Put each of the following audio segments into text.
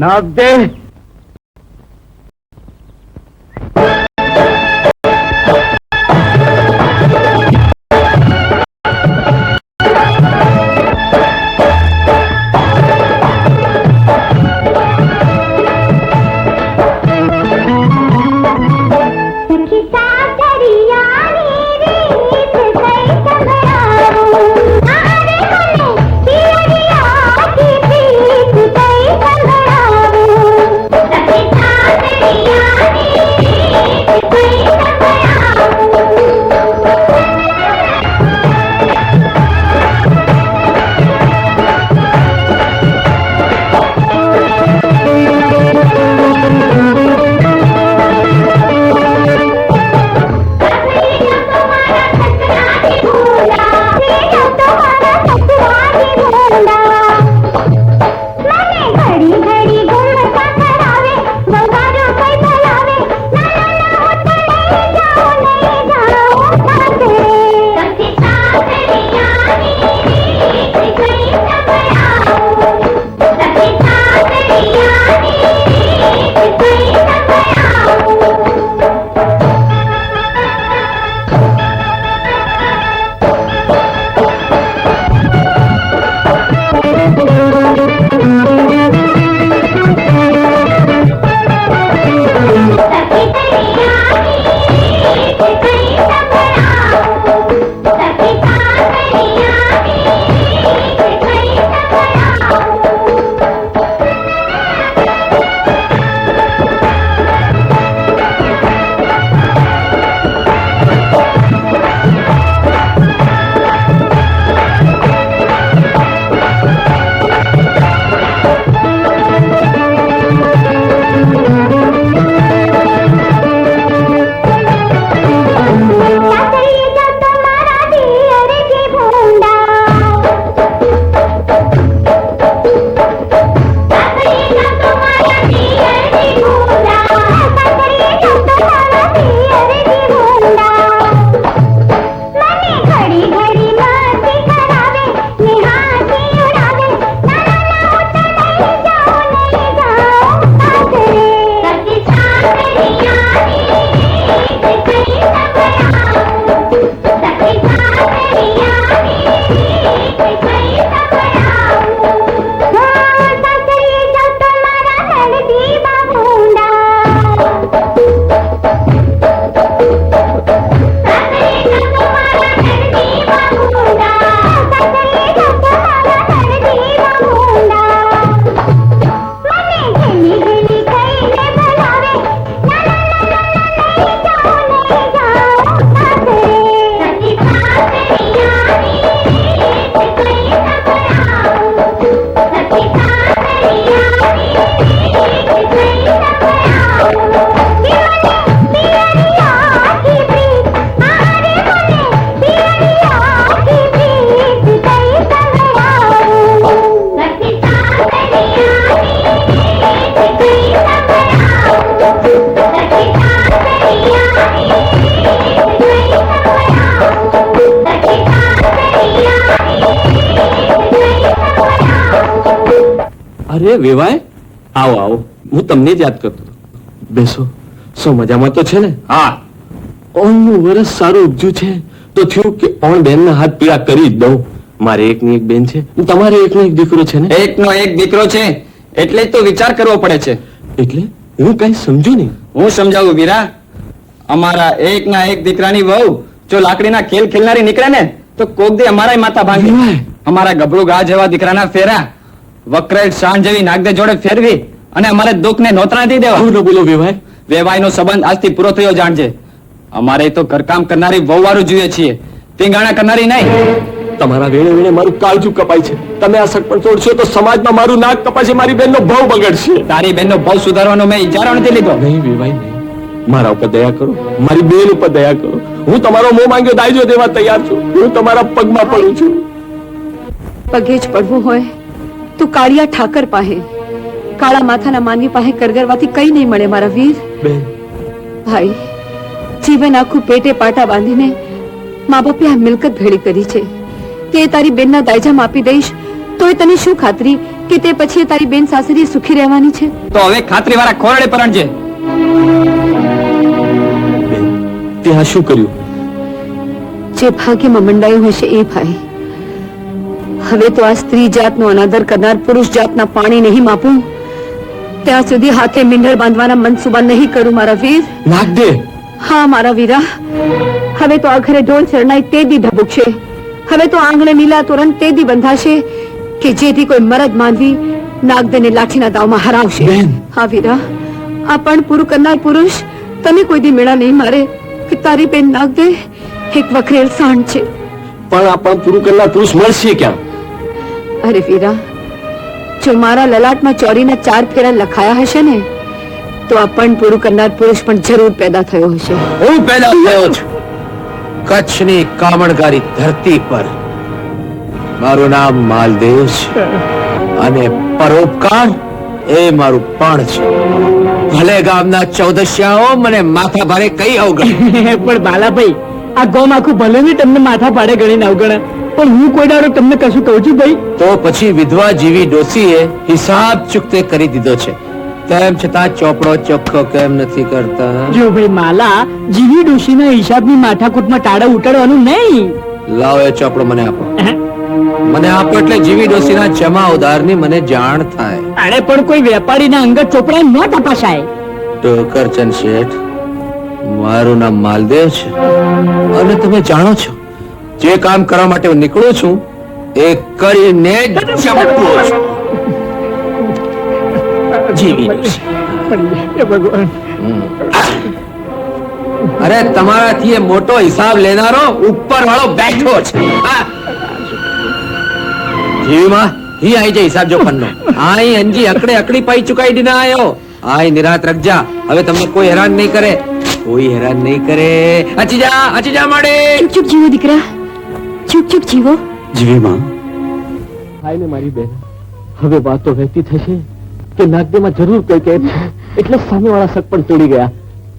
नाग दे અરે વેવાય, આવો આવો, હું તમને જ યાદ કરતો. બેસો. સો મજામાં તો છે ને? હા. ઓણનું વરસ સારું ઉપજ્યું છે તો થયું કે ઓણ બેન ના હાથ પીળા કરી જ દઉં. મારે એકની એક બેન છે, તમારે એકનો એક દીકરો છે ને? એકનો એક દીકરો છે એટલે જ તો વિચાર કરવો પડે છે. એટલે હું કઈ સમજુ નહીં. હું સમજાવું વીરા. અમારા એકના એક દીકરાની વહુ જો લાકડીના ખેલ ખેલનારી નીકળે ને તો કોક દી અમારાય માથા ભાંગે. અમારા ગબડું ગા જેવા દીકરાના ફેરા વક્રેટ સાંજ જેવી નાગદે જોડે ફેરવી અને અમારે દુઃખને નોતરા નથી દેવા. બોલો વેવાય. વેવાયનો સંબંધ આજથી પૂરો થયો જાણજે. અમારે તો ઘરકામ કરનારી વહુવારું જોઈએ છીએ ટીંગાણા કરનારી નહીં. તમારા વેણે વેણે મારું કાળજું કપાય છે. તમે આ સગપણ તોડશો તો સમાજમાં મારું નાક કપાશે, મારી બેનનો ભાવ બગડશે. તારી બેનનો ભાવ સુધારવાનો મેં ઈજારો નથી લીધો. નહીં વેવાઈ નહીં, મારા ઉપર દયા કરો, મારી બેન ઉપર દયા કરો. હું તમારો મોં માંગ્યો દાયજો દેવા તૈયાર છું. હું તમારા પગમાં પડું છું. પગે જ પડવું હોય તો કાળિયા ઠાકર પાસે, કાળા માથાના માનવી પાસે કરગરવાથી કઈ નહીં મળે મારા વીર. બેન, ભાઈ, જીવન આખું પેટે પાટા બાંધીને મા બાપે આ મિલકત ભેળી કરી છે. તે તારી બેનના દાયજામાં આપી દઈશ તોય તને શું ખાતરી કે તે પછી તારી બેન સાસરી સુખી રહેવાની છે? તો હવે ખાતરી વાળા ખોરડે પરણજે. બેન, ત્યાં શું કર્યું? જે ભાગ્યમાં મંડાયું હશે એ ભાઈ. હવે તો આ સ્ત્રી જાતનો અનાદર કરનાર પુરુષ જાતના પાણી નહીં માપું ત્યાં સુધી હાથે મીંઢળ બાંધવાના મનસુબા નહીં કરું મારા વીર. નાક દે. હા મારા વીરા, હવે તો આ ઘરે ઢોલ શરણાઈ તે દી ધબુકશે. હવે તો આંગણે નીલા તોરણ તે દી બંધાશે કે જેથી કોઈ મરદ માનવી નાગદેને લાઠીના દાવમાં હરાવશે. બેન. હા વીરા, આ પણ પૂરું કરનાર પુરુષ તને કોઈ દી મેળા નહીં મારે કે તારી બેન નાગદે એક વખરેલ સાંડ છે. પણ આ પણ પૂરું કરનાર પુરુષ મળશે ક્યાં? અરે વીરા, જો મારા લલાટમાં ચોરીના 4 ફેરા લખાયા હશે ને તો આ પણ પૂરું કરનાર પુરુષ પણ જરૂર પેદા થયો હશે. હું પેદા થયો છું કચ્છની કામણગારી ધરતી પર. મારું નામ માલદેવ છે અને પરોપકાર એ મારું પણ છે. ભલે ગામના ચૌદશિયાઓ મને માથા ભારે કઈ અવગણ, પણ બાલાભાઈ, આ ગોમ આખું ભલે ને તમને માથા પાડે ગણીને અવગણે, પણ હું કોઈ દાડો તમને કશું કહું છું ભાઈ? તો પછી વિધવા જેવી ડોસીએ હિસાબ ચૂકતે કરી દીધો છે. તેમ છતાં ચોપડો ચોખ્ખો કેમ નથી કરતા? જો ભાઈ માલા, જીવી ડોશીના હિસાબની માથાકૂટમાં ટાળા ઉટાડવાનું નહીં. લાવો એ ચોપડો મને આપો. મને આપો એટલે જીવી ડોસીના જમા ઉધારની મને જાણ થાય. અરે પણ કોઈ વેપારીના અંગત ચોપડા ન તપાસાય. ટોકરચંદ શેઠ, મારું નામ માલદેવ છે અને તમે જાણો છો જે કામ કરવા માટે હું નીકળું છું એ કરીને જ ચમકું છું. જીવી ડોસી. એ ભગવાન, અરે તમારાથી એ મોટો હિસાબ લેનારો ઉપર વાળો બેઠો છે. હા. જીવીમાં હી આઈ જાય હિસાબ જોખમનો. આઈ અંજી અકડે અકડી પાઈ ચુકાઈ દીના આયો. આઈ નિરાત રખજા. હવે તમને કોઈ હેરાન નહીં કરે, કોઈ હેરાન નહીં કરે. અચી જા માડે. ચૂપ ચૂપ જીવો દીકરા, ચૂપ ચૂપ જીવો. જીવી માં, હાય ને મારી બેન, હવે વાત તો વહેતી થશે કે નાગદેમાં જરૂર કોઈ કેદ છે એટલે સામેવાળા સગ પણ તોડી ગયા.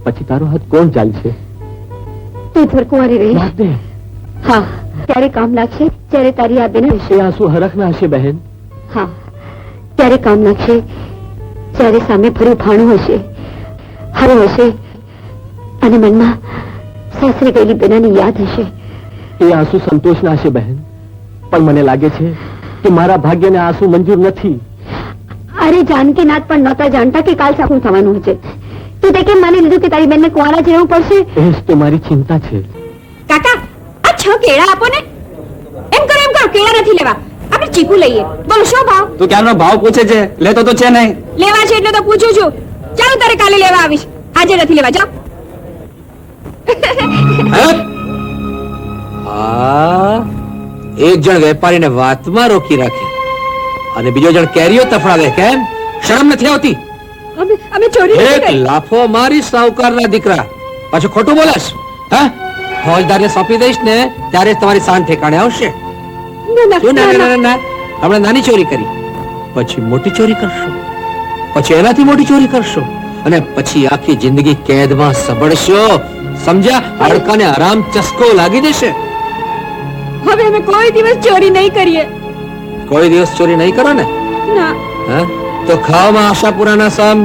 પછી તારો હાથ કોણ ચાલશે? તું ધરકુંવારી રહી. નાગદે, હા, ત્યારે કામ લાગશે જ્યારે તારી આ બેન હશે. એ આંસુ હરખના હશે બહેન. હા, ત્યારે કામ લાગશે જ્યારે સામે ફરી ભાણું હશે, હારું હશે અને મનમાં સાસરે ગયેલી બેનાની યાદ હશે. એ આંસુ સંતોષના હશે બહેન, પણ મને લાગે છે કે મારા ભાગ્યને આંસુ મંજૂર નથી. અરે જાનકીનાથ પણ નહોતા જાણતા કે કાલ સાખું થવાનું છે. તું તે કેમ માની લીધું કે તારી બેનને કુંવારા જ રહેવું પડશે? એ જ તો મારી ચિંતા છે. કાકા, આ 6 કેળા આપો ને. એમ કરો કેળા નથી લેવા, આપણે ચીકુ લઈએ. બોલો શું ભાવ? તું ક્યારનો ભાવ પૂછે છે? લેતો તો છે નહીં. લેવા છે એટલે તો પૂછું છું. ચાલો તારે કાલે લેવા આવીશ, આજે નથી લેવા. જાઓ. આ એક જણ વેપારીને વાતમાં રોકી રાખે અને બીજો જણ કેરીઓ તફડાવે. કેમ શરમ નથી આવતી? અમે ચોરી નથી એક કરી. લાફો મારી સાવકારના દીકરા. પાછું ખોટું બોલાશ? હા, ફોજદારને સોંપી દઈશ ને ત્યારે જ તમારી શાન ઠેકાણે આવશે. શું ના ના ના, હમણાં નાની ચોરી કરી, પછી મોટી ચોરી કરશો, પછી એનાથી મોટી ચોરી કરશો અને પછી આખી જિંદગી કેદમાં સબળશો. સમજ્યા? હાડકાને આરામ ચસ્કો લાગી દેશે. હવે અમે કોઈ દિવસ ચોરી નહીં કરીએ. કોઈ દિવસ ચોરી નહીં કરો ને? ના, હા, તો ખાવામાં આશાપુરાના સમ.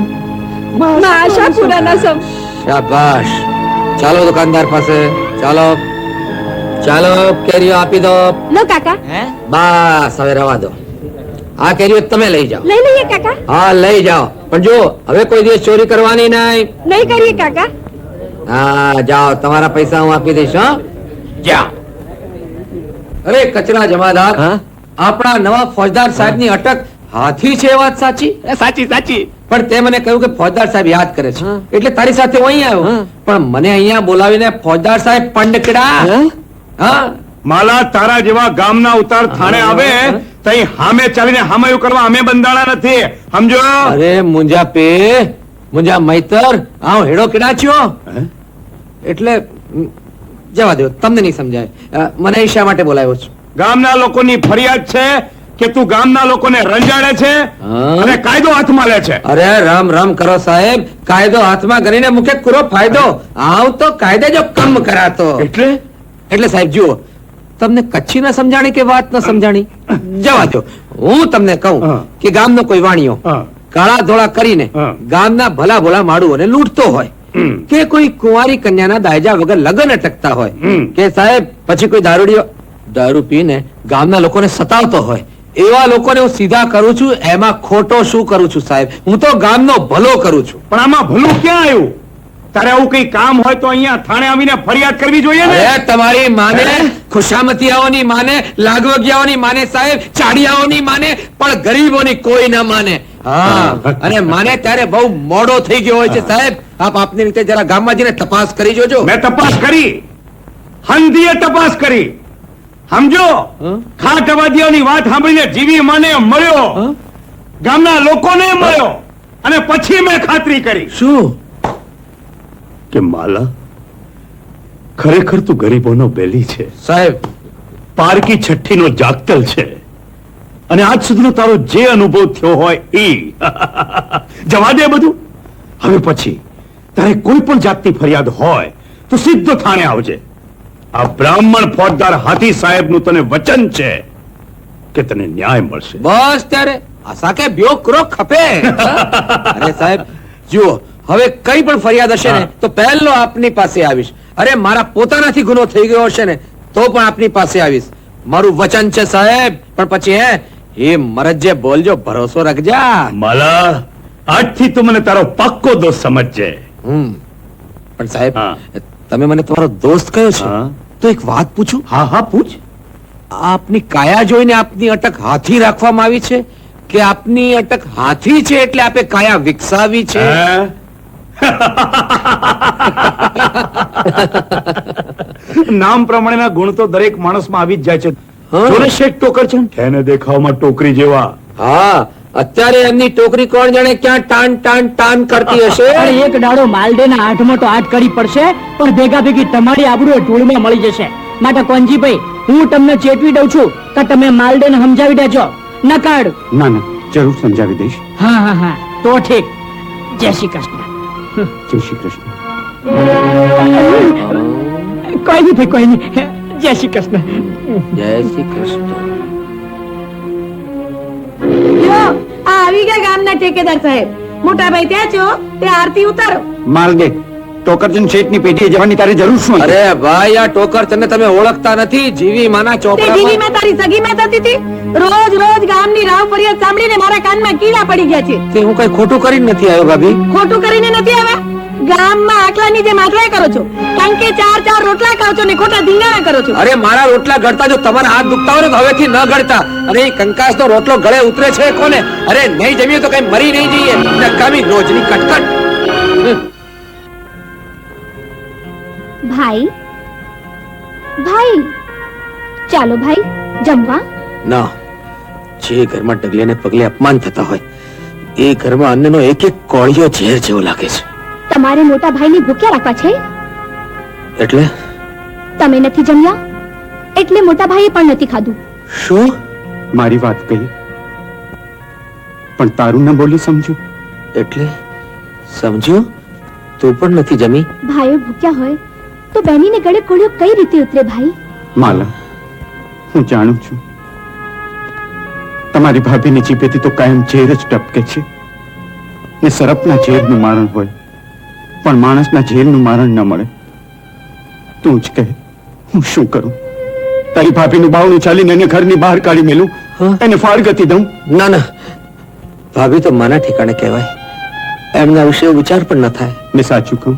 ના આશા પૂરા ના સમ. શાબાશ. ચાલો દુકાનદાર પાસે. ચાલો ચાલો, કેરીઓ આપી દો. લો કાકા, બસ હવે રવા દો. આ કેરીઓ તમે લઈ જાઓ. લઈ લઈએ કાકા. હા, લઈ જાઓ, પણ જો હવે કોઈ દિવસ ચોરી કરવાની નહીં. નહીં કરીએ કાકા. હા, જાઓ, તમારા પૈસા હું આપી દઈશ. હા, જાઓ. અરે કચરા જમાદાર, હા? આપણા નવા ફોજદાર સાહેબની અટક હાથી છે, વાત સાચી? સાચી સાચી. પણ તે મને કહ્યું કે ફોજદાર સાહેબ યાદ કરે છે એટલે તારી સાથે હું અહીં આવ્યો પણ મને અહીંયા બોલાવીને ફોજદાર સાહેબ પંડકડા હા માલા તારા જેવા ગામના ઉતાર થાણે આવે તઈ હામે ચાલીને હામાયું કરવા અમે બંધાણા નથી સમજો. અરે મુંજા પે મુંજા મૈતર આવ હેડો કેડા છો એટલે જવા દો તમને નહીં સમજાય મને અહીં શા માટે બોલાવ્યો છું ગામના લોકોની ફરિયાદ છે કે તું ગામના લોકોને રંજાડે છે અને કાયદો હાથમાં લે છે. અરે રામ રામ કરો સાહેબ કાયદો હાથમાં કરીને મુકે પૂરો ફાયદો આવ તો કાયદે જો કમ કરાતો એટલે સાહેબ જુઓ તમને કચ્છી ના સમજાણી કે વાત ના સમજાણી જવા દો હું તમને કહું કે ગામનો કોઈ વાણિયો કાળા ધોળા કરીને ગામના ભલા ભોળા માળુઓને લૂંટતો હોય કે કોઈ કુંવારી કન્યાના દાયજા વગર લગ્ન અટકતા હોય કે સાહેબ પછી કોઈ દારૂ પીને ગામના લોકોને સતાવતો હોય એવા લોકોને હું સીધા કરું છું એમાં ખોટો શું કરું છું સાહેબ હું તો ગામનો ભલો કરું છું. પણ આમાં ભલું ક્યાં આવ્યું? તારે આવું કઈ કામ હોય તો અહીંયા થાણે આવીને ફરિયાદ કરવી જોઈએ ને. અરે તમારી માને ખુશામતીયાઓની માને લાગવગિયાઓની માને સાહેબ ચાડિયાઓની માને પણ ગરીબોની કોઈ ના માને. હા અને માને ત્યારે બહુ મોડો થઈ ગયો હોય છે સાહેબ આપ આપની રીતે જરા ગામમાં જઈને તપાસ કરી જોજો. મેં તપાસ કરી હંધીએ તપાસ કરી સમજો. ખાટવાદીઓની વાત સાંભળીને જીવી માને મળ્યો ગામના લોકોને મળ્યો અને પછી મેં ખાતરી કરી શું કે માલા ખરેખર તું ગરીબોનો બેલી છે સાહેબ પારકી છઠ્ઠીનો જાગતલ છે અને આજ સુધીનો તારો જે અનુભવ થયો હોય એ જવા દે બધું. હવે પછી તારે કોઈ પણ જાતની ફરિયાદ હોય તો સીધો થાણે આવજે. આ બ્રાહ્મણ ફોજદાર હાથી સાહેબનું તને વચન છે કે તને ન્યાય મળશે. બસ ત્યારે આશા કે બ્યો કરો ખપે. અરે સાહેબ જુઓ હવે કઈ પણ ફરિયાદ હશે ને તો પહેલો આપની પાસે આવીશ. અરે મારા પોતાનાથી ગુનો થઈ ગયો હશે ને તો પણ આપની પાસે આવીશ. મારું વચન છે સાહેબ. પણ પછી એ મરજે બોલજો ભરોસો રાખજા. માલા આજથી તું મને તારો પાક્કો દોસ્ત સમજજે. પણ સાહેબ હા. તમે મને તમારો દોસ્ત કયો છે હા. તો એક વાત પૂછું. હા હા પૂછ. આપની કાયા જોઈને આપની અટક હાથી રાખવામાં આવી છે કે આપની અટક હાથી છે એટલે આપે કાયા વિકસાવી છે. નામ પ્રમાણેના ગુણ તો દરેક માણસમાં આવી જ જાય છે. જોને શેઠ ટોકરચંદ એને દેખાવમાં ટોકરી જેવા. હા અત્યારે એમની ટોકરી કોણ જાણે ક્યાં ટાન ટાન ટાન કરતી હશે. અરે એક દાડો માલદેના હાથમાં તો હાથ કરી પડશે પણ ભેગા ભેગી તમારી આબરૂ ધૂળમાં મળી જશે. માટે કોંજીભાઈ હું તમને ચેતવી દઉં છું કે તમે માલદેને સમજાવી દેજો નકાડ. ના ના જરૂર સમજાવી દઈશ. હા હા હા તો ઠીક. જય શ્રી કૃષ્ણ. જય શ્રી કૃષ્ણ. કોઈ નહીં ભાઈ કોઈ નહીં. જય શ્રી કૃષ્ણ. જય શ્રી કૃષ્ણ. આવી ગયા ગામના ઠેકેદાર સાહેબ. મોટા ભાઈ ત્યાં છો તે આરતી ઉતારો. માલદે ટોકરચંદ શેઠની પેઢીએ જવાની તારે જરૂર શું? અરે ભાઈ આ ટોકરચંદને તમે ઓળખતા નથી. જીવી માના તે જીવી ચોપડામાં માં તારી સગી માં થતી હતી. રોજ રોજ ગામની રાવ ફરિયાદ સાંભળીને મારા કાનમાં કીડા પડી ગયા છે. તે હું કઈ ખોટું કરીને નથી આવ્યો ભાભી. ખોટું કરીને નથી આવ્યા. ગામમાં આટલાની જેમ આટલાય કરો છો. કારણ કે ચાર ચાર રોટલા ખાવ છો ને ખોટા ધીંગાણા કરો છો. અરે મારા રોટલા ગળતા જો તમારા હાથ દુખતા હોય ને તો હવેથી ન ગળતા. અરે એ કંકાસનો રોટલો ગળે ઉતરે છે કોને? અરે નહીં જમીએ તો કઈ મરી નહીં જઈએ. નકામી રોજની કટકટ. ભાઈ ભાઈ ચાલો ભાઈ જમવા. ના જે ઘરમાં ડગલે ને પગલે અપમાન થતા હોય એ ઘરમાં અન્નનો એક એક કોળિયો ઝેર જેવો લાગે છે. તમારે મોટા ભાઈને ભૂખ્યા રાખવા છે. એટલે તમે નથી જમ્યા એટલે મોટા ભાઈએ પણ નથી ખાધું. શું? મારી વાત કહી પણ તારું ન બોલી સમજુ. એટલે સમજ્યો તું પણ નથી જમી. ભાઈઓ ભૂખ્યા હોય તો બહેનીને ગળે કોળિયો કઈ રીતે ઉતરે ભાઈ? માલા હું જાણું છું તમારી ભાભીની જીભેથી તો કાયમ ઝેર જ ટપકે છે ને સરપના ઝેરનું મારણ હોય પણ માણસના ઝેરનું મારણ ન મળે. તું જ કહે હું શું કરું? તારી ભાભીનું બાવણું ચાલીને એને ઘરની બહાર કાઢી મેલું? એને ફારગતી દઉં? ના ના ભાભી તો માના ઠેકાણે કહેવાય. એમના વિશે વિચાર પણ ન થાય. મેં સાચું કહું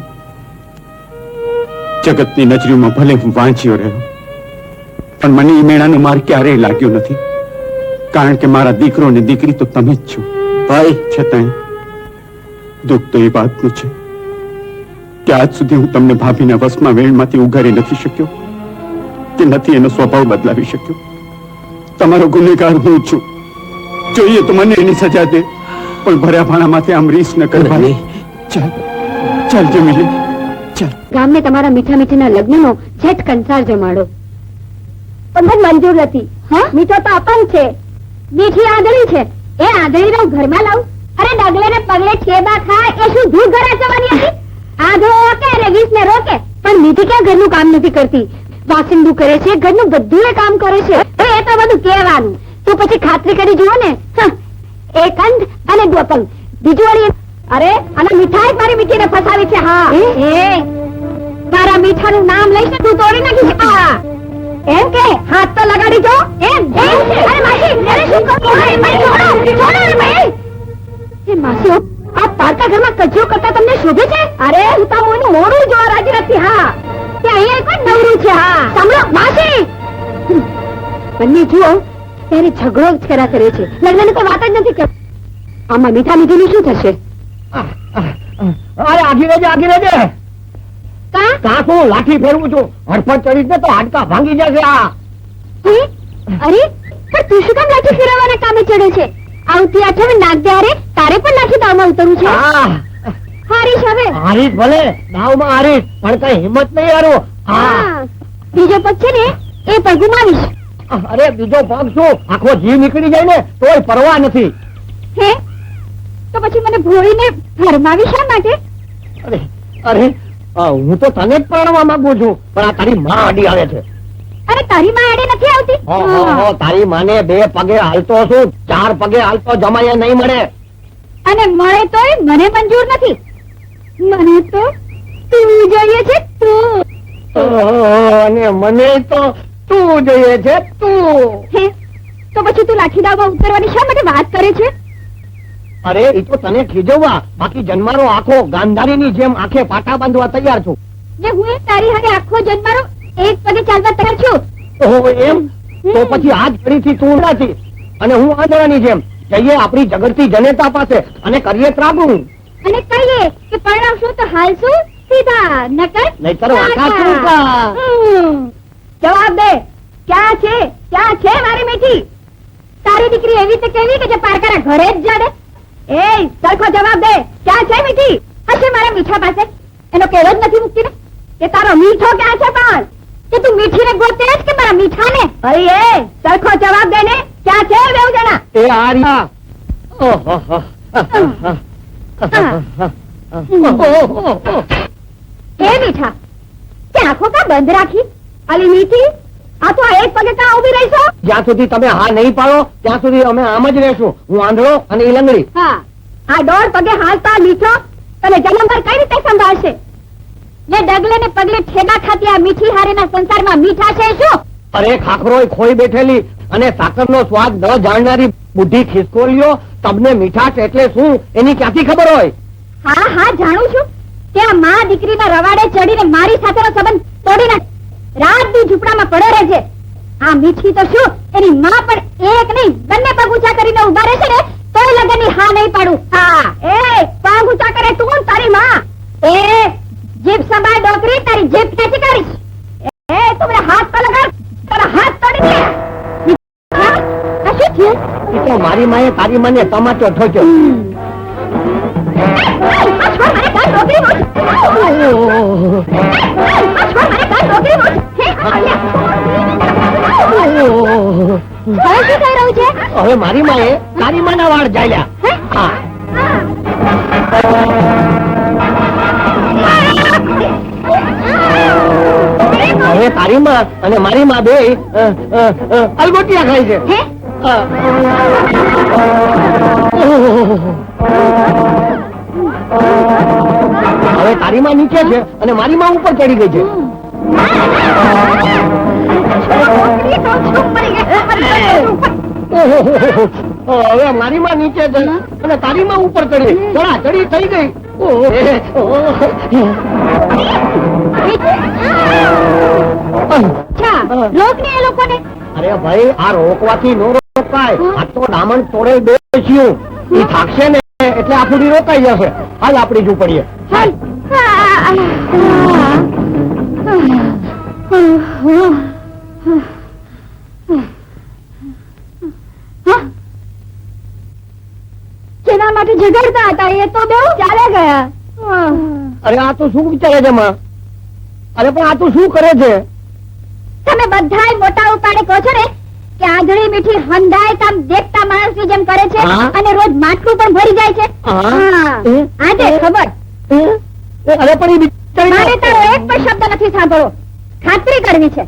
જગતની નજરીઓમાં ભલે હું વાંચ્યો રહ્યો પણ મને એ મેળાનો માર ક્યારેય લાગ્યો નથી કારણ કે મારા દીકરો ને દીકરી તો તમે જ છો. ભાઈ છતાંય દુઃખ તો એ વાતનું છે કે આજ સુધી હું તમને ભાભીના વશમાં વેણમાંથી ઉગારી નથી શક્યો કે નથી એનો સ્વભાવ બદલાવી શક્યો. તમારો ગુનેગાર હું છું. જોઈએ તો મને એની સજા દે, પણ ભર્યા ભાણા માથે આમ રીસ ન કરવાની. ચાલ ચાલ જમી લે, ચાલ. ગામને તમારા મીઠા મીઠાના લગ્નનો જેઠ કંસાર જમાડો. પણ મને મંજૂર નથી. હા, મીઠો તો અપંગ છે, મીઠી આંધળી છે. એ આંધળી નો ઘરમાં લાવું? અરે ડગલે ને પગલે છેબા ખાય એ શું ધૂળ ઘરે જવાની હતી? આંધળો રોકે અને 20 ને રોકે, પણ મીઠી ક્યાં ઘરનું કામ નથી કરતી. વાસિંદુ કરે છે, ઘરનું બધું એ કામ કરે છે. તો એ તો બધું કહેવાનું. તો પછી ખાતરી કરી જુઓ ને. એક અંધ અને દો પંગ. બીજું વળી અરે અને મીઠાઈ મારી મીઠીને ફસાવી છે. હા, એ તારા મીઠાનું નામ લઈશ તું તોડી નાખીશ. હા એમ કે હાથ તો લગાડી જો. એમ અરે માસી, અરે શું કરો? છોડો રે ભાઈ. એ માસી, આ પારકા ઘરમાં કચરો કરતા તમને શોભે છે? અરે હું તો મોનું મોડું જોવા રાજી નથી. હા, તે અહીંયા એક જ નવરું છે. હા સાંભળો માસી, બંને જુઓ ત્યારે ઝઘડો જ કર્યા કરે છે. લગ્નની તો વાત જ નથી કરતા. આમાં મીઠા મીઠીનું શું થશે? અરે આગી રહેજે, આગી રહેજે. કાં શું લાઠી ફેરવું છું? હડફટ ચડી ને તો હાડકા ભાંગી જશે. આ અરે પણ તું શું કામ લાઠી ફેરવવાના કામે ચડે છે? આવતી અઠવાડિયે નાગ ત્યારે તારે પણ લાઠી દાવમાં ઉતરવું છે? હારીશ હવે. હારીશ ભલે, દાવમાં હારીશ, પણ કઈ હિંમત નહીં હારું. હા, બીજો પગ છે ને એ પગ ગુમાવીશ. અરે બીજો પગ શું, આખો જીવ નીકળી જાય ને તોય પરવા નથી. હે, તો પછી મને ભોળીને ફરમાવી શા માટે? અરે અરે હું તો તને જ પરણવા માંગુ છું, પણ આ તારી માં અડી આવે છે. અરે તારી માં આડે નથી આવતી? તારી માને 2 પગે હાલતો છું, 4 પગે હાલતો જમાય નહીં મળે. અને મળે તોય મને મંજૂર નથી. મને તો તું જોઈએ છે, તું. અને મને તો તું જોઈએ છે, તું. હે, તો પછી તું લાઠી દાવમાં ઉતરવાની શા માટે વાત કરે છે? અરે એ તો તને ખીજવવા, બાકી જન્મારો આખો ગાંધારીની જેમ આંખે પાટા બાંધવા તૈયાર છું. જે હું એ તારી હારે આખો જન્મારો એક પગે ચાલવા તૈયાર છું. ઓહો એમ? તો પછી આજ ફરીથી તું નથી અને હું આંધળાની જેમ જઈએ આપણી જગતથી જનેતા પાસે અને કરીએ ત્રાગું. અને કહીએ કે પરણાવશું તો હાલશું સીધા, નકર નહીંતર વાંકા ટૂંકા. જવાબ દે, ક્યાં છે, ક્યાં છે મારી મીઠી? તારી દીકરી એવી તો કેવી કે જે પારકાના ઘરે જ જાડે? એ સરખો જવાબ દે, ક્યાં છે મીઠી? હશે મારા મીઠા પાસે. એનો કેળો જ નથી મૂકતી ને કે તારો મીઠો ક્યાં છે? પણ કે તું મીઠીને ગોતે જ કે મારા મીઠાને? અરે એ સરખો જવાબ દે ને, ક્યાં છે બેઉ જણા? એ આર્યા એ મીઠા, તે આંખો કા બંધ રાખી? અલી મીઠી, આ તો એક પગે કા ઊભી રહીશો? જ્યાં સુધી તમે હા નહીં પાડો ત્યાં સુધી અમે આમ જ રહેશું. હું આંધળો અને ઈ લંગડી. હા, આ 1.5 પગે હાલતા મીઠો તને જન્મભર કઈ રીતે સંભાળશે? ને ડગલે ને પગલે ઠેડા ખાતી આ મીઠી હારેના સંસારમાં મીઠા છે શું? અરે ખાખરોય ખોઈ બેઠેલી અને સાકરનો સ્વાદ ન જાણનારી બુદ્ધિ ખિસકોલીઓ, તમને મીઠાશ એટલે શું એની ક્યાંથી ખબર હોય? હા હા જાણું છું. ત્યાં માં દીકરીના રવાડે ચડીને મારી સાથેનો સંબંધ તોડી નાખ. રાત દી ઝૂંપડામાં પડે રહેજે. આ મીઠી તો શું, એની માં પણ એક નહીં બંને પગ ઊંચા કરીને ઉભા રહેશે ને તોય લગનની હા નહીં પાડું. હા, એ પગ ઊંચા કરે તું ને તારી માં. એ જીભ સંભાળ ડોકરી, તારી જીભ ખેંચી કાઢીશ. એ તું મને હાથ પર લગાડ, તારા હાથ તોડી દે. આ શું થયું? એ તો મારી માએ તારી માને તમાચો ઠોક્યો. હવે મારી માએ તારી માના વાળ જાળ્યા. હા, હવે તારી માં અને મારી માં બે અલગોટિયા ખાય છે. હવે તારી માં નીચે છે અને મારી માં ઉપર ચડી ગઈ છે. હવે મારી માં નીચે છે અને તારી માં ઉપર ચડી. ચડા ચડી થઈ ગઈ. અરે ભાઈ, આ રોકવાથી નો રોકાય. આ તો દામણ તોડે બેસ્યું. એ થાકશે ને એટલે આ ફૂડી રોકાઈ જશે. હાલ આપણી ઝૂંપડીએ. હાલ. જેના માટે ઝઘડતા હતા એ તો બેઉ ચાલે ગયા. અરે આ તો શું વિચારે છે માં? અરે પણ આ તો શું કરે છે? તમે બધાય મોટા ઉપાડે કહો છો ને કે આંધળી મીઠી હંધાય કામ દેખતા માણસની જેમ કરે છે હા. અને રોજ માટલું પણ ભરી જાય છે. હા. હા. આજે ખબર. અરે પણ એ બિચારી મારે તારો એક પણ શબ્દ નથી સાંભળવો. ખાતરી કરવી છે.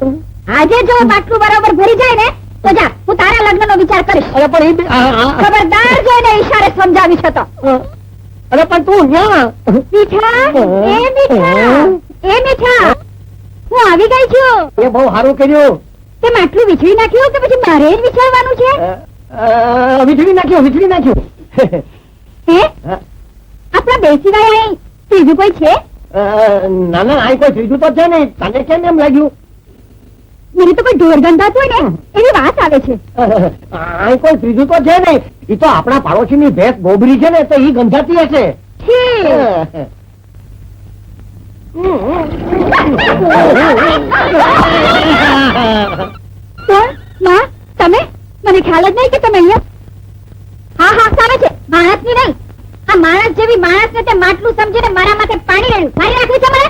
આજે જો માટલું બરાબર ભરી જાય ને તો જા, હું તારા લગ્નનો વિચાર કરીશ. અરે પણ ખબરદાર જોઈને ઈશારે સમજાવી છે તો. અરે પણ તું ન્યા મીઠા, એ મીઠા, એ મીઠા, હું આવી ગઈ છું. એ બહુ સારું કર્યું. તે માટલું વિછળી નાખ્યું કે પછી મારે જ વિછળવાનું છે? વીજળી નાખ્યું. હે? આપણા બે સિવાય અહીં ત્રીજું કોઈ છે? ના ના આ કોઈ ત્રીજું તો છે નહીં. તને કેમ એમ લાગ્યું? મને તો કોઈ ઢોર ગંધાતું હોય ને એવી વાત આવે છે. આ કોઈ ત્રીજું તો છે નહીં. એ તો આપણા પાડોશીની ભેંસ ગોબરી છે ને તો ઈ ગંધાતી હશે. ઠીક. કોણ? માં, તમે? મને ખ્યાલ જ નહીં કે તમે અહીંયા. હા હા સામે છે. માણસની નહીં. આ માણસ જેવી માણસને તે માટલું સમજીને મારા માથે પાણી રેડ્યું. મારી નાખ્યું છે મને.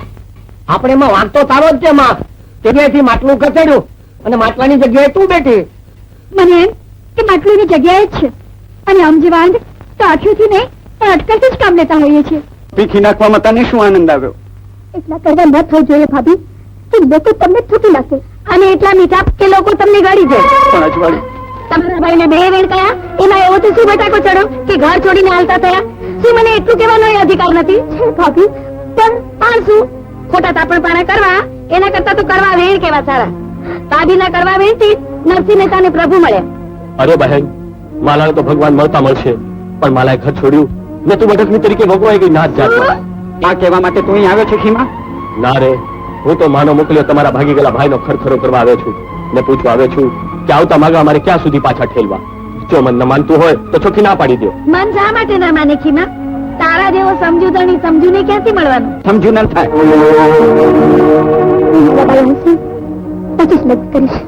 આપણે એમાં વાંક તો તારો જ છે માં. જગ્યાએથી માટલું ખસેડ્યું અને માટલાની જગ્યાએ તું બેઠી. મને એમ કે માટલુંની જગ્યાએ જ છે અને આમ જે વાંધ તો આંખોથી નહીં પણ અટકલથી જ કામ લેતા હોઈએ છીએ. પીખી નાખવામાં તને શું આનંદ આવ્યો? એટલા કરવા ન થવું જોઈએ ભાભી કે લોકો તમને થૂકી નાખે અને એટલા મીઠા કે લોકો તમને ગાડી જાય. પણ અજવાળી, તમારા ભાઈને બે વેણ કયા એમાં એવો તો શું બટાકો ચડો કે ઘર છોડીને હાલતા થયા? શું મને એટલું કહેવાનો અધિકાર નથી? ભાભી પણ શું ખોટા તાપણ પાણા કરવા એના કરતા તો કરવા વેણ કેવા સારા. ભાભીના કરવા વેણથી નરસિંહ મહેતાને પ્રભુ મળ્યા. અરે બહેન, માલાને તો ભગવાન મળતા મળશે, પણ માલાએ ઘર છોડ્યું ને તું બટકની તરીકે ભગવાઈ ગઈ નાથ જાત. આ કહેવા માટે તું અહીં આવ્યો છે ખીમા? ના રે, હું તો માનો મોકલ્યો તમારા ભાગી ગયેલા ભાઈનો ખરખરો કરવા આવ્યો છું ને પૂછવા આવ્યો છું કે આવતા માગા અમારે ક્યાં સુધી પાછા ઠેલવા. જો મન ન માનતું હોય તો ચોખ્ખી ના પાડી દો. મન શા માટે ના માને ખીમા? તારા જેવો સમજુ ધણી સમજુને ક્યાંથી મળવાનું? સમજુ ન થાય. પછી જ લગ્ન કરીશ.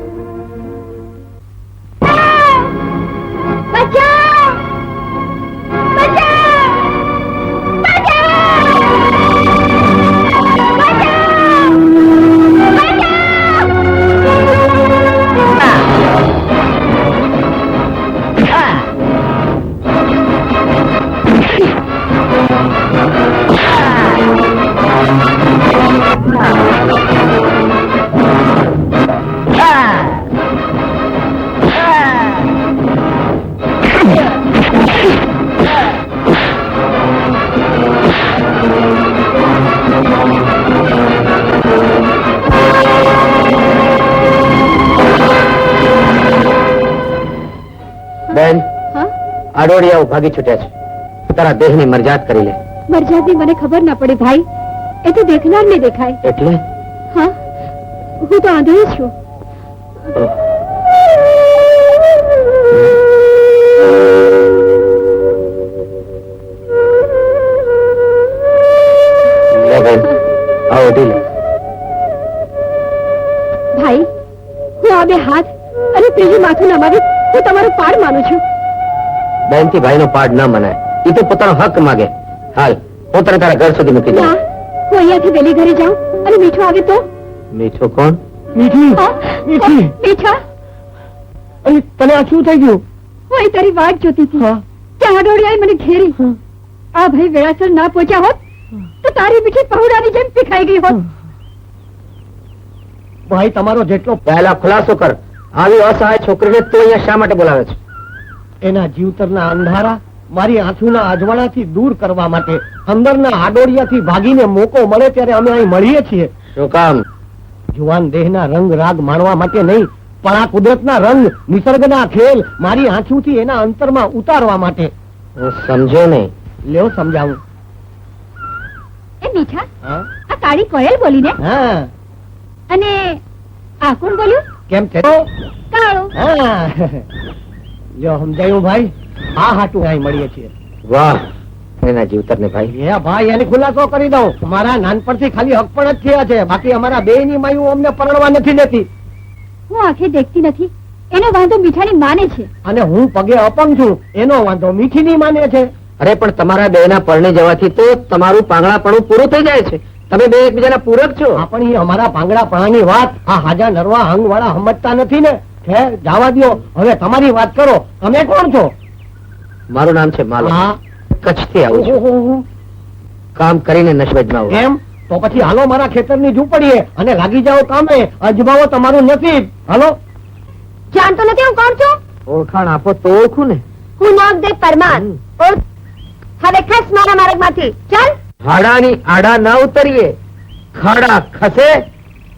બચાવ! બચાવ! બેન, હા? આડોડિયાઓ ભાગી છૂટ્યા છે. તારા દેહની મરજાત કરી લે. મરજાદી મને ખબર ના પડે ભાઈ. એ તો દેખનાર ને દેખાય. એટલે હા, હું તો આંધળી છું. લે બેન, આવો ઢી લે. ભાઈ, હું આ બે હાથ અને ત્રીજું માથું નમાવી હું તમારો પાડ માનું છું. બેન થી ભાઈનો પાડ ન મનાય. એ તો પોતાનો હક માગે. હાલ, હું તને તારા ઘર સુધી મૂકી ના, દઉં. હું અહીંયાથી વેલી ઘરે જાઉં અને મીઠો આવે તો? મીઠો કોણ? મીઠી. મીઠા, અરે તને આ શું થઈ ગયું? હું અહીં તારી વાટ જોતી હતી કે આડોડિયાએ મને ઘેરી. આ ભાઈ વેળાસર ના પહોંચ્યા હોત તો તારી મીઠી પહોળાની જેમ પીખાઈ ગઈ હોત. ભાઈ તમારો જેટલો પહેલા ખુલાસો કર. આવી અસહાય છોકરીને તું અહીંયા શા માટે બોલાવે છે? એના જીવતરના અંધારા મારી આંખોના અજવાળાથી દૂર કરવા માટે અંદરના આડોડિયાથી ભાગીને મોકો મળે ત્યારે અમે અહીં મળીએ છીએ. શું કામ? જુવાન દેહના રંગ રાગ માણવા માટે નહીં, પણ આ કુદરતના રંગ, નિસર્ગના ખેલ મારી આંખોથી એના અંતરમાં ઉતારવા માટે. હું સમજ્યો નહીં. લેવો સમજાવું. એ મીઠા, હા આ કાળી કોયલ બોલી ને? હા. અને આ કોણ બોલ્યું? કેમ છે? કાળું. હા લ્યો સમજાયું ભાઈ. આ હાટું અહીં મળીએ છીએ. વાહ, લાકડીના જીવતરને ભાઈ એ ભાઈ એની ખુલાસો કરી દઉં મારા નાનપણથી ખાલી હક પણ જ થયા છે બાકી અમારા બે ની માયું અમને પરણવા નથી દેતી હું આંખે દેખતી નથી એનો વાંધો મીઠાની માને છે અને હું પગે અપંગ છું એનો વાંધો મીઠી ની માને છે અરે પણ તમારા બે ના પરણે જવાથી તો તમારું પાંગડાપણું પૂરું થઈ જાય છે તમે બે એકબીજાના પૂરક છો પણ એ અમારા પાંગડાપણાની વાત આ હાજા નરવા હંગ વાળા સમજતા નથી ને ખેર જવા દ્યો હવે તમારી વાત કરો તમે કોણ છો મારું નામ છે માલો કચ્છથી આવું છું કામ કરીને નશબજમાં કેમ તો પછી હાલો મારા ખેતરની ઝૂંપડીએ અને લાગી જાઓ કામે અજમાવો તમારું નસીબ હાલો જાણતો નથી હું કોણ છું ઓળખાણ આપો તો ઓળખું ને હું નાગદેવ પરમાર હવે ખસ મારા માર્ગમાંથી ચાલ હાડાની આડા ના ઉતરીએ ખાડા ખસે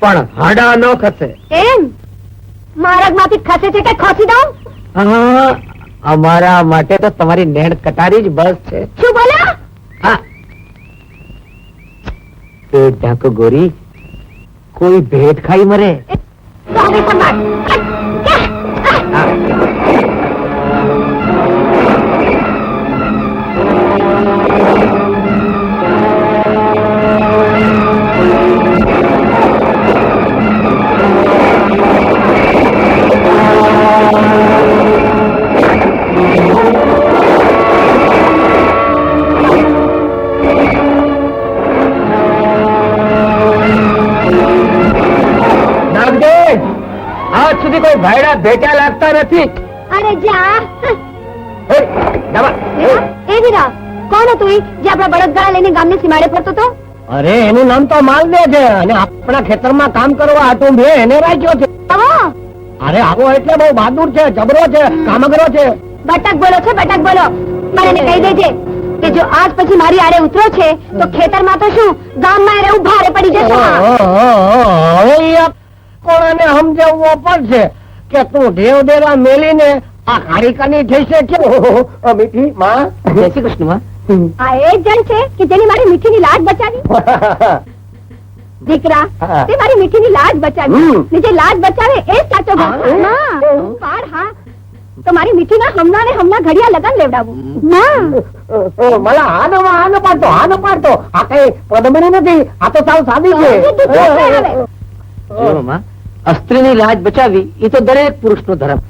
પણ હાડા ન ખસે એમ માર્ગમાંથી ખસે છે કે ખસી દઉં અમારા માટે તો તમારી નેણ કટારી જ બસ છે શું બોલ્યા હા પેટ ઢાંકો ગોરી કોઈ ભેટ ખાઈ મરે તો હવે સંભાળ આજ સુધી કોઈ ભાઈડા ભેટ્યા લાગતા નથી અરે જા એ, જાવા. એ વીરા કોણ હતું ઈ જે આપણા બળદગાડા લઈને ગામની સીમાડે ફરતો હતો અરે એનું નામ તો માલદે છે અને આપણા ખેતરમાં કામ કરવા હતું મેં એને રાખ્યો છે આવો અરે આવો એટલે બહુ બહાદુર છે જબરો છે કામગરો છે બટક બોલો છે બટક બોલો મને એને કહી દેજે કે જો આજ પછી મારી આડે ઉતરો છે તો ખેતરમાં તો શું ગામમાં રહેવું ભારે પડી જશે હવે ઈ કોણાને સમજાવવો પડશે કે તું દેવ દેવા મેલીને આ કારિકાની થઈ છે કે મીઠી માં જય શ્રી કૃષ્ણ માં આ એ જ જણ છે કે જેની મારી મીઠીની લાજ બચાવી દીકરા તે મારી મીઠીની લાજ બચાવી ને જે લાજ બચાવે એ જ સાચો ભક્ત. ના પાડ હા તો મારી મીઠીના હમણાં ઘડિયા લગન લેવડાવું ના मला હાનો પાડતો આ કઈ પદમણી નથી આ તો સાવ સાદી છે જો માં અસ્ત્રીની લાજ બચાવી એ તો દરેક પુરુષનો ધર્મ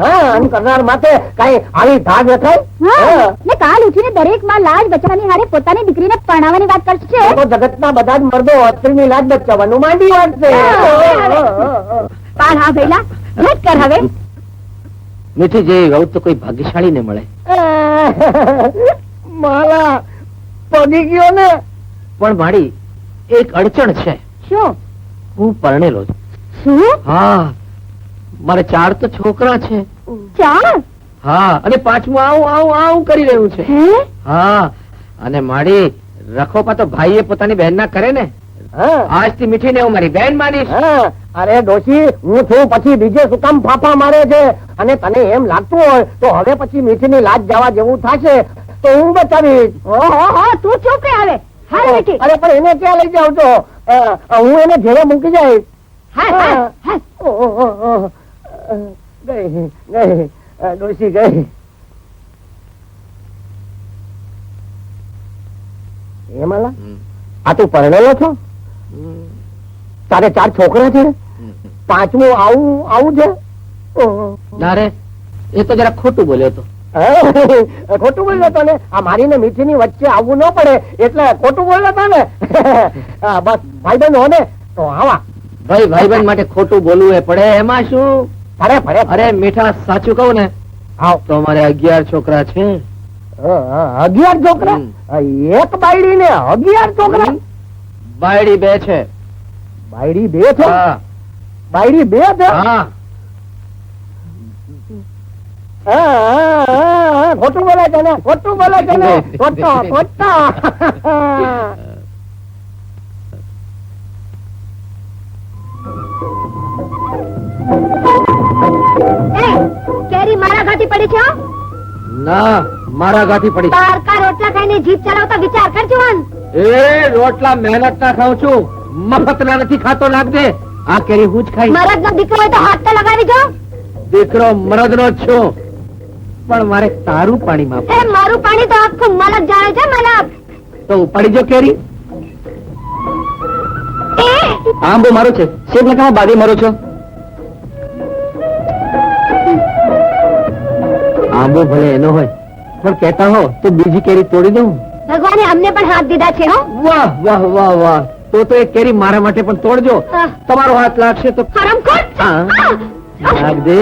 આમ કરનાર માથે કઈ આવી ધાગ રખાય ને કાલ ઉઠીને દરેક માં લાજ બચાવવાની હારે પોતાની દીકરીને પરણાવવાની વાત કરશે તો જગતના બધા જ મર્દો અસ્ત્રીની લાજ બચાવવાનું માંડી વાળશે પાડ હા ભૈલા ઝટ કર હવે મીઠી જેવી વહુ તો કોઈ ભાગ્યશાળી ને મળે માલા પડી ગયો ને પણ મારી એક અડચણ છે શું હું પરણેલો છું શું હા મારે 4 તો છોકરા છે ચાર હા અને 5મું આવું કરી રહ્યું છે હે હા અને મારી રખોપા તો ભાઈએ પોતાની બહેન ના કરે ને આજથી મીઠીને હું મારી બહેન માનીશ અરે ડોશી હું છું પછી બીજે શું કામ ફાફા મારે છે અને તને એમ લાગતું હોય તો હવે પછી મીઠીની લાજ જવા જેવું થશે તો હું બચાવીશ ઓહો તું ચૂપ રે હવે હાલ મીઠી અરે પણ એને ક્યાં લઈ જાઉં છો હું એને જેલે મૂકી જાય હાલ ગઈ ડોશી ગઈ એ માલા આ તું પરણેલો છો તારે 4 છોકરા છે 5મું આવું છે ના રે એ તો જરા ખોટું બોલ્યો તો ખોટું બોલ્યો તો ને આ મારી ને મીઠી ની વચ્ચે આવવું ન પડે એટલે ખોટું બોલ્યો તો ને બસ ભાઈબંધ હો ને તો આવા ભાઈબંધ માટે ખોટું બોલવું એ પડે એમાં શું અરે મીઠા સાચું કહું ને આવ તો અમારે 11 છોકરા છે 11 છોકરા એક બાયડી ને 11 છોકરા બાયડી 2 છે બાયડી 2 છે બાયડી 2 છે ખોટું બોલે છે ને ખોટો કેરી મારા ઘાટી પડી છે ના મારા ગાથી પડી તારકા રોટલા ખાઈને જીભ ચલાવતા વિચાર કર જવાન એ રોટલા મહેનત ના ખાઉં છું મફત ના નથી ખાતો લાગજે આ કેરી હું જ ખાઈ મરદ નો દીકરો હોય તો હાથ તો લગાવી જો દીકરો મરદ નો જ છું પણ મારે તારું પાણી માપ. એ મારું પાણી તો આખું મલક જાણે છે મલક. તો ઉપાડી જો કેરી. આંબો મારો છે, શેઠ લગામાં બાદી મારો છો. આંબો ભલે એનો હોય, પણ કહેતા હો તો બીજી કેરી તોડી દઉં. ભગવાને અમને પણ હાથ દીધા છે હો. વાહ વાહ વાહ વાહ, તો એક કેરી મારા માટે પણ તોડજો. તમારો હાથ લાગશે તો હરામખોર. નાગ દે.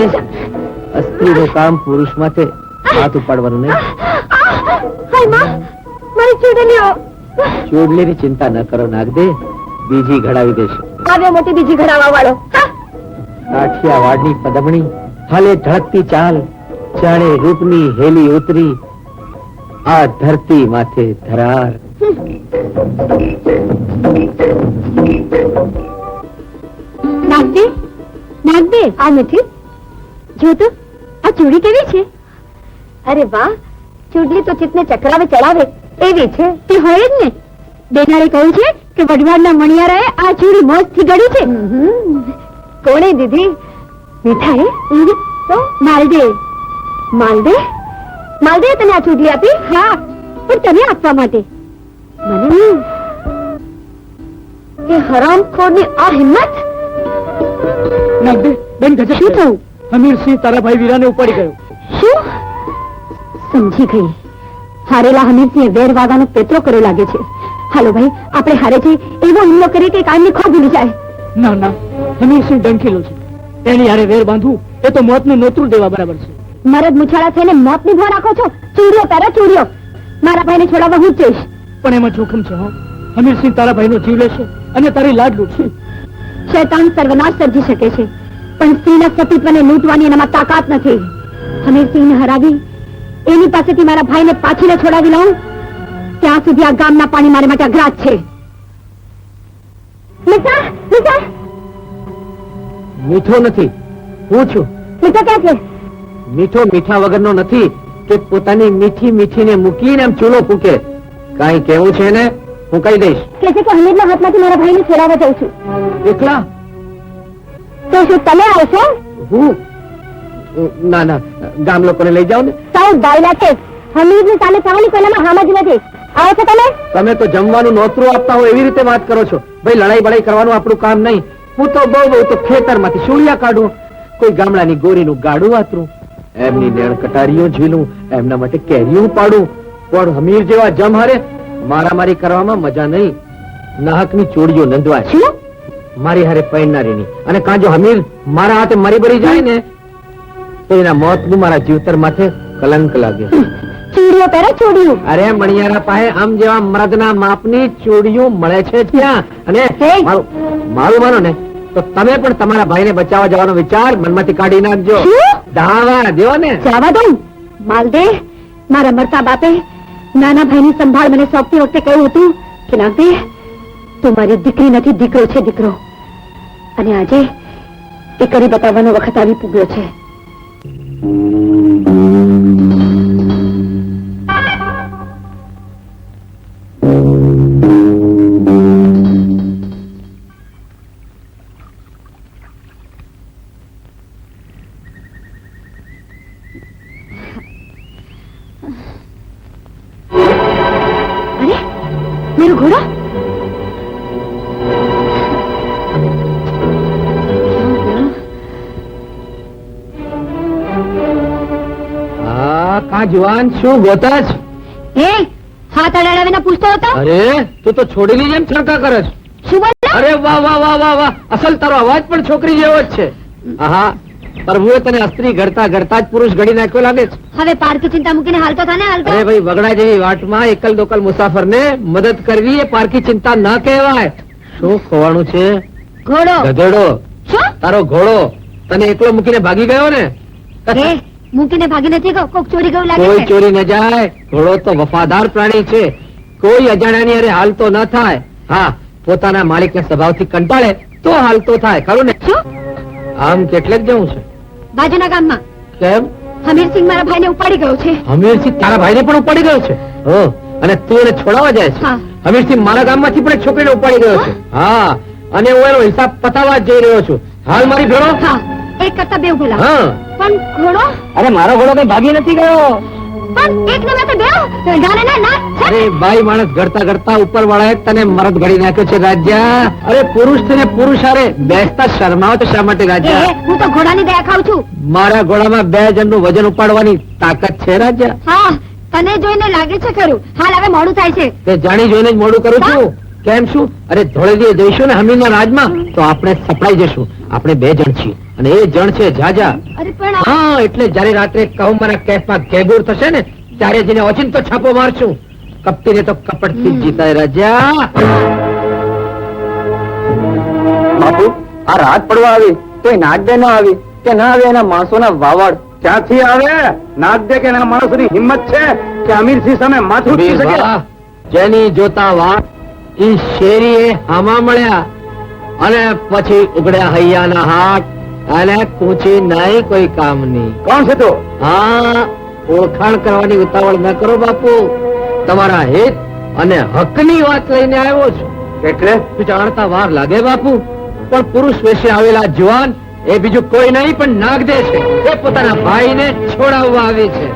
સ્ત્રીનું કામ પુરુષ માટે હાથ ઉપાડવાનું નહીં. હાય માં, મારી ચૂડલીઓ. ચોડલીની ચિંતા ન કરો નાગદે, બીજી ઘડાવી દેશે. આવ્યો મોટી બીજી ઘડાવા વાળો. કાઠિયાવાડની પદમણી હાલે ધડકતી ચાલ, જાણે રૂપની હેલી ઉતરી આ ધરતી માથે ધરાર. નાગદે, નાગદે, આ મીઠી જો તો આ ચૂડી કેવી છે? અરે વાહ, ચૂડલી તો ચિત્તને ચકરાવે ચડાવે એવી છે. તે હોય જ ને. બેનારે કહ્યું છે કે વઢવાડના મણિયારાએ આ ચૂડી મોજથી ગળી છે. કોણે દીધી? મીઠાએ. તો માલદે. માલદે? માલદે તને આ ચૂડલી આપી? હા, પણ તને આપવા માટે. મને નહીં. એ હરામખોરની આ હિંમત. નાગદે, બેન ગજબ. શું થયું? હમીરસિંહ તારા ભાઈ વીરાને ઉપાડી ગયો. શું? સમજી ગઈ. હારેલા હમીરસિંહે વેર વાગાનો પેતરો કર્યો લાગે છે. હાલો ભાઈ, આપણે હારે છે એવો હુમલો કરીએ કે કાયમની ખો ભૂલી જાય. ના ના, હમીરસિંહ ડંખીલો છે. એની હારે વેર બાંધવું એ તો મોતનું નોતરું દેવા બરાબર છે. મરદ મુછાળા થઈને મોતની ભો રાખો છો. ચૂડીઓ પહેરો, ચૂડીઓ. મારા ભાઈને છોડાવવા હું જ જઈશ. પણ એમાં જોખમ છે. હો, હમીરસિંહ તારા ભાઈનો જીવ લેશે અને તારી લાડ લૂટશે. શૈતાન સર્વનાશ સર્જી શકે છે, પણ સ્ત્રીના સતીત્વને લૂંટવાની એનામાં તાકાત નથી. હમીરસિંહને હરાવી એની પાસેથી મારા ભાઈને પાછીને છોડાવી લઉં ત્યાં સુધી આ ગામના પાણી મારે માટે અઘરા જ છે. મીઠા, મીઠા, મીઠો નથી, હું છું. મીઠા ક્યાં છે? મીઠો મીઠા વગરનો નથી કે પોતાની મીઠી મીઠીને મૂકીને આમ ચૂલો ફૂકે. કાંઈ કેવું છે ને હું કહી દઈશ. કે છે કે હમીરના હાથમાંથી મારા ભાઈને છોડાવવા જાઉં છું. એકલા? તો શું તમે આવશો? હું? ના ના, ગામ લોકોને લઈ જાઓ ને. સાવ બાયલા છે. હમીરની સામે થવાની કોઈનામાં હામ જ નથી. આવો છો તમે? તમે તો જમવાનું નોતરું આપતા હોય એવી રીતે વાત કરો છો. ભાઈ, લડાઈ બડાઈ કરવાનું આપણું કામ નહીં. હું તો બહુ તો ખેતરમાંથી શૂળિયા કાઢું, કોઈ ગામડાની ગોરીનું ગાડું વાતરું, એમની નેણ કટારીઓ ઝીલું, એમના માટે કેરીઓ પાડું. પણ હમીર જેવા જમ હારે મારામારી કરવામાં મજા નહીં. નાહકની ચોડીઓ નંદવાય. શું? મારી હારે પૈણનારીની. અને કાં જો હમીર મારા હાથે મરી બરી જાય ને તો એના મોતનું મારા જીવતર માથે કલંક લાગે. ચૂડીઓ પહેરો, ચૂડીઓ. અરે મણિયારા પાસે આમ જેવા મરદના માપની ચોડીઓ મળે છે ત્યાં. અને મારું માનો ને તો તમે પણ તમારા ભાઈને બચાવવા જવાનો વિચાર મનમાંથી કાઢી નાખજો. દાવા દેવો ને. જવા દઉં? માલદે, મારા મરતા બાપે નાના ભાઈની સંભાળ મને સોંપતી વખતે કહ્યું હતું કે નાગદે, તું મારી દીકરી નથી, દીકરો છે, દીકરો. અને આજે એ કરી બતાવવાનો વખત આવી પૂગ્યો છે. અરે, મેરો ઘોડો. કાં જુવાન, શું ગોતસ? એ હાથ અડાડાવીને પૂછતો હતો. અરે, તું તો છોડીની જેમ છણકા કરે છે. શું બોલ્યો? અરે વાહ વાહ વાહ વાહ વાહ, અસલ તારો અવાજ પણ છોકરી જેવો જ છે. આહા, પ્રભુએ તને અસ્ત્રી ઘડતા ઘડતા જ પુરુષ ઘડી નાખ્યો લાગે છે. હવે પારકી ચિંતા મૂકીને હાલતો થા ને, હાલતો. અરે ભાઈ, વગડા જેવી વાટમાં એકલ દોકલ મુસાફરને મદદ કરવી એ પારકી ચિંતા ન કહેવાય. શું ખોવાનું છે? ઘોડો. ગધેડો. શું? તારો ઘોડો તને એકલો મૂકીને ભાગી ગયો ને? એ મૂકીને ભાગી નથી ગયો, કોક ચોરી ગયું લાગે કોઈ છે. ચોરી ન જાય. ઘોડો તો વફાદાર પ્રાણી છે, કોઈ અજાણ્યાની અરે હાલતો ન થાય. હા, પોતાના માલિકના સ્વભાવથી કંટાળે તો હાલતો થાય, ખરું ને? શું? આમ કેટલેક જવું છે. બાજુના ગામમાં કેમ? હમીરસિંહ મારા ભાઈને ઉપાડી ગયો છે. હમીરસિંહ તારા ભાઈને પણ ઉપાડી ગયો છે? હો, અને તું એને છોડાવવા જાય છે? હા. હમીરસિંહ મારા ગામમાંથી પણ એક છોકરીને ઉપાડી ગયો છે. હા, અને હું એનો હિસાબ પતાવવા જ જઈ રહ્યો છું. હાલ મારી ભેળો. હા, એક કરતા બે ભલા હા પણ ઘોડો અરે મારો ઘોડો કઈ ભાગી નથી ગયો. પણ એક ને બે ગાને ના ના અરે ભાઈ માણસ ઘડતા ઘડતા ઉપર વાળાએ તને મરદ ઘડી નાખ્યો છે રાજા. અરે પુરુષ ને પુરુષ હારે બેસતા શરમાવો તો શા માટે રાજા? હું તો ઘોડાની દયા ખાઉં છું. મારા ઘોડામાં 2 જણનું વજન ઉપાડવાની તાકાત છે રાજા. હા તને જોઈને લાગે છે ખરું. હાલ હવે મોડું થાય છે. તે જાણી જોઈને જ મોડું કરું છું. કેમ શું? અરે ધોળેદીએ જઈશું ને હમીરના રાજમાં તો આપણે સપડાઈ જશું. આપણે 2 જણ છીએ અને એ જણ છે જાજા. અરે પણ હા એટલે જયારે રાત્રે કહુંબાના કેફમાં કેબૂર થશે ને ત્યારે જેને ઓચિંતો છાપો મારશું. કપટીને તો કપટથી જ જીતાય રાજા. બાપુ આ રાત પડવા આવી તો નાગ દે ના આવી કે ના આવે એના માણસોના વાવડ ક્યાંથી આવે? નાગ દે કે એના માણસોની હિંમત છે કે અમીરસિંહ સામે માથું ઉઠી શકે? વાહ, જેની જોતા વાત ઈ શેરીએ હામા મળ્યા અને પછી ઉગડ્યા હૈયાના હાથ અને કૂચી નહીં કોઈ કામની. કોણ છે તો? હા ઓળખાણ કરવાની ઉતાવળ ન કરો બાપુ. તમારા હિત અને હકની વાત લઈને આવ્યો છું. એટલે તું જાણતા વાર લાગે બાપુ, પણ પુરુષ વેશે આવેલા જુવાન એ બીજું કોઈ નહીં પણ નાગદે છે. એ પોતાના ભાઈને છોડાવવા આવી છે.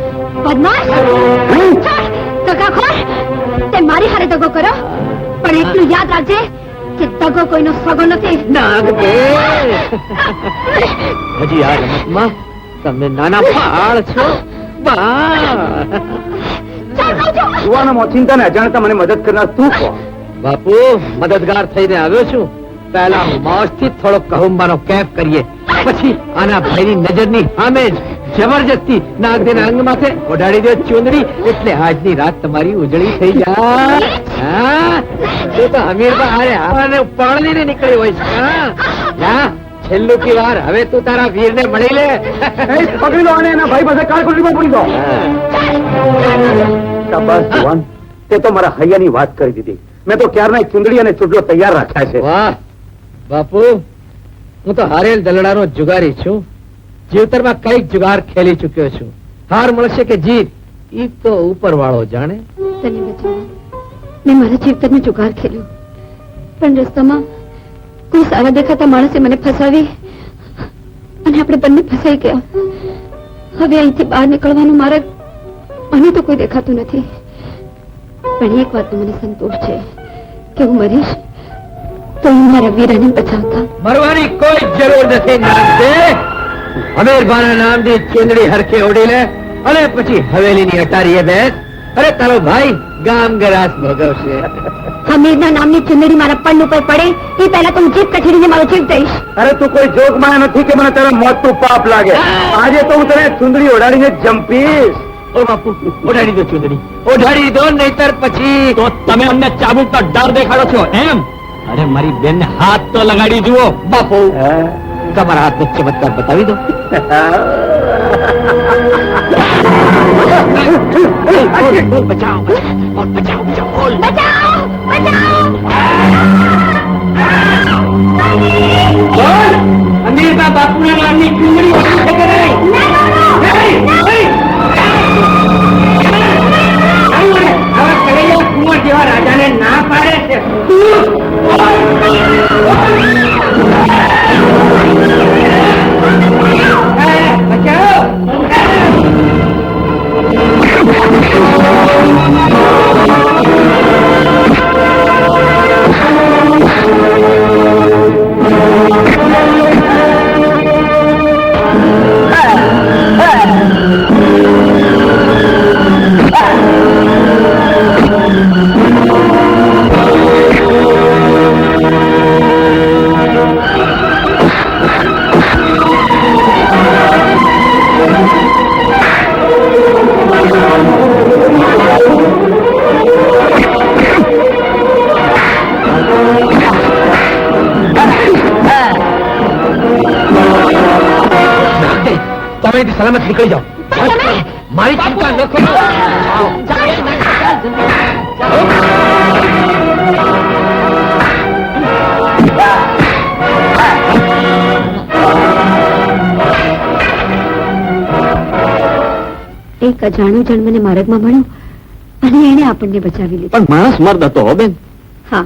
બદમાશ દગાખોર તે મારી હારે દગો કર્યો પણ એટલું યાદ રાખજે કે દગો કોઈનો સગો નથી. નાગદે હજી આ રમતમાં તમે નાના ફાળ છો. યુવાનો મોચિંતા ને અજાણતા મને મદદ કરનાર તું કોણ? બાપુ મદદગાર થઈને આવ્યો છું. પહેલા મોજથી થોડો કહુંબાનો કેફ કરીએ, પછી આના ભાઈની નજરની સામે જ જબરજસ્તી નાગદેના અંગ માથે ઓઢાડી દો ચૂંદડી એટલે આજની રાત તમારી ઉજળી થઈ જાય. હા તું તો અમીરબા હારે આવાને પાળીને નીકળી હોય છે. હા જા છેલ્લું કી વાર હવે તું તારા વીરને મળી લે. પકડી લો અને એના ભાઈ પાસે કાળકુટીમાં પૂરી દો. શાબાશ જુવાન, તે તો મારા હૈયાની વાત કરી દીધી. મેં તો ક્યારના ચુંદડી અને ચૂડલો તૈયાર રાખ્યા છે. વાહ બાપુ, હું તો હારેલ દલડાનો જુગારી છું. જીવતરમાં કઈક જુગાર ખેલી ચૂક્યો છું. હાર મળશે કે જીત ઈ તો ઉપર વાળો જાણે. તને બચાવવા મેં મારા જીવતરનો જુગાર ખેલ્યો, પણ રસ્તામાં કોઈ સારા દેખાતા માણસે મને ફસાવી અને આપણે બંને ફસાઈ ગયા. હવે અહીંથી બહાર નીકળવાનો માર્ગ મને તો કોઈ દેખાતું નથી. પણ એક વાતનો મને સંતોષ છે કે હું મરીશ તો હું મારા વીરાને બચાવતા. મરવાની કોઈ જરૂર નથી નાગદે. અમીરબાના નામની ચૂંદડી હરખે ઓઢી લે અને પછી હવેલીની અટારીએ બેસ. અરે તારો ભાઈ ગામ ગરાસ ભોગવશે. હમીરના નામની ચુંદડી મારા પન્ન ઉપર પડે એ પહેલા તો હું જીભ કઠીને મારો જીવ દઈશ. અરે તું કોઈ જોગમાં નથી કે મને તારા મોત તું પાપ લાગે. આજે તો હું તને ચુંદડી ઓઢાડીને જંપીશ. ઓ બાપુ ઓઢાડી દો ચૂંદડી, ઓઢાડી દો નહીતર પછી તો તમે અમને ચાબુકનો ડર દેખાડો છો એમ? અરે મારી બેનને હાથ તો લગાડી જુઓ. બાપુ તમારા હાથનો ચમત્કાર બતાવી દો. બચાવ બચાવ બચાવ બોલ. અમીરબા બાપુના નામની ચુંદડી ઓઢી છે કે નહીં? આવા કરેલા કુંવર જેવા રાજાને ના પાડે છે. બચાવ. તમે સલામત નીકળી જાઓ. મારી ચિંતા ન કરો. એક અજાણ્યો જણ મને માર્ગમાં મળ્યો અને એને આપણને બચાવી લીધો. પણ માણસ મર્દ હતો હો બેન. હા,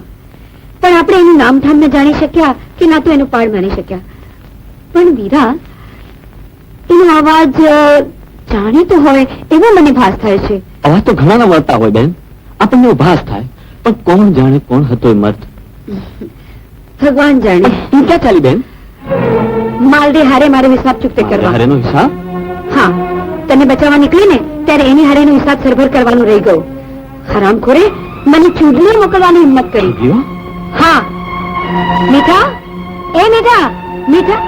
પણ આપણે એનું નામ ઠામ ન જાણી શક્યા કે ના તો એનો પાડ માની શક્યા. પણ વીરા, એનો અવાજ જાણીતો હોય એવો મને ભાસ થાય છે. અવાજ તો ઘણા મળતા હોય બેન, આપણને ભાસ થાય, પણ કોણ જાણે કોણ હતો એ મર્દ? ભગવાન જાણે. તું ક્યાં ચાલી બેન? માલદે હારે મારે હિસાબ ચૂકતે કરવા. હારેનો હિસાબ? હા, તને બચાવવા નીકળી ને ત્યારે એની હારેનો હિસાબ સરભર કરવાનું રહી ગયો. હરામખોરે મને ચૂડને મોકલવાની હિંમત કરી. ગયો? હા. મીઠા, એ મીઠા, મીઠા.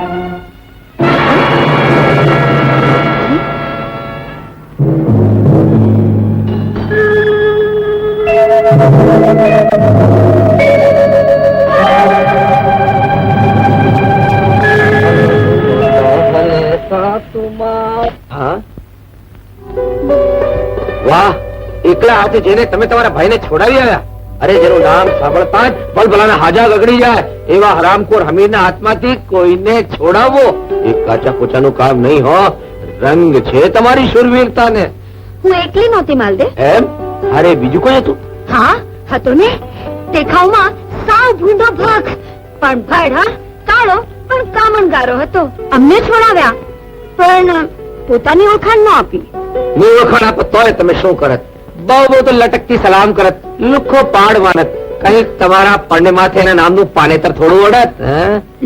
વાહ, એકલા હાથે જઈને તમે તમારા ભાઈને છોડાવી આવ્યા. અરે જેનું નામ સાંભળતા જ ભલભલાના હાજા ગગડી જાય એવા હરામખોર હમીરના હાથમાંથી કોઈને છોડાવવો એ કાચા પોચાનું કામ નહીં હો. રંગ છે તમારી શૂરવીરતાને. હું એકલી નહોતી માલદે. એમ? અરે બીજું કોઈ હતું? હા, હતો ને. દેખાવમાં સાવ ભૂંડો ભાગ, પણ ભડ, હા, કાળો પણ કામણગારો હતો. અમને છોડાવ્યા, પણ પોતાની ઓળખાણ ન આપી. ની વખાણ આપો તોય તમે શું કરત? બહુ બહુ તો લટકતી સલામ કરત, લુખો પાડ માનત. કઈક તમારા પડને માથે એના નામનું પાનેતર થોડું ઓળત.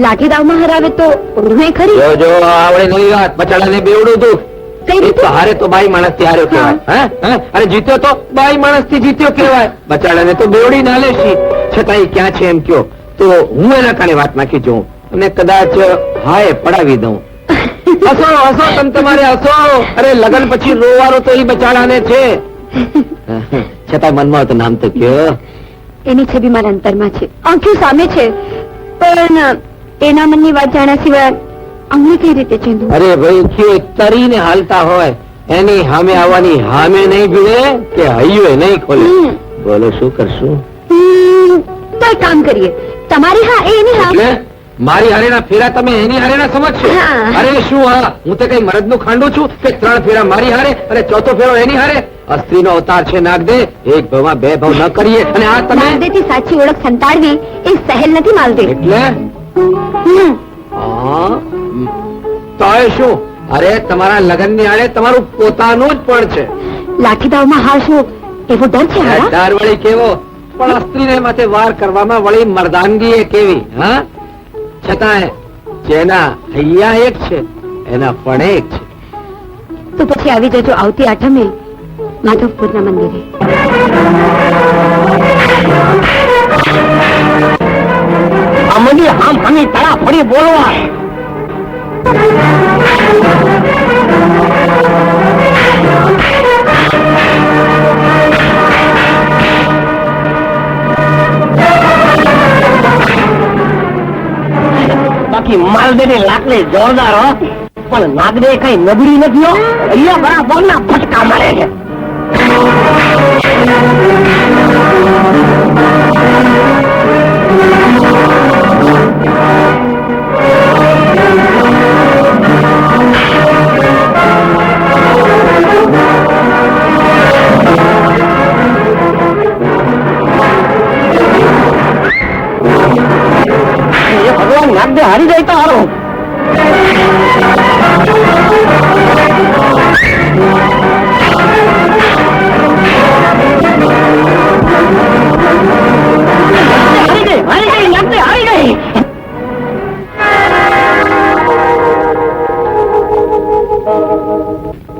લાઠી દાવમાં હરાવે તો ઓળવે ખરી. જો જો આવડે નવી વાત, બચાડાને બેવડું દુઃખ. કઈ રીતે? હારે તો બાઈ માણસ થી હાર્યો કહેવાય, હે? અને જીત્યો તો બાઈ માણસ થી જીત્યો કહેવાય. બચાડાને તો બેવડી ના લેશી. છતાં ક્યાં છે એમ કયો તો હું એના કાને વાત નાખી જોઉં અને કદાચ હાય પડાવી દઉં. હસો હસો, તમે તમારે હસો. અરે લગન પછી રોવાનું તો એ બચાડાને છે. છતાં મનમાં તો નામ તો કયો. એની છબી મારા અંતરમાં છે, આંખો સામે છે, પણ એના મનની વાત જાણ્યા સિવાય અમને કઈ રીતે ચીંધું? અરે ભાઈ, કયો તરીને હાલતા હોય એની સામે આવવાની હામે નહીં ભીડે કે હૈયો નહીં ખોલે. બોલો શું કરશું? તો એક કામ કરીએ, તમારી હા એ એની હા. એટલે મારી હારેના ફેરા તમે એની હારેના સમજશો? હા. અરે શું, હા હું તો કઈ મરદ નું ખાંડું છું કે 3 ફેરા મારી હારે અને ચોથો ફેરો એની હારે? અસ્ત્રીનો અવતાર છે નાગ દે. એક ભાવમાં 2 ભાવ ન કરીએ. અને આ તમે માલદેથી સાચી ઓળખ સંતાડવી એ સહેલ નથી માલદે. એટલે હા, તોય શું? અરે તમારા લગન ની આડે તમારું પોતાનું જ પણ છે. લાઠી દાવમાં હાર શું એવો ડર છે? હારા? ડર વળી કેવો, પણ અસ્ત્રીને માથે વાર કરવામાં વળી મર્દાનગી એ કેવી. હા, છતાંય જેના હૈયા એક છે એના પણ એક છે. તો પછી આવી જજો આવતી આઠમે માધવપુરના મંદિરે. આ મંદિર હામ હામી તળા ફરી બોલવા. બાકી માલદેની લાકડી જોરદાર હો, પણ નાગદે કઈ નબળી નથી હો. અહીંયા બરાબર ના ફટકા મારે છે. ભગવાન નાગદે હારી જાય તો હારો.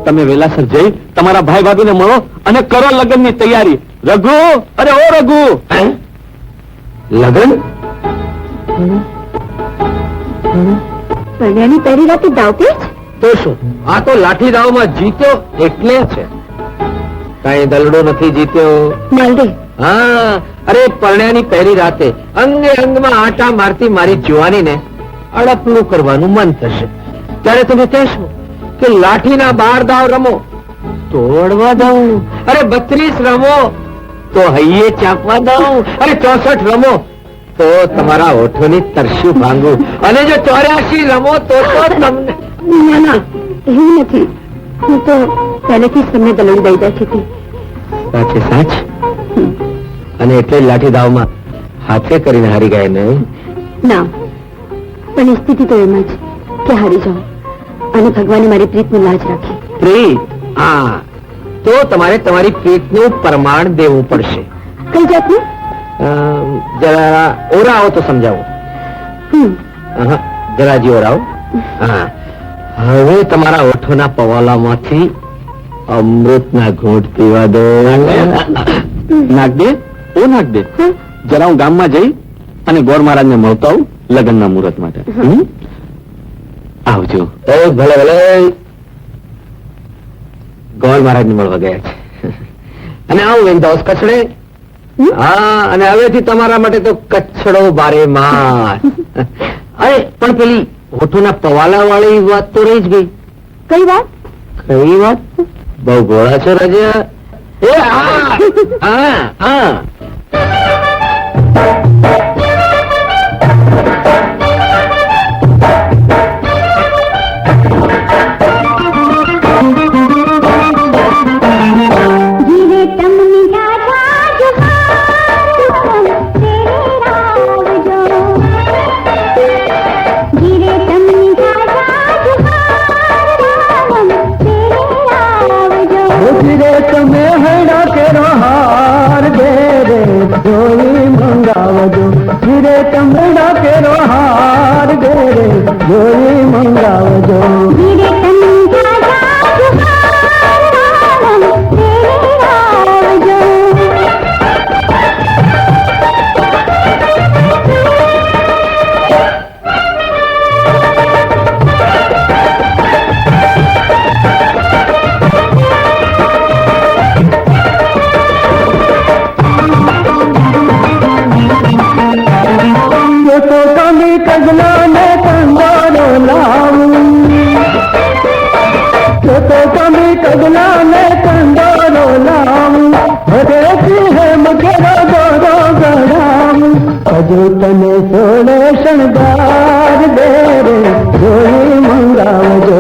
તમે વેલાસર જઈ તમારા ભાઈ ભાભીને મળો અને કરો લગ્નની તૈયારી. રઘુ, અરે ઓ રઘુ! લગન? પરણ્યાની પહેલી રાતે દાવપેચ? તો શું, આ તો લાઠી દાવમાં જીત્યો એટલે છે, કઈ દલડો નથી જીત્યો. માલદે, હા, અરે પરણ્યાની પહેલી રાતે અંગે અંગમાં આટા મારતી મારી જુવાનીને અડપલું કરવાનું મન થશે ત્યારે તમે કહેશો કે લાઠીના 12 દાવ રમો તો અડવા દઉં. અરે 32 રમો તો હૈયે ચાપવા દઉં. અરે 64 રમો તો તમારા ઓઠોની તરસ્યું ભાંગું. અને જો 84 રમો તો તમને. ના ના, એવું નથી. હું તો પહેલેથી જ તમને દલડી દઈ બેઠી હતી. સાચે સાચ. અને એટલે જ લાઠી દાવમાં હાથે કરીને હારી ગયા ને? ના, પણ સ્થિતિ તો એમ જ કે હારી જાઓ. અને ભગવાને મારી પ્રીતની લાજ રાખી. પ્રીત? હા, તો તમારે તમારી પ્રીતનું પ્રમાણ દેવું પડશે. કઈ જાતનું? જરા ઓરા આવો તો સમજાવો. જરાજી ઓરા આવો. હા, હવે તમારા ઓઠોના પવાલામાંથી અમૃતના ઘૂંટ પીવા દો. નાખ દે, ઓ નાખ દે. જરા હું ગામમાં જઈ અને ગોર મહારાજને મળતો આવું લગ્નના મુહૂર્ત માટે. આવજો. ભલે ભલે. ગોર મહારાજને મળવા ગયા છે. અને આવું વેંદાસ કચડે. હા, અને હવેથી તમારા માટે તો કચ્છડો બારે માસ. અરે પણ પેલી હોઠોના પવાલા વાળી વાત તો રહી જ ગઈ. કઈ વાત? કઈ વાત? બહુ ગોળા છો રાજા. એ હા હા હા. તને સોળે શણગાર દે રે જોઈ મંગાવજો.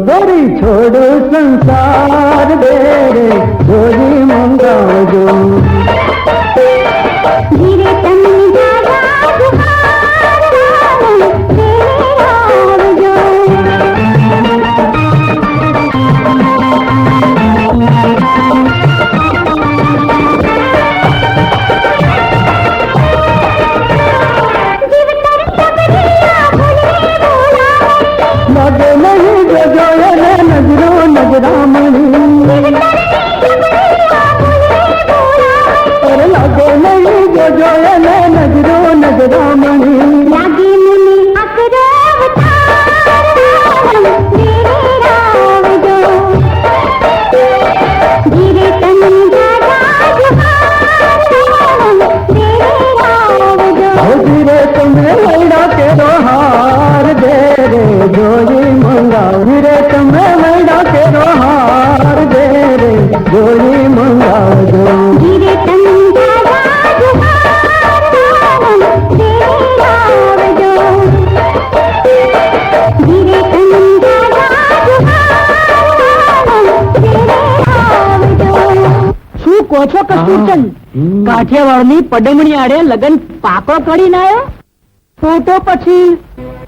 ગોરી છોડો સંસાર દે રે જોજી મંગાવજો. ધીરે તમને નજરામણી કહો છો કસ્તુરચંદ? કાઠિયાવાડની પડમણી આડે લગન પાકો કરીને આવ્યો? ફોટો પછી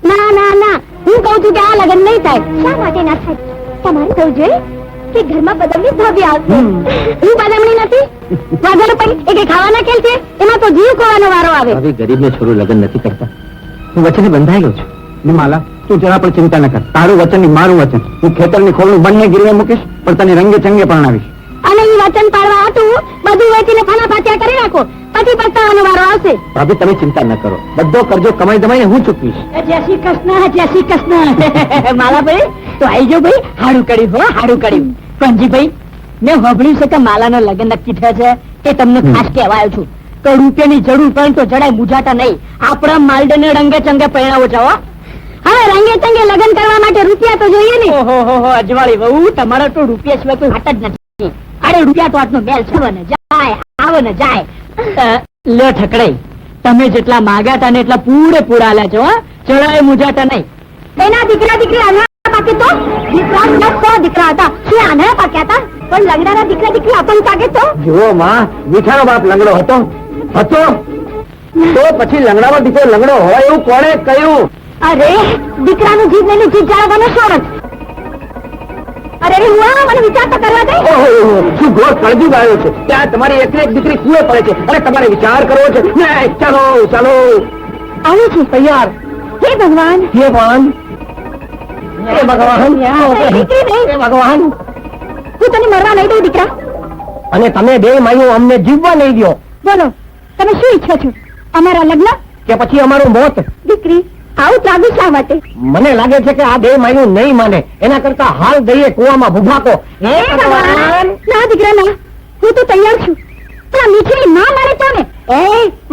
ના ના ના, હું કહું છું કે આ લગ્ન નહીં થાય. શા માટે ના થાય? તમારે કહું જોઈએ કે ઘરમાં બદામની ભાભી આવશે. હું બદામણી નથી. વાઘાનો પડી એ કઈ ખાવાના ખેલ છે? એમાં તો જીવ ખોવાનો વારો આવે. હવે ગરીબને છોરું લગ્ન નથી કરતા. હું વચને બંધાયેલો છું. ને માલા, તું જરા પણ ચિંતા ન કર. તારું વચન ની મારું વચન. હું ખેતરની ખોળનું બંને ગીરવે મૂકીશ, પણ તને રંગે ચંગે પરણાવીશ. અને એ વચન પાડવા હતું બધું વેચીને ફાના ફાત્યા કરી નાખો, પછી પસ્તાવાનો વારો આવશે. ભાભી તમે ચિંતા ન કરો, બધો કરજો કમાઈ દમાઈને હું ચૂકવીશ. જય શ્રી કૃષ્ણ, જય શ્રી કૃષ્ણ. માલાભાઈ તો આવી જાઓ ભાઈ, હાડું કર્યું હો, હાડું કર્યું. પંજીભાઈ, મેં સાંભળ્યું છે કે માલાના લગ્ન નક્કી થયા છે, એ તમને ખાસ કહેવા આવ્યો છું. તો રૂપિયાની જરૂર પડે તો જડાય મુજાતા નહીં. આપણા માલડને રંગે ચંગે પહેરાવો છો. હવે રંગે ચંગે લગ્ન કરવા માટે રૂપિયા તો જોઈએ ને. ઓહો અજવાળી વહુ, તમારા તો રૂપિયા સિવાય કોઈ હાટ જ નથી. અરે રૂપિયા તો આજનો મેલ છે ને, જાય આવે ને જાય. લે ઠકડાઈ, તમે જેટલા માગ્યા હતા ને એટલા પૂરેપૂરા આલ્યા છો. ચડાય મુજાતા નહીં. એના દીકરા દીકરી આના પાકે તો દીકરા 100 દીકરા હતા. શું આના પાક્યા હતા? પણ લગડાના દીકરા દીકરી અપંગ પાકે તો? જુઓ માં, મીઠાનો બાપ લંગડો હતો હતો તો પછી લંગડાનો દીકરો લંગડો હોય એવું કોણે કહ્યું? અરે દીકરાનું જીભ ને જીભ જાળવવાનો શોખ. અરે હું મને વિચાર તો કરવા દે. ઓહો, શું ઘોર કળજુગ આવ્યો છે. ત્યાં તમારી એકને એક દીકરી કુએ પડે છે અને તમારે વિચાર કરવો છે. નહીં, ચાલો ચાલો. આવું છું તૈયાર. હે ભગવાન, હે ભગવાન, હે ભગવાન, દીકરી નહીં. હે ભગવાન. હું તને મરવા નહીં દઉં દીકરા. અને તમે બે માઈઓ અમને જીવવા નહીં દો. બોલો તમે શું ઈચ્છો છો? અમારા લગ્ન કે પછી અમારું મોત? દીકરી આવું ત્રાગુ શા માટે? મને લાગે છે કે આ બે માઈઓ નહીં માને, એના કરતા હાલ દઈએ કુવામાં ભૂભાકો. હે ભગવાન. ના દીકરા ના, હું તો તૈયાર છું. પણ આ મીઠીની ના માને તો ને. એ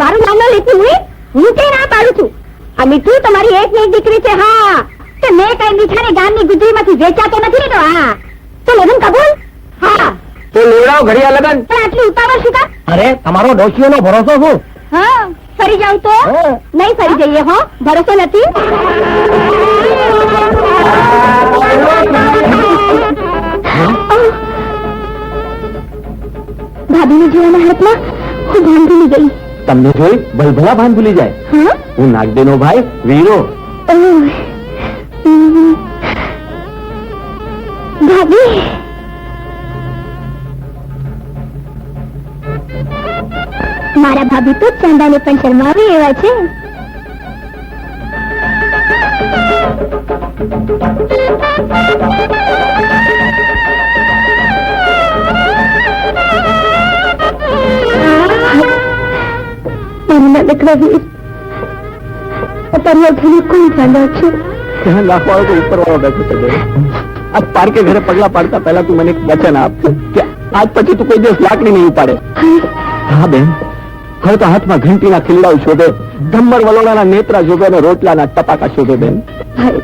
મારું નામ ન લેતી હું કઈ ના પાડું છું. આ મીઠું તમારી એક ને એક દીકરી છે. હા, તો મેં કઈ મીઠાને ગામની ગુજરીમાંથી વેચાતો નથી ને. તો હા, તો લગ્ન કબૂલ? હા. તો લેવડાવ ઘડિયા લગન. પણ આટલી ઉતાવળ શું કા? અરે તમારો ડોશીઓનો ભરોસો શું? હા, ફરી જાવ તો? નહીં ફરી જઈએ. હો, ભરોસો નથી. ભાભીને જોવાના હાથમાં હું ભાન ભૂલી ગઈ. તમને જોઈ ભલભલા ભાન ભૂલી જાય. હા, હું નાગદેનો ભાઈ વીરો. ભાભી મારા ભાભી તો ચંદાને પણ શરમાવી એવા છે. દીકરા વીર, તારી ઘરે કોણ ધ્યાન રાખશે? ધ્યાન રાખવાળો તો ઉપર વાળો બેઠો છે. આ પાર્કે ઘરે પગલા પાડતા પહેલા તું મને એક વચન આપ કે આજ પછી તું કોઈ દિવસ લાકડી નહીં ઉપાડે. હા બેન, હવે તો હાથમાં ઘંટીના ખીલડાઓ શોધે, ધમ્મર વલોડાના નેત્રા શોધે અને રોટલાના ટપાકા શોધે. બેન ભાઈ,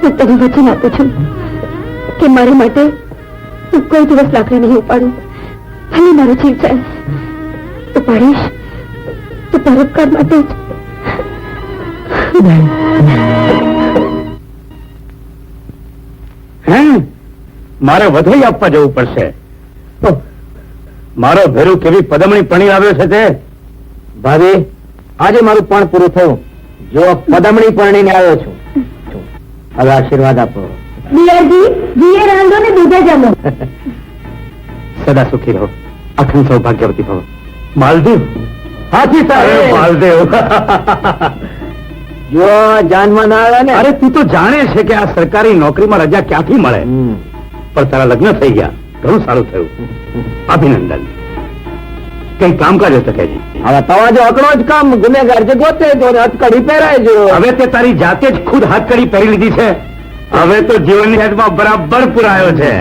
હું તને વચન આપું છું કે મારા માટે હું કોઈ દિવસ લાકડી નહીં ઉપાડું. ભલે મારો જીવ જાય, ઉપાડીશ તો પરોપકાર માટે જ. હે, મારે વધાઈ આપવા જવું પડશે. મારો ભેરું કેવી પદમણી પણી આવ્યો છે તે. ભાભી, આજે મારું પણ પૂરું થયું. જો પદમણી પરણીને આવ્યો છું. હવે આશીર્વાદ આપો. દિયરજી, દિયે રાંધો ને દૂધે જમો. સદા સુખી રહો, અખંડ સૌભાગ્યવતી ભવ. માલદેવ. હાથી સાહેબ. માલદેવ. જો જાનમાં ના આવ્યા ને. અરે તું તો જાણે છે કે આ સરકારી નોકરીમાં રજા ક્યાંથી મળે. પણ તારા લગ્ન થઈ ગયા, ઘણું સારું થયું. અભિનંદન. કઈ કામકાજ હતો કે હવે તમારો અકડો જ કામ. ગુનેગાર છે ગોતે જો ને હથકડી પહેરાય જો. હવે તે તારી જાતે જ ખુદ હાથકડી પહેરી લીધી છે. હવે તો જીવનની હેઠમાં બરાબર પુરાયો છે.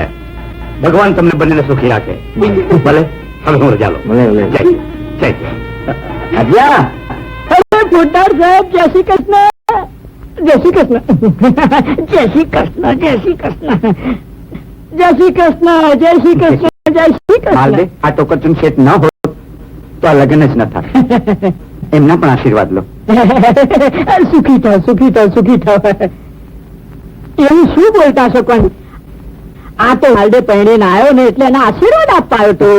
ભગવાન તમને બંનેને સુખી રાખે. ભલે, હવે હું રજા લઉં. જય જય. અજ્યા, ફોટાર સાહેબ, જય શ્રી કૃષ્ણ. જય શ્રી કૃષ્ણ. જય શ્રી કૃષ્ણ. જય શ્રી કૃષ્ણ. જય શ્રી કૃષ્ણ. જય શ્રી કૃષ્ણ. જય શ્રી માલદે, કૃષ્ણ. આ ટોકરચૂન શેઠ ન હોત તો આ લગ્ન જ ન થાય. એમના પણ આશીર્વાદ લો. સુખી થાવ, સુખી થાવ, સુખી થાવ. એવું શું બોલતા છો? કોણ આ તો હાલડે પહેરીને આવ્યો ને એટલે એના આશીર્વાદ આપવા આવ્યો તો.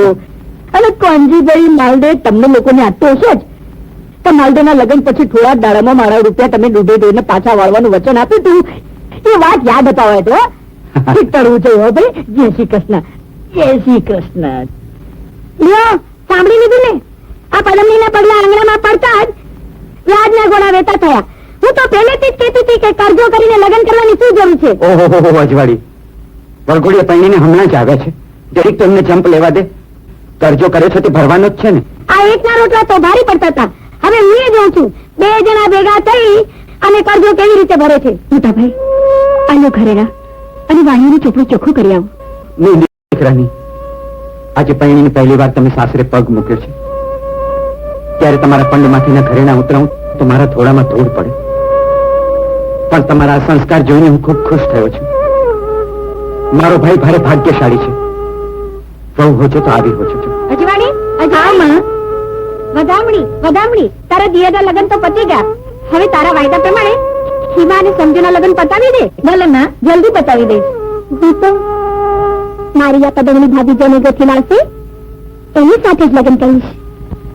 અને કોંજીભાઈ માલદે તમને લોકોને આપતો હશે જ તો માલદેના લગ્ન પછી થોડા જ દાડામાં મારા રૂપિયા તમે ડૂબે ડોઈને પાછા વાળવાનું વચન આપ્યું તું એ વાત યાદ અપાવે તો કરવું જોઈએ હો ભાઈ. જય શ્રી કૃષ્ણ, જય શ્રી કૃષ્ણ. લ્યો સાંભળી લીધું ને? આ પદમનીના પગલા આંગણામાં પડતા જ વ્યાજના ગોળા વેતા થયા. હું તો પહેલેથી જ કહેતી હતી કે કરજો કરીને લગ્ન કરવાની શું જરૂર છે? ઓહો અજવાળી, વરઘોડીએ પૈણીને હમણાં જ આવ્યા છે. જરીક તો એમને જંપ લેવા દે. કરજો કરે છે તે ભરવાનો જ છે ને. આ એકના રોટલા તો ભારી પડતા હતા. હવે હું એ જોઉં છું 2 જણા ભેગા થઈ અને કરજો કેવી રીતે ભરે છે. મોટાભાઈ આલો ઘરેણા અને વાણીનું ચોપડું ચોખ્ખું કરી આવો. નહીં દીકરાની, આજે પૈણીની પહેલી વાર તમે સાસરે પગ મૂક્યો છે ત્યારે તમારા પંડમાંથી ઘરેણા ઉતરાવું તો મારા થોડામાં ધૂળ પડે. પણ તમારા સંસ્કાર જોઈને હું ખૂબ ખુશ થયો છું. મારો ભાઈ ભારે ભાગ્યશાળી છે. બહુ હોજો તો આવી હોજો છો. અજવાણી અજવાણી વધામણી તારા દિયરના લગ્ન તો પતી ગયા. હવે તારા વાયદા પ્રમાણે સીમા અને સમજુના લગ્ન પતાવી દે. ભલે ના જલ્દી પતાવી દઈશ. હું તો મારી આ પદમની ભાભી જેને ગોથી લાવશે એની સાથે જ લગ્ન કરીશ.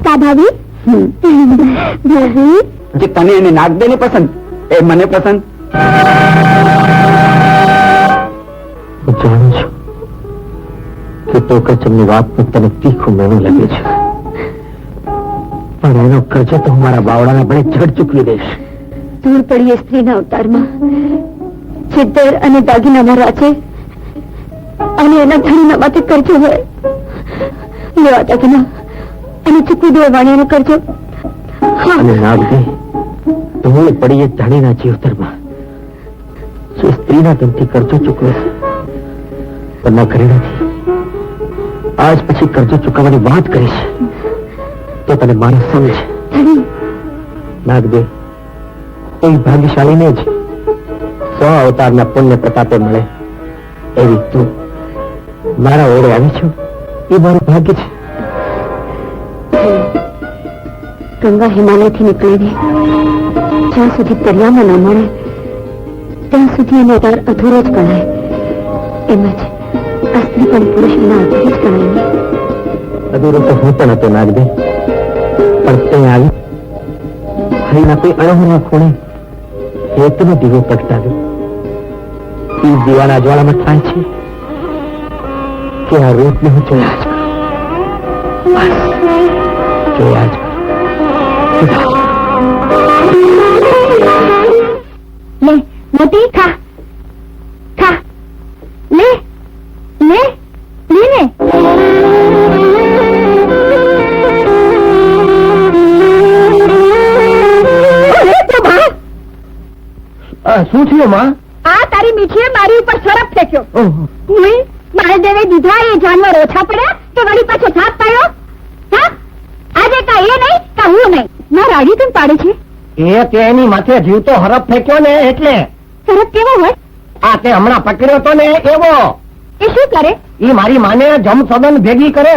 કા ભાભી? ભાભી જે તને એને નાક દે ને પસંદ એ મને પસંદ. હું જાણું છું કે ટોકચમની વાતનું તને તીખું મેણું લાગે છે, પણ એનો કરજો તો હું મારા બાવડાના બળે જડ ચૂકવી દઈશ. દૂર પડીએ સ્ત્રીના અવતારમાં છિદ્દર અને દાગીનામાં રાચે અને એના ધણીના માથે કરજો હોય. લેવા દાગીના અને ચૂકવી દો વાણિયાનો કરજો. અને નાગ દે ધૂળ પડીએ ધણીના જીવતરમાં જે સ્ત્રીના ધનથી કરજો ચૂકવે છે પણ ઘરે નથી. આજ પછી કરજો ચૂકવવાની વાત કરીશ તો તને મારા સમજ. નાગ દે એ ભાગ્યશાળીને જ 100 અવતારના પુણ્ય પ્રતાપે મળે એવી તું મારા ઓળે આવી છું એ મારું ભાગ્ય છે. ગંગા હિમાલયથી નીકળીને જ્યાં સુધી દરિયામાં ન મળે ત્યાં સુધી એનો અવતાર અધૂરો જ ગણાય. એમ જ આ સ્ત્રી પણ પુરુષ વિના અધૂરી જ ગણાય. અધૂરો તો હું પણ હતો નાગ દે, પણ તે આવી હરીના કોઈ અણહોના ખૂણે હેતુનો દીવો પ્રગટાવ્યો. એ દીવાના જ્વાળામાં થાય છે કે આ રૂપને હું જોયા જ કરું. બસ જોયા જ કરું. લે મોટી ખા ખા લે લે લે ને. શું થયું માં? આ તારી મીઠીએ મારી ઉપર સરફ ફેંક્યો. મારે દેવે દીધા એ જાનવર ઓછા પડ્યા તો વળી પાછો થાપ પાડ્યો. હા આજે કા એ નહીં કા હું નહીં. ના રાડી કેમ પાડે છે? એ તેની માથે જીવતો હરફ ફેંક્યો ને એટલે. સરફ કેવો હોય? આ તે હમણાં પકડ્યો તો ને એવો. એ શું કરે? ઈ મારી માને જમ સદન ભેગી કરે.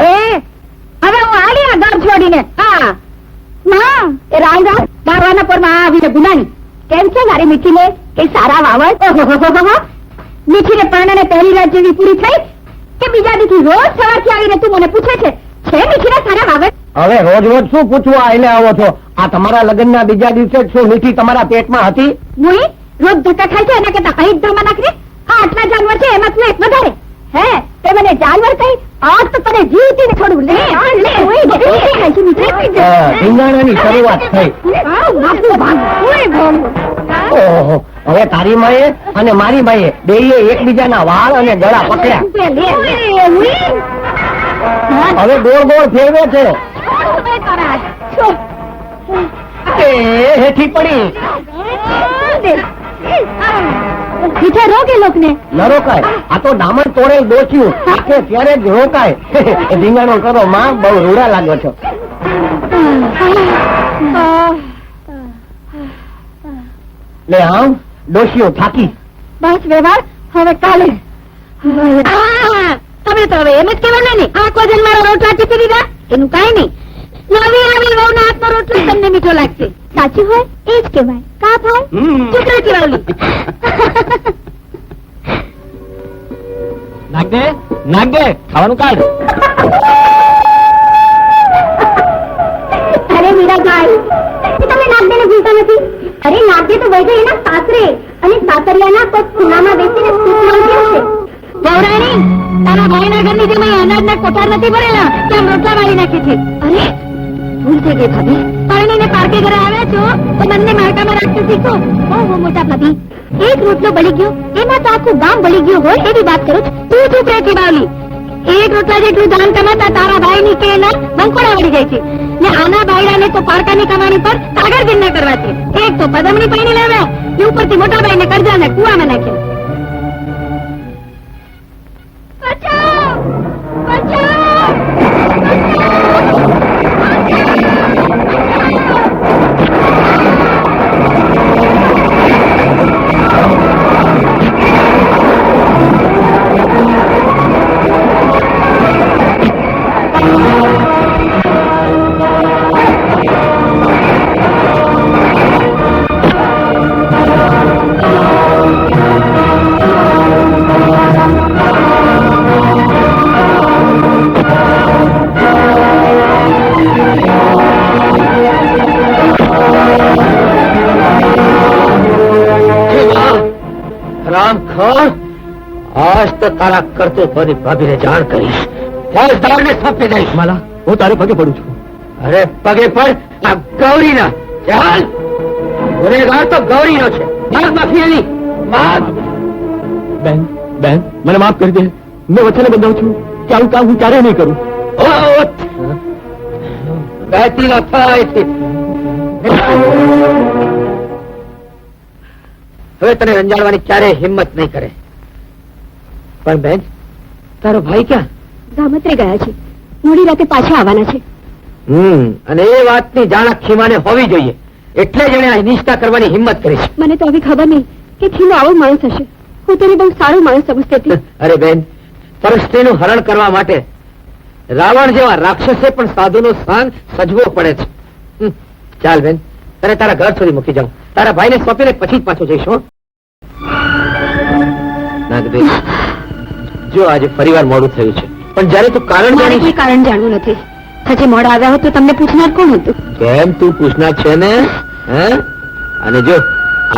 હવે હું આલી આ ઘર છોડીને. હા ના એ રામ દાવાના પર માં આવીને ગુનાની કેમ છે મારી મીઠીને કઈ સારા વાવડ? મીઠીને પરણાને પહેલી રાત જેવી પૂરી થઈ કે બીજા દીથી રોજ સવારથી આવીને તું મને પૂછે છે મીઠીને સારા વાવડ? હવે રોજ રોજ શું પૂછવા એને આવો છો? આ તમારા લગ્નના બીજા દિવસે જ શું મીઠી તમારા પેટમાં હતી? મુઈ રોજ ધક્કા ખાય છે એના કરતા અહીં ધામા નાખી. આ આટલા જાનવર છે એમાં તું એક વધારે. હે તે મને જાનવર કહી? આજ તો તને જીવતી ને છોડું. લે ધીંગાણાની શરૂઆત થઈ. ઓહો, હવે તારી માએ અને મારી માએ બેયે એકબીજાના વાળ અને ગળા પકડ્યા. હવે ગોળ ગોળ ફેરવે છે. હેઠી પડી. પીઠે રોકે લોકને ન રોકાય. આ તો દામણ તોડે દોચ્યું કે ત્યારે જ રોકાય. ધીંગાણો કરો માં, બહુ રૂડા લાગો છો. લે આમ ડોશીઓ થાકી. બસ વ્યવહાર હવે કાલે. તમે તો હવે એમ જ કહેવાના ને આખો જન મારા રોટલા ટીપી દીધા એનું કઈ નહીં. નવી આવી વહુનો હાથનો રોટલો તમને મીઠો લાગશે. સાચું હોય એ જ કહેવાય. કા ભાઈ ચૂકરા ચીરાવલી. નાગ દે ખાવાનું કાઢ. તમે નાગદેને ભૂલતા નથી. અરે નાગદે તો વહી ગઈ એના સાસરે અને સાસરિયાના કોઈ ખૂણામાં બેસીને સૂત માંગ્યો છે. ગૌરાણી, તારા ભાઈના ઘરની જેમ અહીં અનાજના કોઠાર નથી ભરેલા, ત્યાં રોટલા વાળી નાખી છે. અરે ભૂલ થઈ ગઈ ભાભી. પરણીને પારકે ઘરે આવ્યા છો તો બંને માર્કામાં રાખતું શીખો. ઓહો મોટા ભાભી, એક રોટલો બળી ગયો એમાં તો આખું ગામ બળી ગયું હોય એવી વાત કરો છો. તું ચૂપ રહે છે બાવલી. એક રોટલા જેટલું ધાન કમાતા તારા ભાઈની કેના બંકોડા વળી જાય છે ને આના બાયડાને તો પારકાની કમાણી પર કાગળ દિન કરવા છે. એક તો પદમણી પૈણી લાવ્યા ને ઉપરથી મોટા ભાઈને કરજાને કુવામાં નાખ્યા. બચાવ! બચાવ! આજ તો તારા કરતૂતોની ભાભીને જાણ કરીશ. ફોજદારને સોંપી દઈશ. માલા, હું તારે પગે પડું છું. અરે પગે પડ આ ગૌરીના. ચાલ, ગુનેગાર તો ગૌરીનો છે. માગ માફી એની. માગ. બેન, બેન, મને માફ કરી દે. મેં વચને બંધાવું છું કે આવું કામ હું ક્યારે નહીં કરું. કહેતી ન થાય. હવે તને રંજાડવાની ક્યારેય હિંમત નહીં કરે. પણ બેન, તારો ભાઈ ક્યાં? ગામત્રે ગયા છે. મોડી રાતે પાછા આવવાના છે. અને એ વાતની જાણ ખીમાને હોવી જોઈએ. એટલે જ એણે અનિષ્ટા કરવાની હિંમત કરી છે. મને તો હવે ખબર નહીં કે ખીમો આવો માણસ હશે. હું તેને બહુ સારો માણસ સમજતી હતી. અરે બેન, પરસ્ત્રીનું હરણ કરવા માટે રાવણ જેવા રાક્ષસે પણ સાધુનો સાંગ સજવો પડે છે. ચાલ બેન, તને તારા ઘર સુધી મૂકી જાઉં. તારા ભાઈને સોંપીને પછી જ પાછો જઈશ. હો નાગદે, જો આજે ફરીવાર મોડું થયું છે, પણ જયારે તું કારણ મારે જાણીશ. કોઈ કારણ જાણવું નથી. હજી મોડા આવ્યા હોત તો તમને પૂછનાર કોણ હતું? કેમ તું પૂછના છે ને? હે? અને જો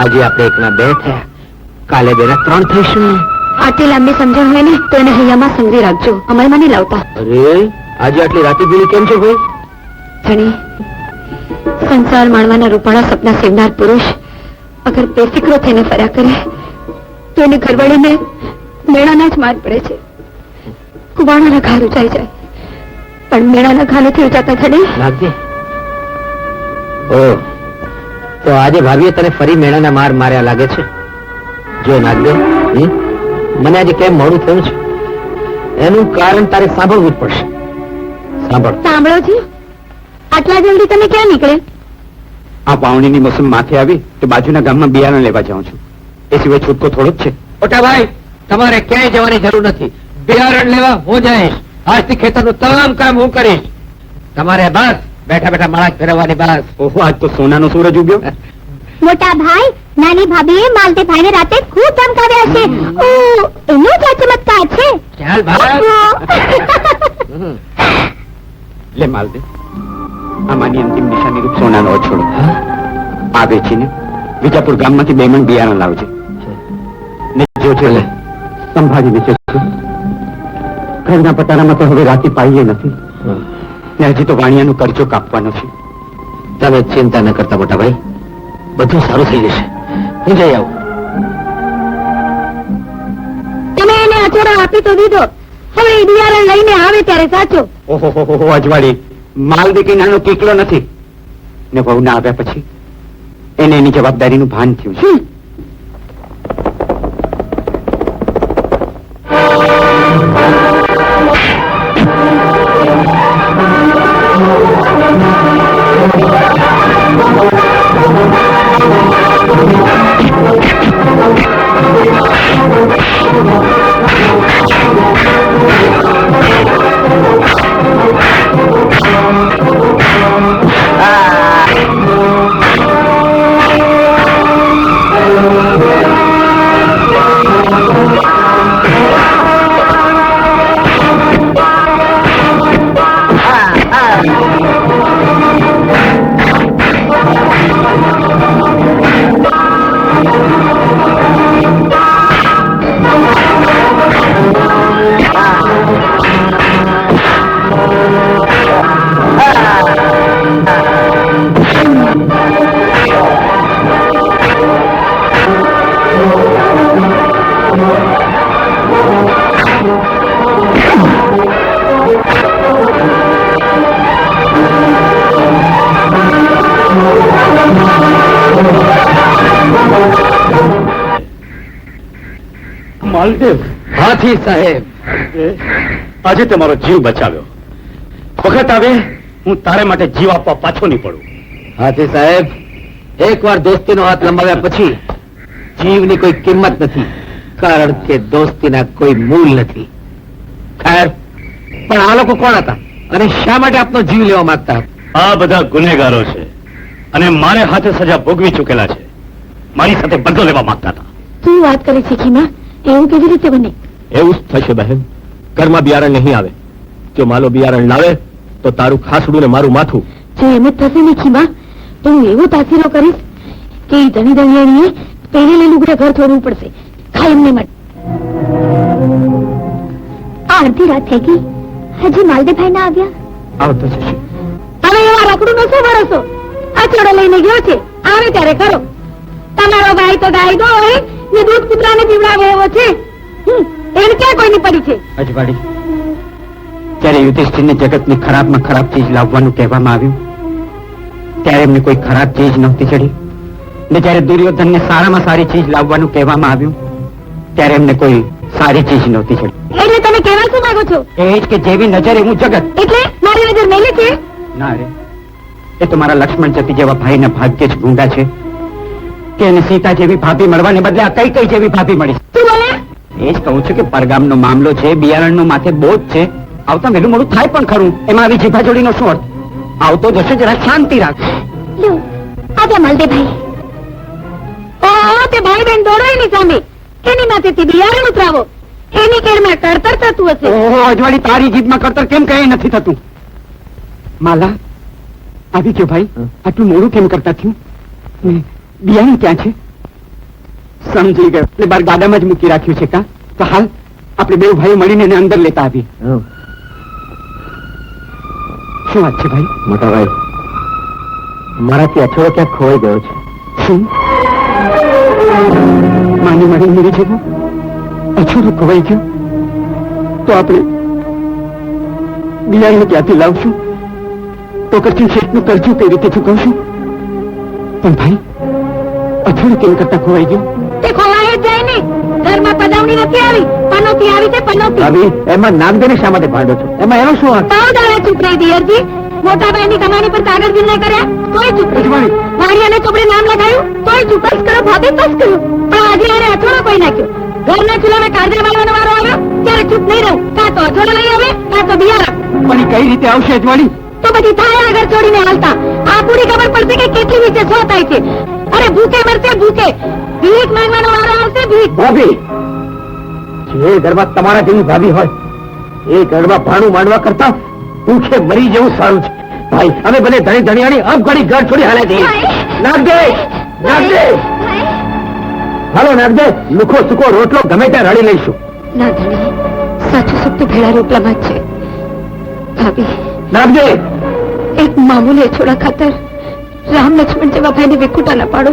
આજે આપણે એકના બે થયા, કાલે બેના ત્રણ થઈશું. આટલી લાંબી સમજણ હોય ને તો એને હૈયામાં સમજી રાખજો. અમલમાં નહીં લાવતા. અરે આજે આટલી રાતે ભૂલી કેમ છે ભાઈ? ધણી, સંસાર માણવાના રૂપાળા સપના સેવનાર પુરુષ અગર બેફિકરો થઈને ફર્યા કરે તો એની ઘરવાળીને મેળાના જ માર પડે છે. કુવાણાના ઘા ઉચાઈ જાય પણ મેળાના ઘા નથી ઉચાતા. ધણી, નાગદે, ઓ તો આજે ભાભીએ તને ફરી મેળાના માર માર્યા લાગે છે. જો નાગદે, મને આજે કેમ મોડું થયું છે એનું કારણ તારે સાંભળવું જ પડશે. સાંભળ. સાંભળો છો? આટલા જલ્દી તમે ક્યાં નીકળે? આ વાવણીની મોસમ માથે આવી તો બાજુના ગામમાં બિયારણ લેવા જાઉં છું. એ સિવાય છૂટકો થોડો જ છે. મોટા ભાઈ, તમારે ક્યાંય જવાની જરૂર નથી. બિયારણ લેવા હું જઈશ. આજથી ખેતરનું તમામ કામ હું કરીશ. તમારે બસ બેઠા બેઠા માળા ફેરવવાની બસ. ઓહો, આજ તો સોનાનો સૂરજ ઉગ્યો. મોટા ભાઈ, નાની ભાભીએ માલતે ભાઈને રાતે ખૂબ ધમકાવ્યા છે. ઓ, એનો જ આ ચમત્કાર છે. ચાલ ભાઈ. લે માલદે, આમાંની અંતિમ નિશાની રૂપ સોનાનો અછોડો. આ વેચીને વિજાપુર ગામમાંથી 2 મણ બિયારણ લાવજે. ને જોજે, લે સંભાળીને જજો. ઘરના પટારામાં તો હવે રાતી પાઈએ નથી ને હજી તો વાણિયાનો કરજો કાપવાનો છે. તમે ચિંતા ન કરતા મોટા ભાઈ, બધું સારું થઈ જશે. હું જઈ આવું. તમે એને અચોડો આપી તો દીધો. હવે એ બિયારણ લઈને આવે ત્યારે સાચો. ઓહો, અજવાળી, માલદે કઈ નાનો કીકલો નથી ને વહુ ના આવ્યા પછી એને એની જવાબદારીનું ભાન થયું છે. માલદેવ, હાથી સાહેબ, આજે તે મારો જીવ બચાવ્યો. વખત આવે હું તારે માટે જીવ આપવા પાછો નહીં પડું. હાથી સાહેબ, એકવાર દોસ્તીનો હાથ લંબાવ્યા પછી જીવની કોઈ કિંમત નથી, કારણ કે દોસ્તીના કોઈ મૂળ નથી. ખૈર, પણ આ લોકો કોણ હતા અને શા માટે આપનો જીવ લેવા માંગતા? આ બધા ગુનેગારો છે અને મારે હાથે સજા ભોગવી ચૂકેલા છે. મારી સાથે બદલો લેવા માંગતા હતા. શું વાત કરે છે ખીમા? એવું કેવી રીતે બને? એવું જ થશે બહેન. ઘરમાં બિયારણ નહીં આવે. જો માલો બિયારણ લાવે તો તારું ખાસડું ને મારું માથું. જો એમ જ થશે ને ખીમા, તો હું એવો તાસીરો કરીશ કે ઈ ધણી ધણીયાણીએ પહેરેલી લુગડે ઘર છોડવું પડશે, કાયમ ને માટે. આ અડધી રાત થઈ ગઈ, હજી માલદેભાઈ ના આવ્યા. આવતો થશે. હવે એવા રખડું નો શું ભરોસો? આ છોડો લઈને ગયો છે, આવે ત્યારે કરો. તમારો ભાઈ તો ગાય દો હોય ને દૂધ કૂતરાને પીવડાવે એવો છે. એને ક્યાં કોઈની પડી છે? અજવાળી, જ્યારે યુધિષ્ઠિરને જગતની ખરાબમાં ખરાબ ચીજ લાવવાનું કહેવામાં આવ્યું ત્યારે એમને કોઈ ખરાબ ચીજ નહોતી ચડી, ને જ્યારે દુર્યોધનને સારામાં સારી ચીજ લાવવાનું કહેવામાં આવ્યું ત્યારે એમને કોઈ સારી ચીજ નહોતી ચડી. એટલે તમે કહેવા શું માંગો છો? એ જ કે જેવી નજર એવું જગત. એટલે મારી નજર મેલી છે? ના રે, એ તો મારા લક્ષ્મણ જતી જેવા ભાઈના ભાગ્ય જ ગુંડા છે કે એને સીતા જેવી ભાભી મળવાને બદલે આ કઈ કઈ જેવી ભાભી મળી. શું બોલે? એ જ કહું છું કે પરગામનો મામલો છે, બિયારણનો માથે બોજ છે. આવતા વહેલું મોડું થાય પણ ખરું, એમાં આવી જીભા જોડીનો શું અર્થ? આવતો જશે, જરા શાંતિ રાખ. લો, આજા માલદેભાઈ. ઓહો, તે ભાઈ બેન દોડો એની સામે, એની માથેથી બિયારણ ઉતરાવો. એની કેરમાં કળતર થતું હશે. ઓહો, અજવાળી, તારી જીભમાં કળતર કેમ કઈ નથી થતું? માલા, આવી ગયો ભાઈ. આટલું મોડું કેમ કરતા થયું? ને બિયારણ ક્યાં છે? સમજી ગયો, એટલે બાર ગાડામાં જ મૂકી રાખ્યું છે કા? તો હાલ આપણે બે ભાઈ મળીને એને અંદર લેતા આવીએ. શું વાત છે ભાઈ? મોટા ભાઈ, મારાથી અછોડો ક્યાંક ખોવાઈ ગયો છે. શું? માની મારી મેરી જેવો અછોડો ખોવાઈ ગયો? તો આપણે બિયારણ ક્યાંથી લાવશું? તો કરશું શેઠનું કરશું કઈ રીતે ચૂકવશું? પણ ભાઈ, અછોડો કેમ કરતા ખોવાઈ ગયો? તે ખોવાય જ જાય ને. ઘરમાં પદાવણી નથી આવી, પનોતી આવી છે, પનોતી. ભાભી, એમાં નાગદેને શા માટે ભાંડો છો? એમાં એનો શું વાંક? બહુ દાડા ચૂપ રહી દિયરજી. મોટા ભાઈની કમાણી પર કાગળ બિલ ન કર્યા તોય ચૂપ રહી. મારી અને ચોપડે નામ લગાવ્યું તોય ચૂપ. બસ કરો ભાભી, બસ કરો. પણ આજે એને અછોડો કોઈ નાખ્યો. ઘરના ચૂલામાં કાજળ વાળવાનો વારો આવ્યો ત્યારે ચૂપ નહીં રહું. કાં તો અછોડો લઈ આવે, કાં તો બિયારણ. પણ ઈ કઈ રીતે આવશે અજવાળી? તો બધી થાય આગળ છોડીને હાલતા. આ પૂરી ખબર પડશે કે કેટલી વિશે શું થાય છે. અરે ભૂખે મરશે, ભૂખે. ભીખ માંગવાનો વારો આવશે, ભીખ. ભાભી, જે ઘરમાં તમારા જેવી ભાભી હોય એ ઘરમાં ભાણું માંડવા કરતા ભૂખે મરી જવું સારું છે. ભાઈ, અમે ભલે ધણી ધણીયાણી અબઘડી ઘર છોડી હાલે જઈએ. નાગદે, નાગદે, હાલો નાગદે, લુખો સુકો રોટલો ગમે ત્યાં રડી લઈશું. ના ધણી, સાચું સુખ તો ભેળા રોટલામાં જ છે. ભાભી, નાગદે, એક મામૂલી છોડા ખાતર રામ લક્ષ્મણ જેવા ભાઈને વિખુટા ના પાડો.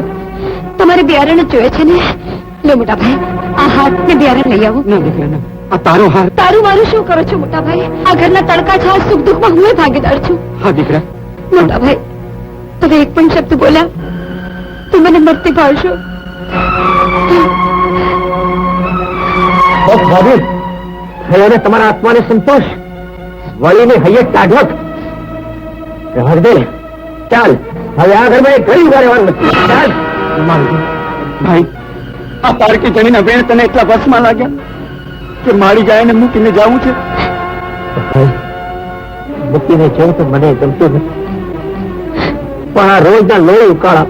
તમારે બિયારણ જ જોઈએ છે ને? લો મોટા ભાઈ, આ હાથ ને બિયારણ લઈ આવો. ના દીકરા ના, આ તારો હાર. તારું મારું શું કરો છો મોટા ભાઈ? આ ઘરના તડકા છાસ સુખ દુઃખમાં હું ભાગીદાર છું. હા દીકરા, મોટા ભાઈ, તમે એક પણ શબ્દ બોલ્યા તો મને મરતી ભાવશો. બસ ભાભી, થયો ને તમારા આત્માને સંતોષ. વળીને હૈયે કાઢવત. નાગદે, ચાલ, હવે આ ઘરમાં એક ઘડી ઉભા રહેવાનું નથી. ચાલ. ભાઈ, આ પારકી જણીના વેણ તને એટલા વશમાં લાગ્યા કે મારી ગાયને મૂકીને જાવું છે? મૂકીને જવું તો મને ગમતું નથી, પણ આ રોજના લોહી ઉકાળા,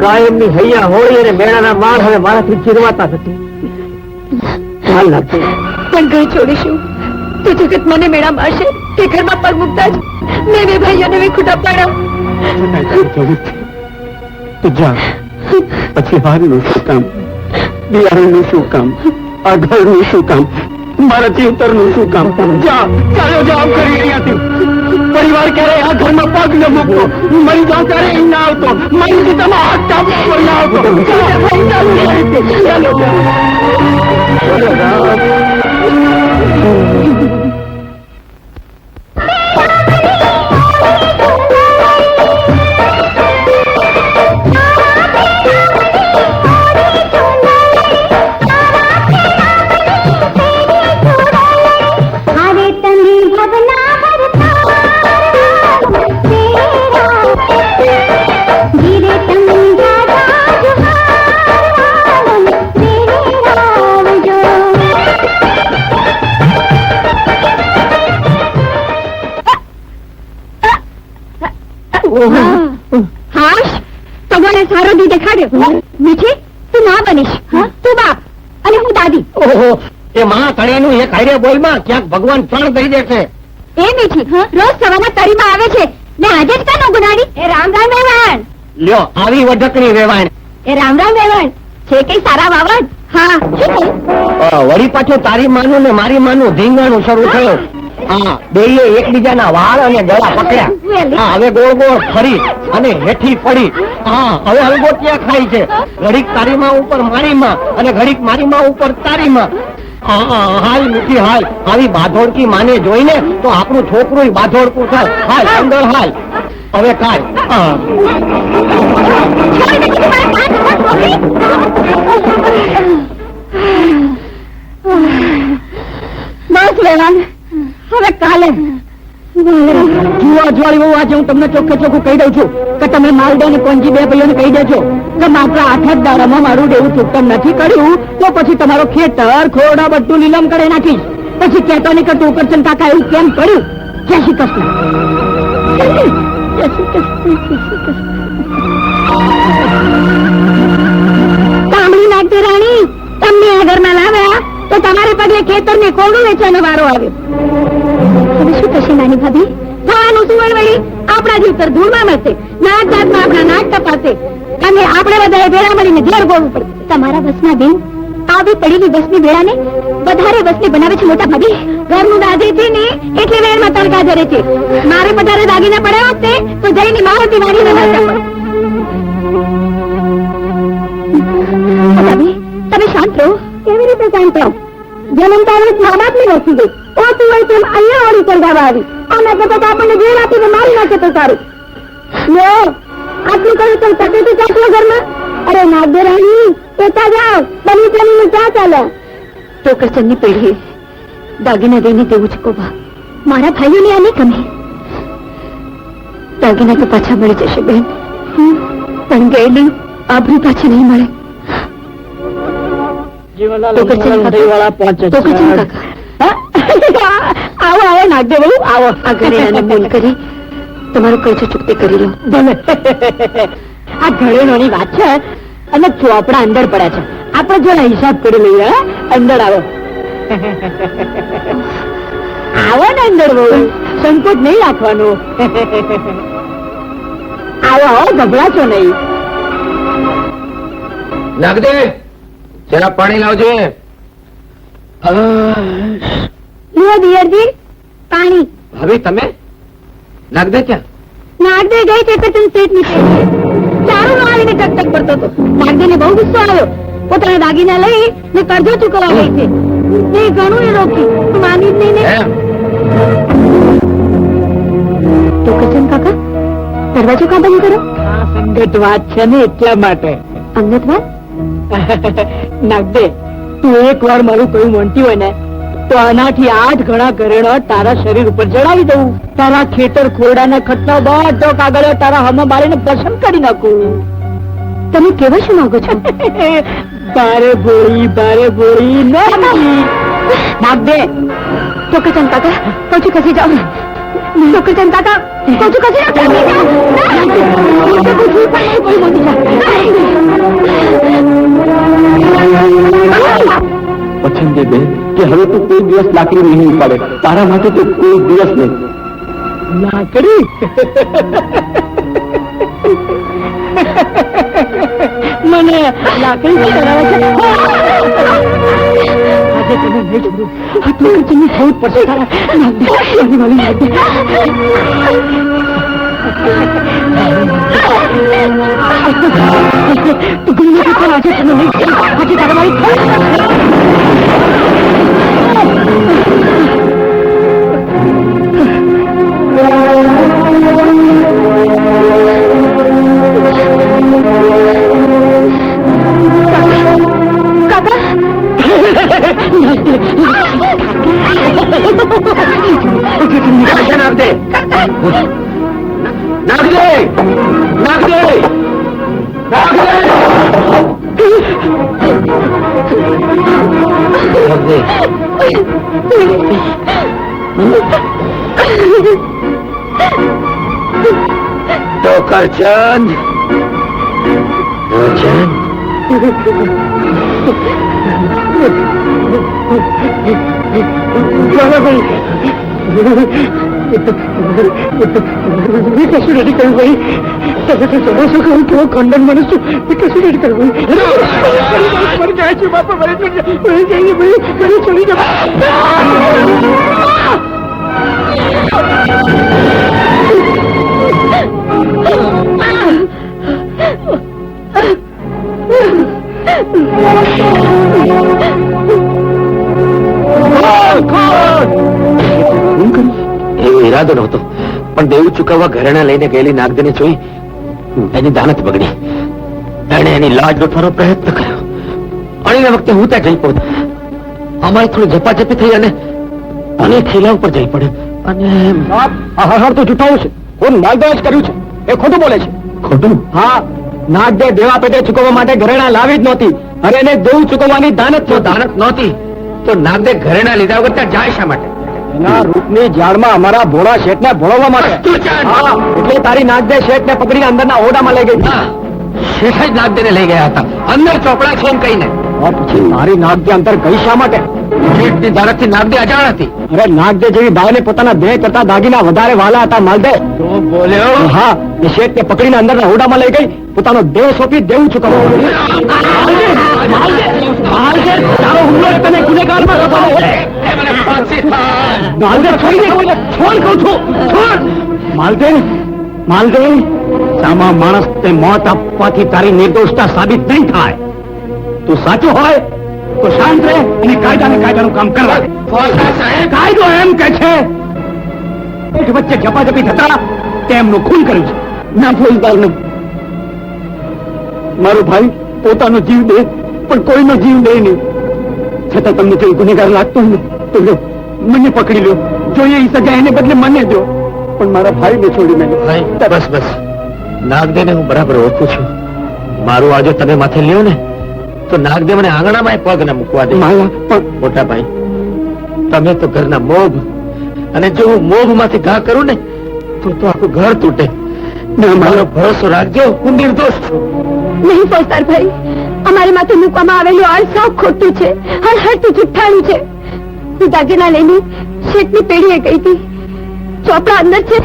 કાયમની હૈયા હોળી અને મેળાના માળ હવે મારાથી ચીરવાતા નથી. ચાલ નાખજો. પણ ઘર છોડીશું તો જગત મને મેળા મારશે કે ઘરમાં પગ મૂકતા જ મેં બે ભાઈઓને વિખુટા પાડ્યા. તો જા, પછી હારનું શું કામ, બિયારણનું શું કામ, આ ઘરનું શું કામ, મારા જીવતરનું શું કામ? જા, ચાલો જાવ કરી અહીંયાથી. પરિવાર ક્યારે આ ઘરમાં પગ ન મૂકતો. મરી જાવ ત્યારે અહીં ના આવતો. મારી સીતામાં હાથ ચાપવા પર ના આવતો. ચાલો, હાશ તો મને સારો દી દેખાડ્યો. મીઠી તું ના બનીશ, તું બાપ અને હું દાદી. ઓહો એ માં તળેનું એક હારે બોલમાં ક્યાંક ભગવાન ત્રણ દઈ દેશે. એ મીઠી રોજ સવારના તરીમાં આવે છે ને આજે જ કાનો ગુનાડી. એ રામ રામ વેવાણ. લ્યો આવી વઢકણી વેવાણ. એ રામ રામ વેવાણ છે કઈ સારા વાવણ. હા શું થયું? વળી પાછું તારી માનું ને મારી માનું ધીંગાણું શરૂ થયું. હા બેયે એકબીજાના વાળ અને ગળા પકડ્યા. હા હવે ગોળ ગોળ ફરી અને હેઠી પડી. હા હવે હલગોટિયા ખાય છે. ઘડીક તારી માં ઉપર મારી માં અને ઘડીક મારી માં ઉપર તારી માં. હાલ મીઠી હાલ. આવી બાધોડકી માને જોઈને તો આપણું છોકરું બાધોડકું થાય. હાલ અંદર હાલ હવે કાલ. બસ વેવાણ હવે કાલે જુઓ અજવાળી બહુ આજે હું તમને ચોખ્ખે ચોખ્ખું કહી દઉં છું કે તમે માલદા ને કોંજી બે ભાઈઓને કહી દેજો કે માત્ર 8 જ દાડામાં મારું દેવું ચૂકતમ નથી કર્યું તો પછી તમારો ખેતર ખોરડા બધું લીલમ કરી નાખીશ. પછી કહેતો નહીં કે તું કરચન કાકા એવું કેમ કર્યું. જય શ્રી કૃષ્ણ. સાંભળી નાખજે રાણી, તમને આ ઘરમાં લાવ્યા તો તમારે પગલે ખેતર ને ખોડું વેચવાનો વારો આવ્યો. હવે શું થશે નાની ભાભી? થવાનું સુવર્ણ વળી આપણા જીવતર ધૂળમાં મળશે. નાક જાતમાં આપણા નાક કપાશે અને આપણે બધાએ ભેળા મળીને ઘેર ગોળવું પડશે. તમારા વસના બેન આવી પડેલી વસની ભેળાને વધારે વસની બનાવે છે મોટા ભાભી. ઘરનું દાદે છે ને એટલે વેરમાં તડકા જરે છે. મારે વધારે દાગીના પડ્યા હોત ને તો જઈને મારાથી વાળીને નાખતા પડે. ભાભી તમે શાંત રહો. કેવી રીતે શાંત રહો? જન્મતા મા બાપની વસ્તુ ગઈ ઓતું હોય તેમ અહીંયા વાળી સળગાવા આવી. આના કરતા તો આપણને જેલ આપીને મારી નાખે તો સારું. લો આટલું કર્યું તો તકે તો ચાટલો ઘરમાં. અરે નાગરાણી પેતા જાઓ બની ચલીને ક્યાં ચાલ્યા? તો કરચનની પેઢી દાગીના દઈને દેવું છે કોબા. મારા ભાઈઓને આ નહીં ગમે. દાગીના તો પાછા મળી જશે બેન, પણ ગયેલું આબરૂ પાછી નહીં મળે. આવો આવો નાગદેવ આવો. આ ઘરેણાને મોલ કરી તમારો કરજો ચૂકતે કરી લો. આ ઘરેણોની વાત છે અને ચોપડા અંદર પડ્યા છે. આપણે જો હિસાબ કરી લઈએ. અંદર આવો આવો ને અંદર બહુ સંકોચ નહીં રાખવાનો. આવો આવો ગભરાશો નહીં. નાગદે જરા પાણી લાવજે. લો દિયરજી પાણી. ભાભી તમે નાગદે ક્યાં? નાગદે ગઈ તે કટન સેટ નીચે ચારું આવીને ટકટક કરતો હતો. નાગદેને બહુ ગુસ્સો આવ્યો. પોતાના દાગીના લઈ ને કરજો ચૂકવવા ગઈ છે. એ ઘણું એ રોકી માની જ નહીં ને. તો કચન કાકા દરવાજો કા બંધ કરો? આ સંગત વાત છે ને એટલા માટે. અંગત વાત? નાગદે તું એક વાર મારું કયું માનતી હોય ને તો આનાથી 8 ગણા ઘરેણા તારા શરીર ઉપર જડાવી દઉં. તારા ખેતર ખોરડાના ખટનો બધો કાગળો તારા હમણાં બાળીને પસંદ કરી નાખું. તમે કેવા શું માંગો છો? બારે બોળી નાગદે. તો કચન કાકા કચું ખસી જાઓ. તો કચન કાકા કચું ખસી પસંદ બેન કે હવે તો કોઈ દિવસ લાકડી નહીં ઉપાડે. તારા માટે તો કોઈ દિવસ નહીં. લાકડી મને લાકડી કરાવે છે. આજે તમે નહીં છોડું. આ તો કચનની થવું જ પડશે. તારા નાગદે વાલી નાગદે. આજે તમે નહીં આજે તારા મારી તો કરચંદ કશું નથી કર્યું ભાઈ. તમે તો સમજો કહું કેવો ખંડન માણસ છું. કશું નથી કર્યું ભાઈ. મરી જાય છે બાપા, મરી જાય ભાઈ, મને છોડી દો. એવો ઈરાદો નહોતો, પણ દેવું ચૂકવવા ઘરેણા લઈને ગયેલી નાગદેને જોઈ એની દાનત બગડી. એણે એની લાજ લૂંટવાનો પ્રયત્ન કર્યો. અણીના વખતે હું ત્યાં જઈ પહોંચ. અમારે થોડી ઝપાઝપી થઈ અને ખીલા ઉપર જઈ પડે. અને હર તો જૂઠાવું છે. કોણ માલદાર જ કર્યું છે, એ ખોટું બોલે છે. ખોટું? હા, નાગદે દેવા પેટે ચૂકવવા માટે ઘરેણા લાવી જ નહોતી. અરે એને દેવું ચૂકવવાની દાનત નહોતી તો નાગદે ઘરેણા લીધા વગર ત્યાં જાય શા માટે? એના રૂપની ઝાડમાં અમારા ભોળા શેઠને ભોળવવા માટે. એટલે તારી નાગદે શેઠને પકડીને અંદરના ઓરડામાં લઈ ગઈ. શેઠ જ નાગદેને લઈ ગયા હતા, અંદર ચોપડા છે એમ કહીને. પછી મારી નાગદે અંદર ગઈ શા માટે? શેઠની દાનતથી નાગદે અજાણ હતી. અરે નાગદે જેવી બાઈને પોતાના દેહ કરતા દાગીના વધારે વાલા હતા માલદે. બોલ્યો? હા, એ શેઠને પકડીને અંદરના ઓરડામાં લઈ ગઈ, પોતાનો દેહ સોંપી દેવું ચૂકવવા. તારો હુમલો તને ગુનેગારમાં કરવાનો. માલદે છોડી દે, છોડ કહું છું, છોડ. માલદે સામા માણસ તે મોત આપવાથી તારી નિર્દોષતા સાબિત નહીં થાય. તું સાચું હોય તો શાંત રહે અને કાયદાનું કામ કરવા દે. કાયદો એમ કે છે એક વચ્ચે ઝપાઝપી થતા તેમનું ખૂન કર્યું છે. ના ફોજદારનું. મારો ભાઈ પોતાનો જીવ દે પણ કોઈનો જીવ દે નહીં. છતાં તમને જો ગુનેગાર લાગતો હોય ને તો લો, મને પકડી લો. જોઈએ એ સજા એને બદલે મને દો, પણ મારા ભાઈને છોડી મેં. બસ નાગદેને હું બરાબર ઓળખું છું. મારું આજે તમે માથે લ્યો ને તો નાગદે મને આંગણામાં પગ ના મૂકવા દે. પણ મોટા ભાઈ, તમે તો ઘરના મોભ, અને જો હું મોભ માંથી ઘા કરું ને તો આખું ઘર તૂટે. મારો ભરોસો રાખજો, હું નિર્દોષ છું. નહીં ફોજદાર ભાઈ, અમારી માથે મૂકવામાં આવેલું આળ સાવ ખોટું છે, હળહળતું જુઠ્ઠાણું છે. હું દાગીના લઈને શેઠની પેઢીએ ગઈ હતી. ચોપડા અંદર છે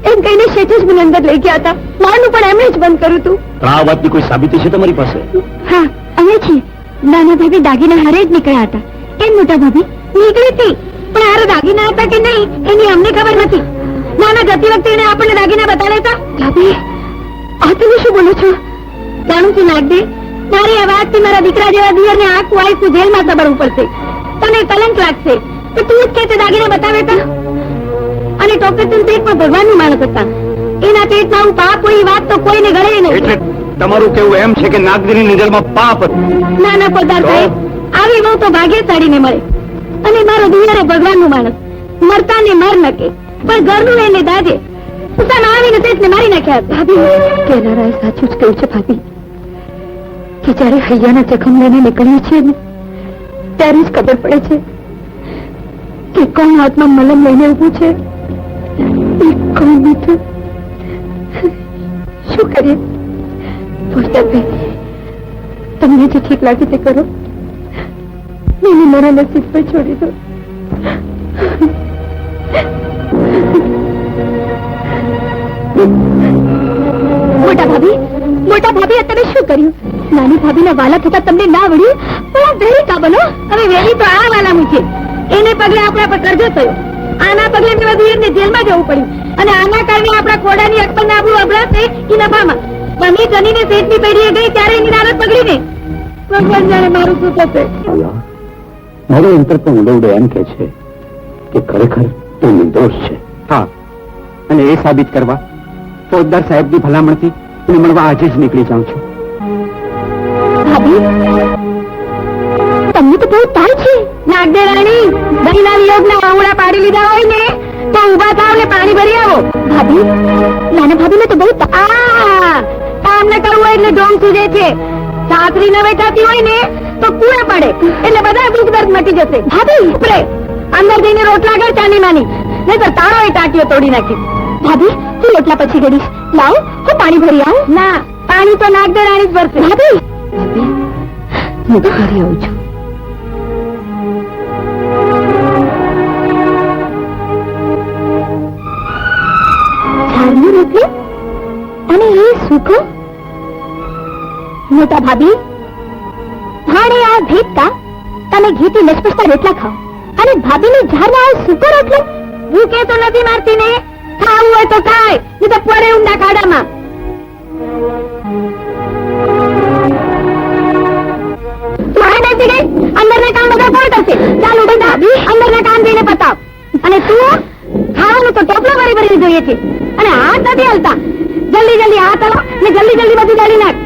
એમ કહીને શેઠ જ મને અંદર લઈ ગયા હતા. મારનું પણ એમણે જ બંધ કર્યું હતું. આ વાતની કોઈ સાબિતી છે તમારી પાસે? હા, અહીંયા છે. નાના ભાભી દાગીના હારે જ નીકળ્યા હતા. કેમ મોટા ભાભી? નીકળી હતી, પણ હારે દાગીના હતા કે નહીં એની અમને ખબર નથી. નાના જતી વખતે એને આપણને દાગીના બતાવ્યા હતા. ભાભી, આ તમે શું બોલો છો? જાણું છું નાગદે, મારી આ વાતથી મારા દીકરા જેવા દિયરને આખું આખું જેલમાં સબરવું પડશે. તને કલંક લાગશે. તો તું જ કે તે દાગીના બતાવ્યા હતા. અને ટોપરેશન પેટમાં ભગવાનનું માણસ હતા. એના પેટમાં હું પાપ હોય એ વાત તો કોઈને ગળે નહીં. તમારું કેવું એમ છે કે નાગદીની નજરમાં પાપ હતું? ના ના પોદાર સાહેબ, આવી બહુ તો ભાગ્યશાળીને મળે. અને મારો દિયર ભગવાનનું માણસ, મરતા ને મર નકે, પણ ઘરનું એને દાજે. ઉસામાં આવીને શેઠને મારી નાખ્યા. ભાભી, કેનારાએ સાચું જ કહ્યું છે ભાભી, કે જયારે હૈયાના જખમ લઈને નીકળીએ છીએ ને ત્યારે જ ખબર પડે છે કે કોણ હાથમાં મલમ લઈને ઉભું છે, કોણ નથી. શું કરીએ ફોજદારભાઈ? તમને જે ઠીક લાગે તે કરો. મને મારા નસીબ પર છોડી દો. મોટા ભાભી અત્યારે શું કર્યું? નાની ભાભીના વાલા થતા તમને ના વળ્યું, પણ આ વેરી કા બનો. હવે વેરી તો આ વાલાનું છે. એને પગલે આપણા પર કરજો થયો. આના પગલે મેં દિયરને જેલમાં જવું પડ્યું, અને આના કારણે આપણા ખોડાની અકબરના આપણું અબળાશે એ નફામાં. મમ્મી જનીને શેઠની પેઢીએ ગઈ ત્યારે એની નારદ પકડીને. ભગવાન જાણે મારું શું થશે. મારો અંતર પણ ઉડવડો એમ કે છે કે ખરેખર એ નિર્દોષ છે. હા, અને એ સાબિત કરવા ફોજદાર સાહેબની ભલામણથી એને મળવા આજે જ નીકળી જાઉં છું. ભાભી, તમને તો બહુ તાલ છે. નાગદે રાણી, દહીંના વિયોગના વાવડા પાડી લીધા હોય ને તો ઊભા થાવ ને પાણી ભરી આવો. ભાભી, નાના ભાભીને તો બહુ કામ ન કરવું હોય એટલે ડોંગ સૂજે છે. સાસરી ન બેઠાતી હોય ને તો કુએ પડે એટલે બધા દુઃખ દર્દ મટી જશે. ભાભી, ઉપરે અંદર જઈને રોટલા કર ચાની માની, નહીં તો તારો એ ટાંટીઓ તોડી નાખી. ભાભી હું એટલા પછી ગડીશ. લાવ હું પાણી ભરી આવું. ના, પાણી તો નાક દરાણી જ ભરશે. ભાભી હું ઘરે આવું છું. ઝાડનું રોટલું અને એ સૂકું. મોટા ભાભી ભાણે આ ભેટતા તમે ઘીથી લસપસતા રોટલા ખાઓ અને ભાભીની ઝાડમાં આ સૂકો રોટલો. ભૂખે તો નથી મારતી ને. ખાવું હોય તો ખાય, નહીં તો પડે ઊંડા ખાડામાં. અંદરના કામ બધા કોણ કરશે? ચાલો બધા અંદરના કામ જઈને પતાવ. અને તું ખાવાનું તો ટોપલો ભરી ભરી જોઈએ છે અને હાથ નથી હલતા. જલ્દી જલ્દી હાથ હલો ને જલ્દી જલ્દી બધું ગાળી નાખ.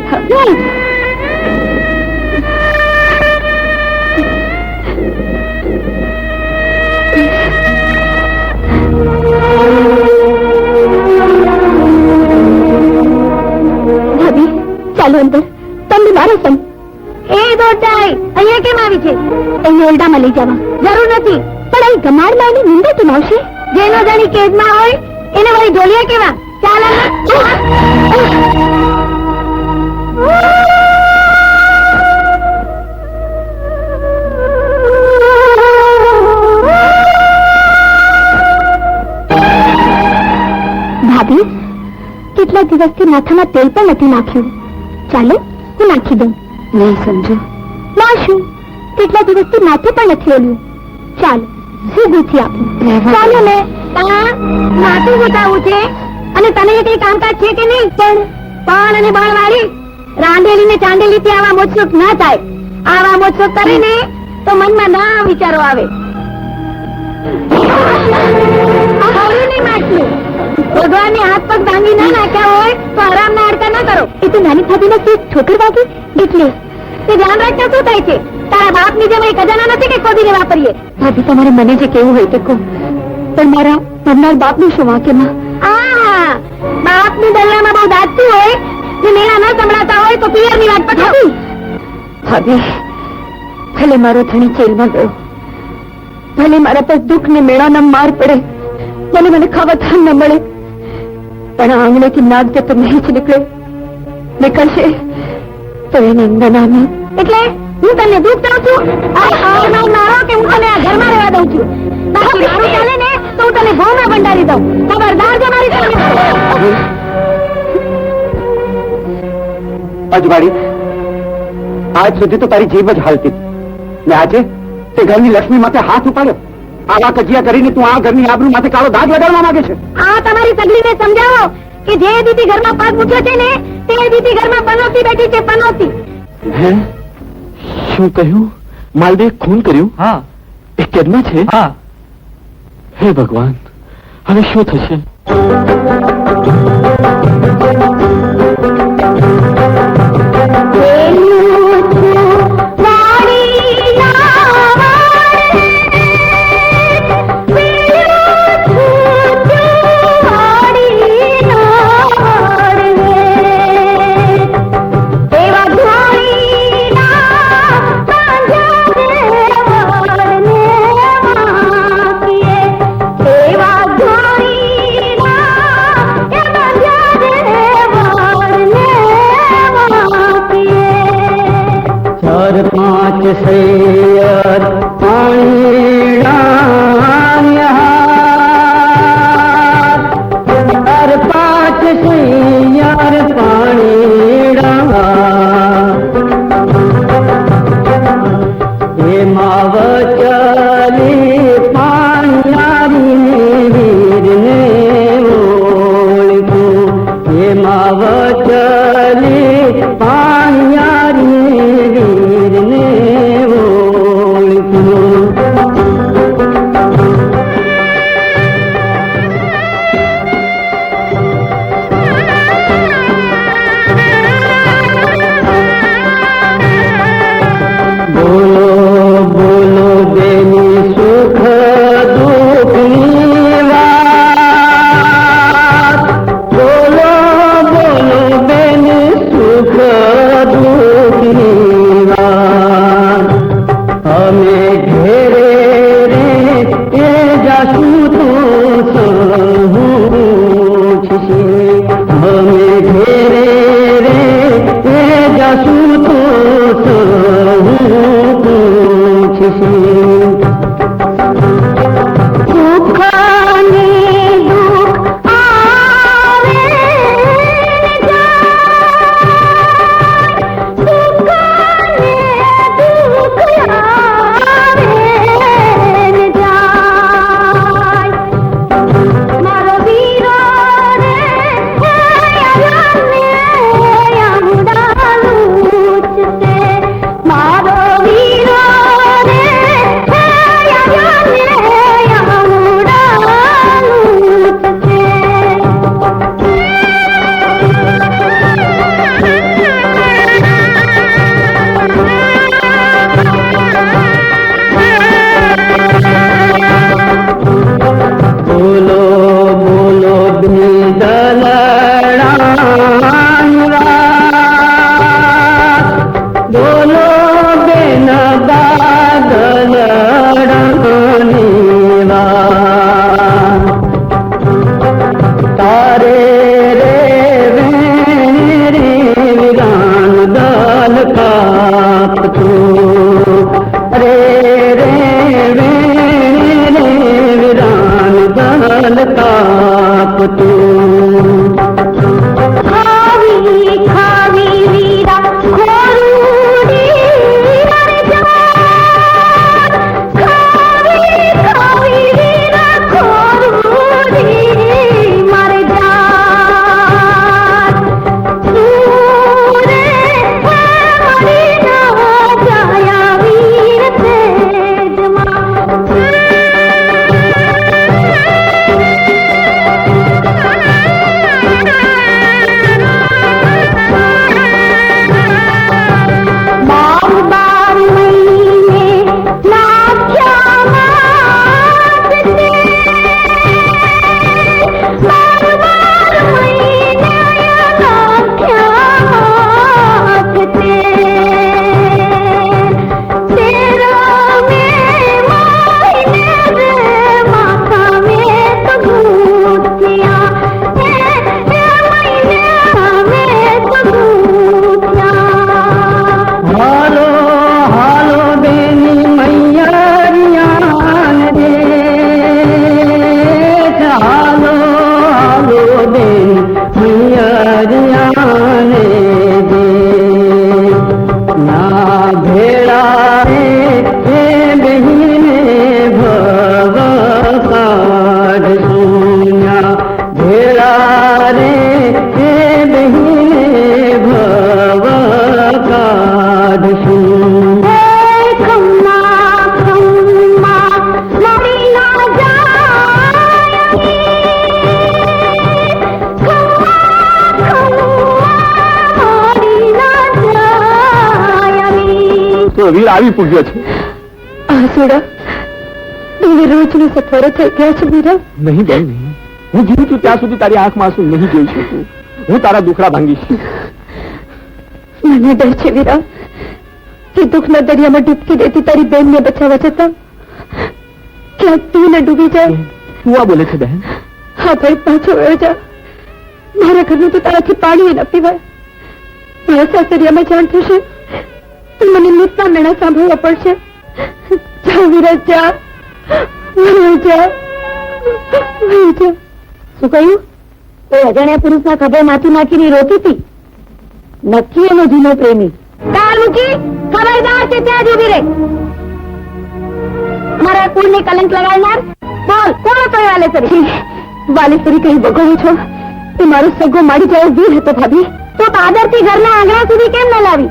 ભાભી ચાલો અંદર. તમને મારો સંગ. એ દોડાઈ અહીંયા કેમ આવી છે? એને ઓરડામાં લઈ જવા જરૂર નથી. પણ અહીં ગમાડમાં એની નિંદા કેમ આવશે? જેનો જાણી કેદમાં હોય એને વળી ઢોલિયા કેવા? ચાલ ભાભી કેટલા દિવસથી માથામાં તેલ પણ નથી નાખ્યું. ચાલો હું નાખી દઉં. નહીં સમજો. ના શું? કેટલા દિવસથી માથે પણ નથી ઓલ્યું. ચાલો હું ગૂંથી આપું. ચાલો ને. માથું ગૂંથાવું છે અને તને કઈ કામકાજ છે કે નહીં? પણ અને બાળ વાળી રાંધેલી ને ચાંદેલી થી આવા મોજશોખ ના થાય. આવા મોજશોખ કરે ને તો મનમાં ના વિચારો આવે. ભગવાનને હાથ પગ ભાંગી ના નાખ્યા હોય તો આરામ ના અડકા ના કરો. એ તો નાની ભાભીને ઠોકર વાગી એટલે તે ધ્યાન રાખતા શું થાય છે? તારા બાપ ની જેમ એ ખજાના નથી કે ખોદીને વાપરીએ. ભાભી તમારે મને જે કેવું હોય તે કહો, પણ મારા મરનાર બાપ નું શું વાંકેમાં? બાપ ની દલ્લામાં બહુ દાંતતું હોય ને મેળા ન સંભળાતા હોય તો પિયર ની વાત પઠાવી. ભાભી ભલે મારો ધણી જેલમાં ગયો, ભલે મારા પર દુઃખ ને મેળાના માર પડે, મને મને ખાવા ધાન ન મળે, પણ આંગણેથી નાગ જતો નહીં જ નીકળશે તો એને અંગનામાં. એટલે હું તને દુઃખ દઉં છું મારો કે હું તને આ ઘરમાં રહેવા દઉં છું? મારું ચાલે ને તો હું તને ઘઉંમાં ભંડારી દઉં. ખબરદાર જો મારી અજવાળી, આજ સુધી તો તારી જીભ જ હાલતી ને આજે તે ઘરની લક્ષ્મી માથે હાથ ઉપાડ્યો. આવા કજિયા કરીને તું આ ઘરની આબરૂ માથે કાળો દાગ લગાડવા માંગે છે. આ તમારી સગલીને સમજાવો કે જે દીદી ઘરમાં પગ મૂક્યો છે ને તે દીદી ઘરમાં પનોતી બેઠી છે. પનોતી. હે શું કહ્યું? માલદે ખૂન કર્યું? હા. એ કેદમાં છે? હા. હે ભગવાન, હવે શું થશે? શું તો સહુ પૂછશે સુખ ને દુઃખ આવે ને જાય, સુખ ને દુઃખ આવે ને જાય, મારો વીરો રે મારો વીરો રે બોલો બોલો બોલો બેન બાદલડાની તારે રે રે વિરાન દલ કાપતું રે રે રે વિરાન દલ કાપતું ખાવી ખાવી વીરા ખોરુડી મર જાન, ખાવી ખાવી વીરા ખોરુડી મર જાન, સૂરે મરી ના જાયા વીર બાર બાર મહિને નાખ્યા માથે, બાર બાર મહિને નાખ્યા માથે, તેરા મેં મહિને રે માથા મેં તો ઘૂંટિયા, મહિને મેં તો ઘૂંટિયા. હાલો હાલો બેની મૈયરિયાન રે હાલો હાલો બેન મૈયરિયાન રે ના ભેળા રે હે બહેને ભવ કાઢશું ભેળા રે હે બહેને ભવ કાઢશું ખમ્મા ખમ્મા મરી ના જાય, ખમ્મા ખમ્મા મરી ના જાય. તો વીર આવી પૂગ્યો છે. આસુડા તું રોજનો સથવારો થઈ ગયા છે વીરા. નહીં બેન નહીં, હું જીવું છું ત્યાં સુધી તારી આંખમાં આંસુ નહીં જોઈ શકું. હું તારા દુખડા ભાંગીશ. મને ડર છે વીરા કે દુઃખના દરિયામાં ડૂબકી દેતી તારી બેનને બચાવવા છતાં ક્યાંક તું ન ડૂબી જાય. શું આ બોલે છે બહેન? હા ભાઈ પાછો વયો જા. મારા ઘરનું તો તારાથી પાણી ન પીવાય. મારા સાસરિયામાં જાણ થશે તો મને નીતના મેળા સાંભળવા પડશે. જા વીરા જા, વયો જા, વયો જા. શું કહ્યું? એ અજાણ્યા પુરુષના ખભે માથું નાખીને રોતી હતી. નક્કી એનો જૂનો પ્રેમી. તાર મૂકી ખબરદાર છે ત્યાં જ ઉભી રહે. મારા કુળને કલંક લગાડનાર બોલ કોણ હતો એ વાલેશ્વરી? વાલેશ્વરી કઈ બગડો છો? એ મારો સગો મારી જાય વીર હતો ભાભી. તો પાદરથી ઘરના આંગણા સુધી કેમ ન લાવી?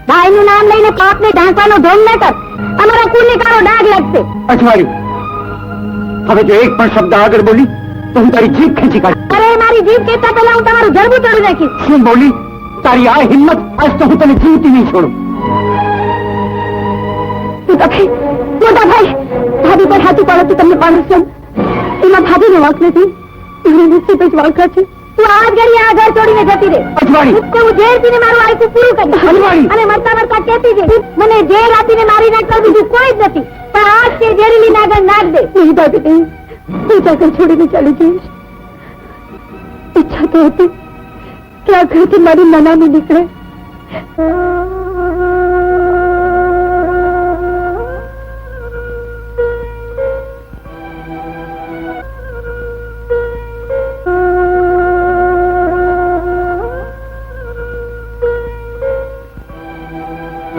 ભાઈનું નામ લઈને પાપને ઢાંકવાનો ઢોંગ ન કર. અમારા કુળને કાળો ડાઘ લાગશે. અજવાળ્યું હવે જો એક પણ શબ્દ આગળ બોલી તો હું તારી જીભ ખેંચી કાઢ. અરે મારી જીભ કહેતા પહેલા હું તમારું જડબું તોડી નાખીશ. શું બોલી? તારી આ હિંમત આજ તો હું તને જીવતી નહીં છોડું. મોટા ભાઈ ભાભી પર હાથી પાડોથી તમને પાડું છું. એમાં ભાભીનો વાંક નથી, એમને નિશ્ચિત જ વાંક છે. તું આ જ ઘડી આ ઘર છોડીને જતી રહે. અજવાળી હું ઝેર પીને મારું આયુષ્ય પૂરું કરીશ. અજવાળી અને મરતા મરતા કહેતી છે મને ઝેર આપીને મારી નાખતા બીજું કોઈ જ નથી. પણ આ જ તે ઝેરીલી નાગર નાખ દે. નહીં ભાભી હું ચાકર છોડીને ચાલી જઈશ. ઈચ્છા તો હતી કે આ ઘરથી મારી નાનાની નીકળે,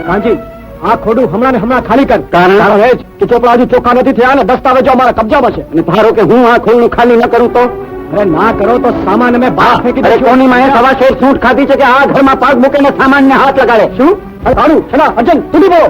કાંજી આ ખોડું હમણાં ને હમણાં ખાલી કર. કારણ એ જ કે ચોપડા હજુ ચોખ્ખા નથી થયા ને દસ્તાવેજો અમારા કબજામાં છે. અને ધારો કે હું આ ખોડું ખાલી ન કરું તો? અરે ના કરો તો સામાન અમે બહાર ફેંકી દઈશું. કોની માએ સવા શેર સૂટ ખાધી છે કે આ ઘરમાં પગ મૂકીને સામાન ને હાથ લગાડે? શું સારું છેડા અર્જન તું બોલો.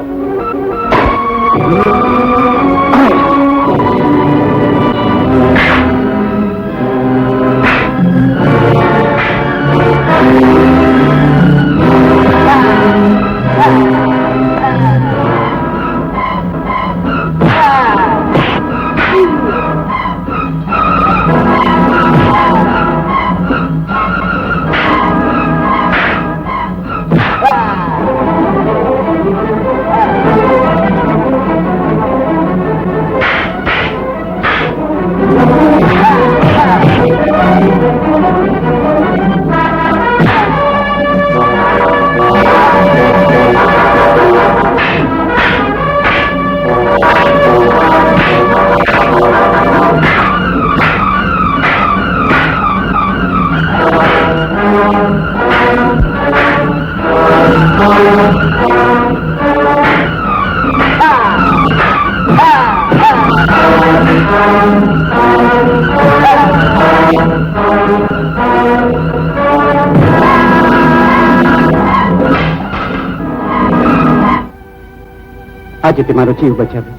આજે તે મારો જીવ બચાવ્યો.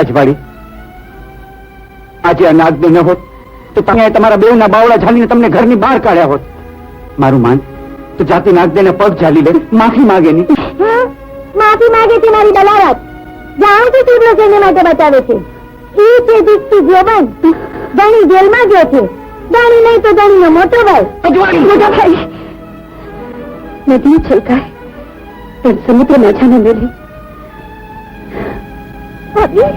અજવાળી, આજે આ નાગદે ન હોત તો તમે તમારા બેવના બાવડા ઝાલીને તમને ઘરની બહાર કાઢ્યા હોત. મારું માન તો જાતે નાગદેને પગ ઝાલી લે, માફી માગે નહીં. માફી માંગે છે મારી દલાલત. જાણું છું તું જેને માટે બચાવે છે. ઈ છે દીકતી જોબન. ધણી જેલમાં ગયો છે. ધણી નહીં તો ધણીનો મોટો ભાઈ. મોટો ભાઈ નદી છલકાય પણ સમુદ્ર માછાને મેળવી. ભાભી,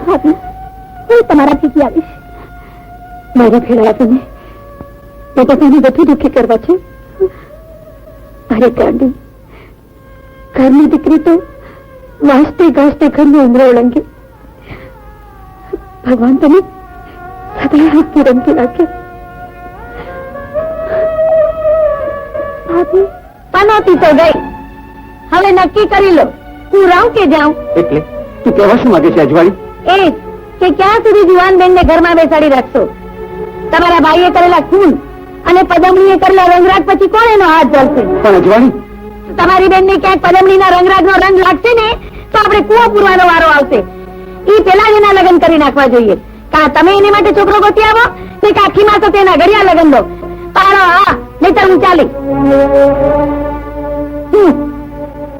ભાભી, હું તમારા ભેગી આવીશ. મારા ભેળા તમે બધાને બધું દુઃખી કરવા છે. અરે ગાંડી, ઘરની દીકરી તો વાંચતે ગાજતે ઘરનો ઉમરો ઓળંગે. ભગવાન તમે સદાય હાથથી રમતી રાખે. ભાભી પનોતી તો ગઈ. હવે નક્કી કરી લો, હું રહું કે જાઉં. એટલે તું કહેવા શું માંગે છે અજવાળી? એ કે ક્યાં સુધી જુવાન બેન ને ઘરમાં બેસાડી રાખશો? તમારા ભાઈએ કરેલા ખૂન અને પદમણીએ કરેલા રંગરાગ પછી કોણ એનો હાથ ધરશે? પણ અજવાળી, તમારી બેન ને ક્યાંક પદમણીના રંગરાગનો રંગ લાગશે ને તો આપણે કૂવો પૂરવાનો વારો આવશે. ઈ પેલા જ એના લગ્ન કરી નાખવા જોઈએ. કા તમે એની માટે છોકરો ગોતી આવો ને કાખી માં તો તેના ઘડિયા લગ્ન દો. પાડો હા, નહીતર હું ચાલી.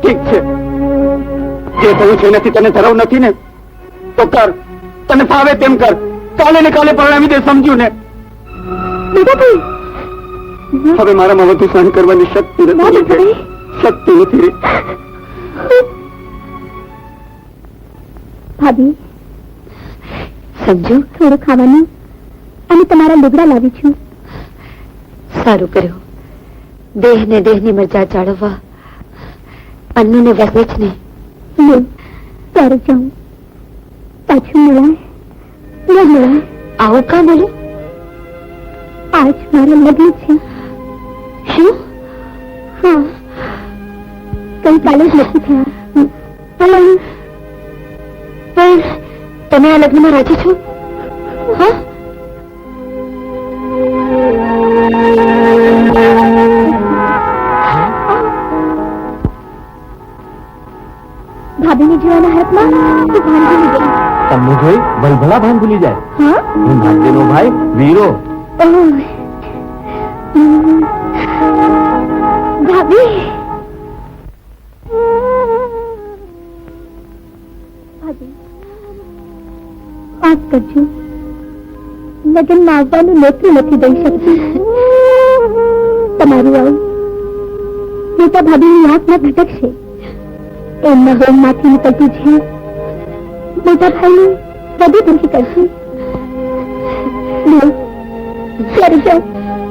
ઠીક છે, જે થયું છે એનાથી તને ધરવ નથી ને તો કર. તને ફાવે તેમ કર. કાલે ને કાલે પરિણામી દે, સમજ્યું ને? બેટા ભાઈ, હવે મારામાં વધુ સહન કરવાની શક્તિ નથી. શક્તિ નથી. ભાભી સમજો, થોડું ખાવાનું અને તમારા લુગડા લાવી છું. સારું કર્યું. દેહ ને દેહની મજા જાળવવા અન્નને વસે જ ને. ત્યારે જાઉં પાછું મળાય. આવું કા બોલ્યો? આજ મારા લગ્ન છે. શું? હા, ગઈકાલે જ નક્કી થયા. પણ તમે આ લગ્નમાં રાજી છો? હા, ભાભીને જોવાના હાથમાં તો ભાન ભૂલી ગઈ. તમને જોઈ ભલભલા ભાન ભૂલી જાય. હા, હું નાગદેનો ભાઈ વીરો. ભાભી, વાત કરજો. લગ્નમાં આવવાનું નોકરી નથી દઈ શકતી. તમારું આવું મોટા ભાભીની આંખમાં ખટકશે. એમના હોમમાંથી નીકળતું છે મોટા ભાઈને વધુ દુઃખી કરશે.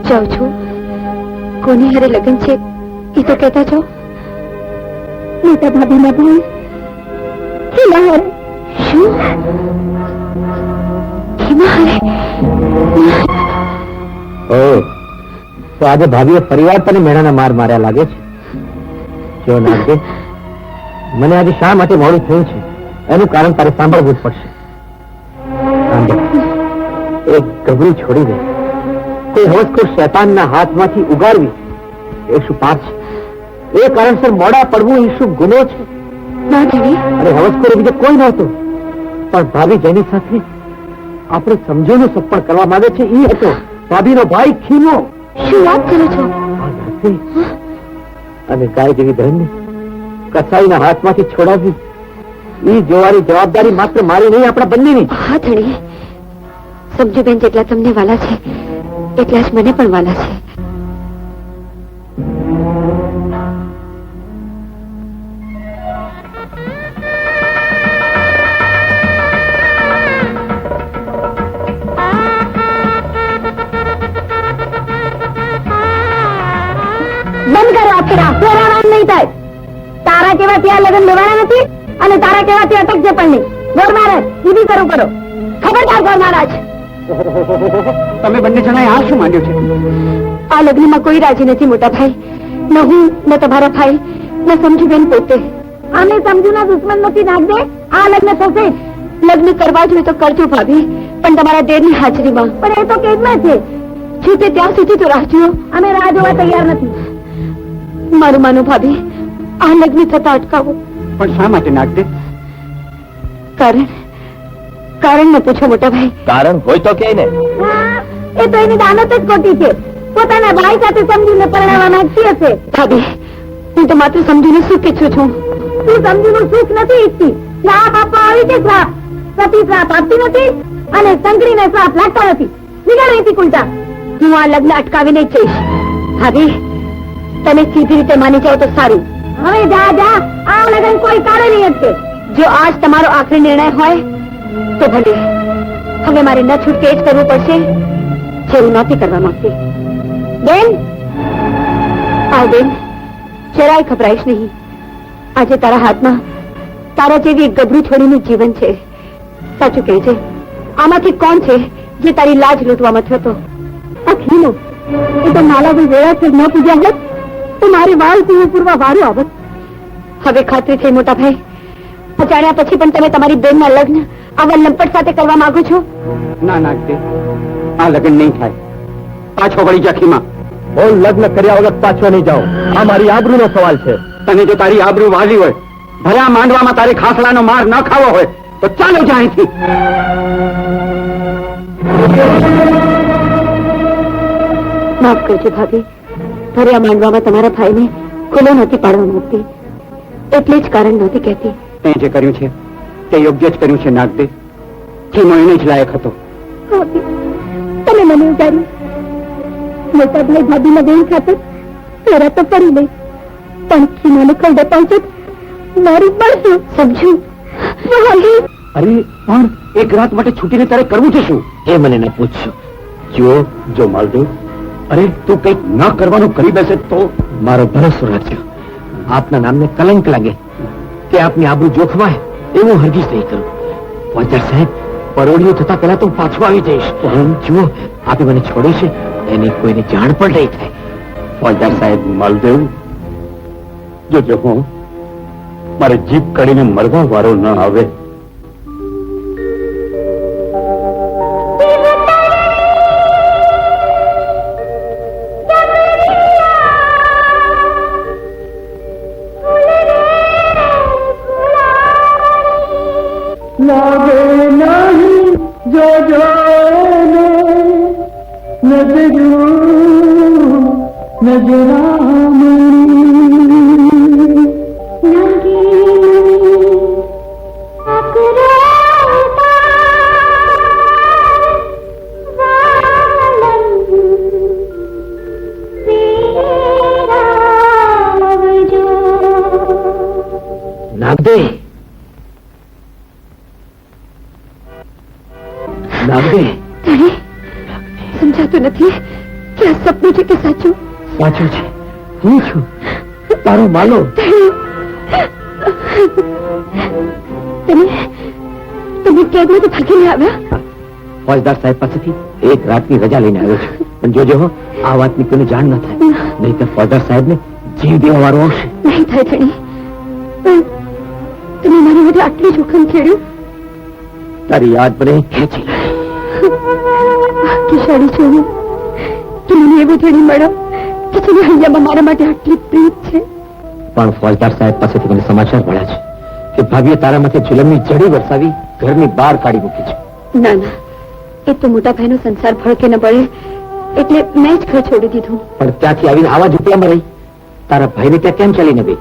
જાઉં છું. કોની હારે લગ્ન છે એ તો કહેતા છો. મોટા ભાભીના ભાઈ ખીમા હારે. શું? ખીમા હારે? તો આજે ભાભીએ ફરીવાર તને મેણાના માર માર્યા લાગે છે. જો નાગદે, મને આજે શા માટે મોડું થયું છે એનું કારણ તારે સાંભળવું જ પડશે. એક ગભરું છોડી દે, કોઈ હવસખોર શૈતાનના હાથમાંથી ઉગારવી એ શું પાપ છે? એ કારણસર મોડા પડવું એ શું ગુનો છે? ના જાણી. અરે હવસખોર બીજો કોઈ નહોતો, પણ ભાભી જેની સાથે આપણે સમજોનું સપણ કરવા માંગે છે એ હતો ભાભીનો ભાઈ ખીમો. શું વાત કરો છો? અને ગાય જેવી બહેનને કસાઈના હાથમાંથી છોડાવી એ જોવાની જવાબદારી માત્ર મારી નહીં, આપણા બંનેની. હા ધણી, સમજુબેન જેટલા તમને વાલા છે એટલા જ મને પણ વાલા છે. બંધ કરો આ ફેરા, ફેરાવાન નહીં થાય. તારા કેવાથી આ લગ્ન લેવાના નથી અને તારા કેવાથી અટકજે પણ નહીં. ગોર મહારાજ દીદી શરૂ કરો. ખબરદાર ગોર મહારાજ. તમે બંને જણાએ આ શું માંડ્યું છે? આ લગ્નમાં કોઈ રાજી નથી મોટા ભાઈ, ન હું ન તમારા ભાઈ ન સમજુબેન પોતે. અમે સમજુના દુશ્મન નથી નાખજે. આ લગ્ન થશે. લગ્ન કરવા જોઈએ તો કરજો ભાભી, પણ તમારા દેરની હાજરીમાં. પણ એ તો કેદમાં છે. છૂટે ત્યાં સુધી તો રાહ જુઓ. અમે રાહ જોવા તૈયાર નથી. મારું માનું ભાભી, આ લગ્ન થતા અટકાવો. પણ શા માટે નાખદે? કારણ ન પૂછો મોટા ભાઈ. કારણ હોય તો કે ને. હા, એ તો એની દાનત જ ખોટી છે. પોતાના ભાઈ સાથે સમજીને પરણાવવા માંગતી હશે. ભાભી, હું તો માત્ર સમજીને સુખ ઈચ્છું છું. તું સમજીનું સુખ નથી ઈચ્છતી. શ્રાપ આપવા આવી છે. શ્રાપ સતી શ્રાપ આપતી નથી અને સંકળીને શ્રાપ લાગતા નથી. નીકળ અહીંથી કુંટા. હું આ લગ્ન અટકાવીને જ જઈશ. ભાભી, તમે સીધી રીતે માની જાઓ તો સારું. હવે જા જા. આ લગ્ન કોઈ કાળે નહીં અટકે. જો આજ તમારો આખરી નિર્ણય હોય તો ભલે. હવે મારે ન છૂટકે જ કરવું પડશે જે હું નથી કરવા માંગતી. બેન, આવ બેન, જરાય ખબરાઈશ નહીં. આજે તારા હાથમાં તારા જેવી એક ગભરું છોડીનું જીવન છે. સાચું કહે છે, આમાંથી કોણ છે જે તારી લાજ લૂંટવા મથ્યો હતો? આ ખીલો એ તો માલા ભાઈ વેળા છે ન પૂજ્યા હોત તો મારી વાળ પીવું પૂરવા વારું આવત. હવે ખાતરી થઈ મોટા ભાઈ, જાણ્યા પછી પણ તમે તમારી બેનના લગ્ન આવા લંપટ સાથે કરવા માંગો છો? ના નાખદે, આ લગ્ન નહીં થાય. પાછો વળી જા ખીમા. બોલ, લગ્ન કર્યા વગર પાછો નહીં જાઓ. આ મારી આબરૂનો સવાલ છે. તને જો તારી આબરૂ વાલી હોય, ભર્યા માંડવામાં તારી ખાસડાનો માર ન ખાવો હોય તો ચાલો જા અહીંથી. માફ કરજો ભાભી, ભર્યા માંડવામાં તમારા ભાઈને ખુલ્લો નથી પાડવા માંગતી, એટલે જ કારણ નહોતી કહેતી. તે જે કર્યું છે તે યોગ્ય જ કર્યું છે નાગદે. ખીમો એને જ લાયક હતો. તમે મને ઉતાર્યું. મોટા ભાઈ ભાભીના બેન ખાતર ફેરા તો પડી લઈ, પણ ખીમાને ખરડે પહોંચે મારું બળશું. સમજુ? અરે પણ એક રાત માટે છૂટીને તારે કરવું છે શું? એ મને ન પૂછશો. જો માલદેવ, અરે તું કંઈક ન કરવાનું કરી બેસે તો મારો ભરોસો રાખજો. આપના નામને કલંક લાગે કે આપની આબરૂ જોખવાય એવું હરગીજ નહીં કરું. ફોજદાર સાહેબ, પરોળીઓ થતા પહેલા તો હું પાછો આવી જઈશ. જુઓ, આપે મને છોડે છે એની કોઈને જાણ પણ નહીં થાય. ફોજદાર સાહેબ, માલદેવ જો હું મારે જીભ કાઢીને મરવા વારો ન આવે. સમજાતું નથી કે આ સપનું છે કે સાચું? સાચું છે, હું છું તારો માલો. તમે કેદમાંથી ભાગીને આવ્યા? ફોજદાર સાહેબ પાસેથી એક રાતની રજા લઈને આવ્યો છું, પણ જોજો હો, આ વાતની કોઈને જાણ ન થાય, નહીં તો ફોજદાર સાહેબને જીવ દેવા વાળો આવશે. નહીં થાય ધણી, પણ તમે મારી માટે આટલું જોખમ ખેડ્યું. તારી યાદ મને ખેંચી ભાગ્યશાળી છું હું કે મને એવો ધણી મળ્યો કે જેને હૈયામાં મારા માટે આટલી પ્રીત છે. પણ ફોજદાર સાહેબ પાસેથી મને સમાચાર મળ્યા છે કે ભાભીએ તારા માથે જુલમની જડી વરસાવી ઘરની બહાર કાઢી મૂકી છે. ના ના, એ તો મોટા ભાઈનો સંસાર ફળકે ન પડે એટલે મેં જ ઘર છોડી દીધું. પણ ત્યાંથી આવીને આવા ઝૂંપડામાં રહી, તારા ભાઈને ત્યાં કેમ ચાલીને ગઈ?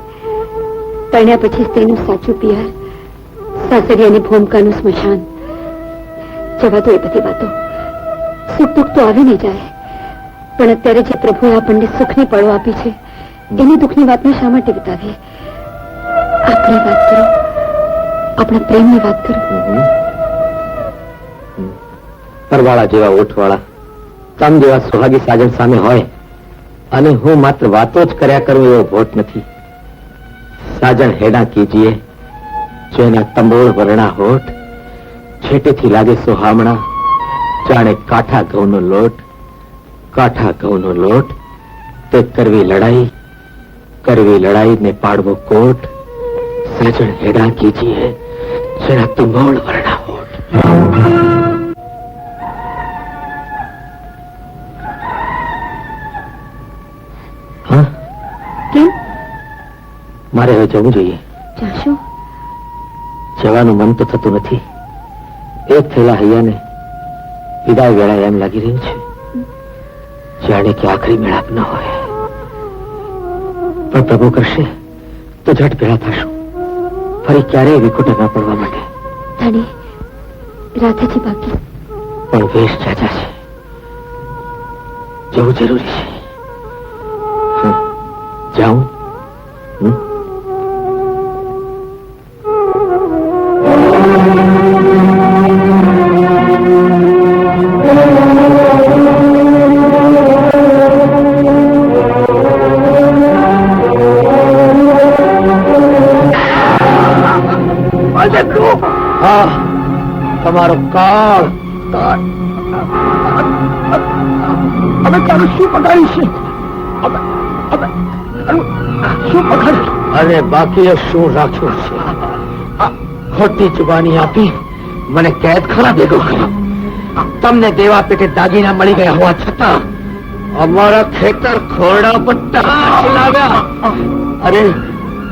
પરણ્યા પછી તેનું સાચું પિયર, સાસરી અને ભૂમકાનું સ્મશાન. જવા દો એ બધી વાતો, સુખ દુઃખ તો આવી નહીં જાય, પણ અત્યારે જે પ્રભુએ આપણને સુખની પળો આપી છે એની દુઃખની વાતને શા માટે વિતાવીએ? આપણી વાત કરો, આપણા પ્રેમની વાત કરો. પરવાળા જેવા ઓઠવાળા, તમ જેવા સુહાગી સાજણ સામે હોય અને હું માત્ર વાતો જ કર્યા કરું એવો ભોટ નથી. સાજણ હેડા કીજીએ, જેના તંબોળ વરણા હોઠ, છેટેથી લાગે સુહામણા, જાણે કાઠા ઘઉંનો લોટ. કાઠા ઘઉંનો લોટ તે કરવી લડાઈ ને પાડવો કોટ. સાજણ હેડા કીજીએ, જેના તંબોળ વરણા હોઠ. કેમ? મારે હવે જવું જોઈએ. જાશો? જવાનું મન તો થતું નથી. એક થયેલા હૈયાને વિદાય વેળાએ એમ લાગી રહ્યું છે જાણે કે આખરી મેળાપ ન હોય. પણ પ્રભુ કરશે તો ઝટ ભેળા થશું, ફરી ક્યારેય વિખોટા ન પડવા માટે. ધણી, રાધેજી બાકી પણ વેશ ચાચા છે, જવું જરૂરી છે. જાઉં? તમારો કાળ અમે તારું શું પગાડીશું? શું પગાડ? અરે બાકી શું રાખ્યું છે? ખોટી જુબાની આપી મને કેદ ખરા ભેગો કર્યો. તમને દેવા પેટે દાગીના મળી ગયા હોવા છતાં અમારા ખેતર ખોરડા પટ્ટા લાવ્યા. અરે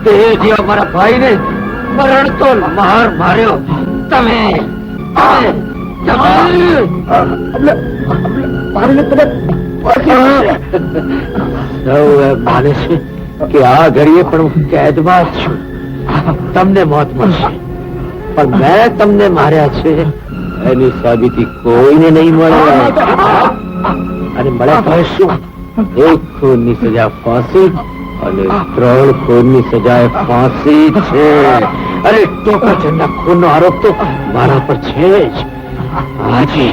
તે જે અમારા ભાઈને મરણ તો માર માર્યો તમે. માને છે કે આ ઘડીએ પણ હું કેદમાં જ છું. તમને મોત મળશે, પણ મેં તમને માર્યા છે એની સાબિતી કોઈને નહીં મળે. અને મળે તો શું? એક ખૂનની સજા ફાંસી અને 3 ખૂનની સજા ફાંસી છે. અરે ટોકાચંદના ખૂનનો આરોપ તો મારા પર છે જ. આજે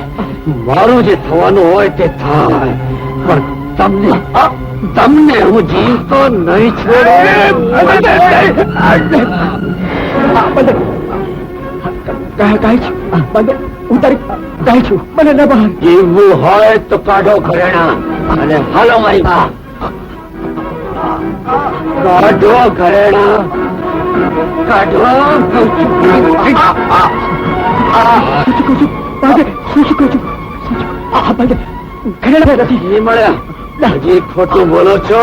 મારું જે થવાનું હોય તે થાય, પણ તમને હું જીવતો નહીં છોડું. જીવવું હોય તો કાઢો ઘરેણા અને હાલો મારી બા. કાઢો ઘરેણા, કાઢો. હજી ખોટું બોલો છો?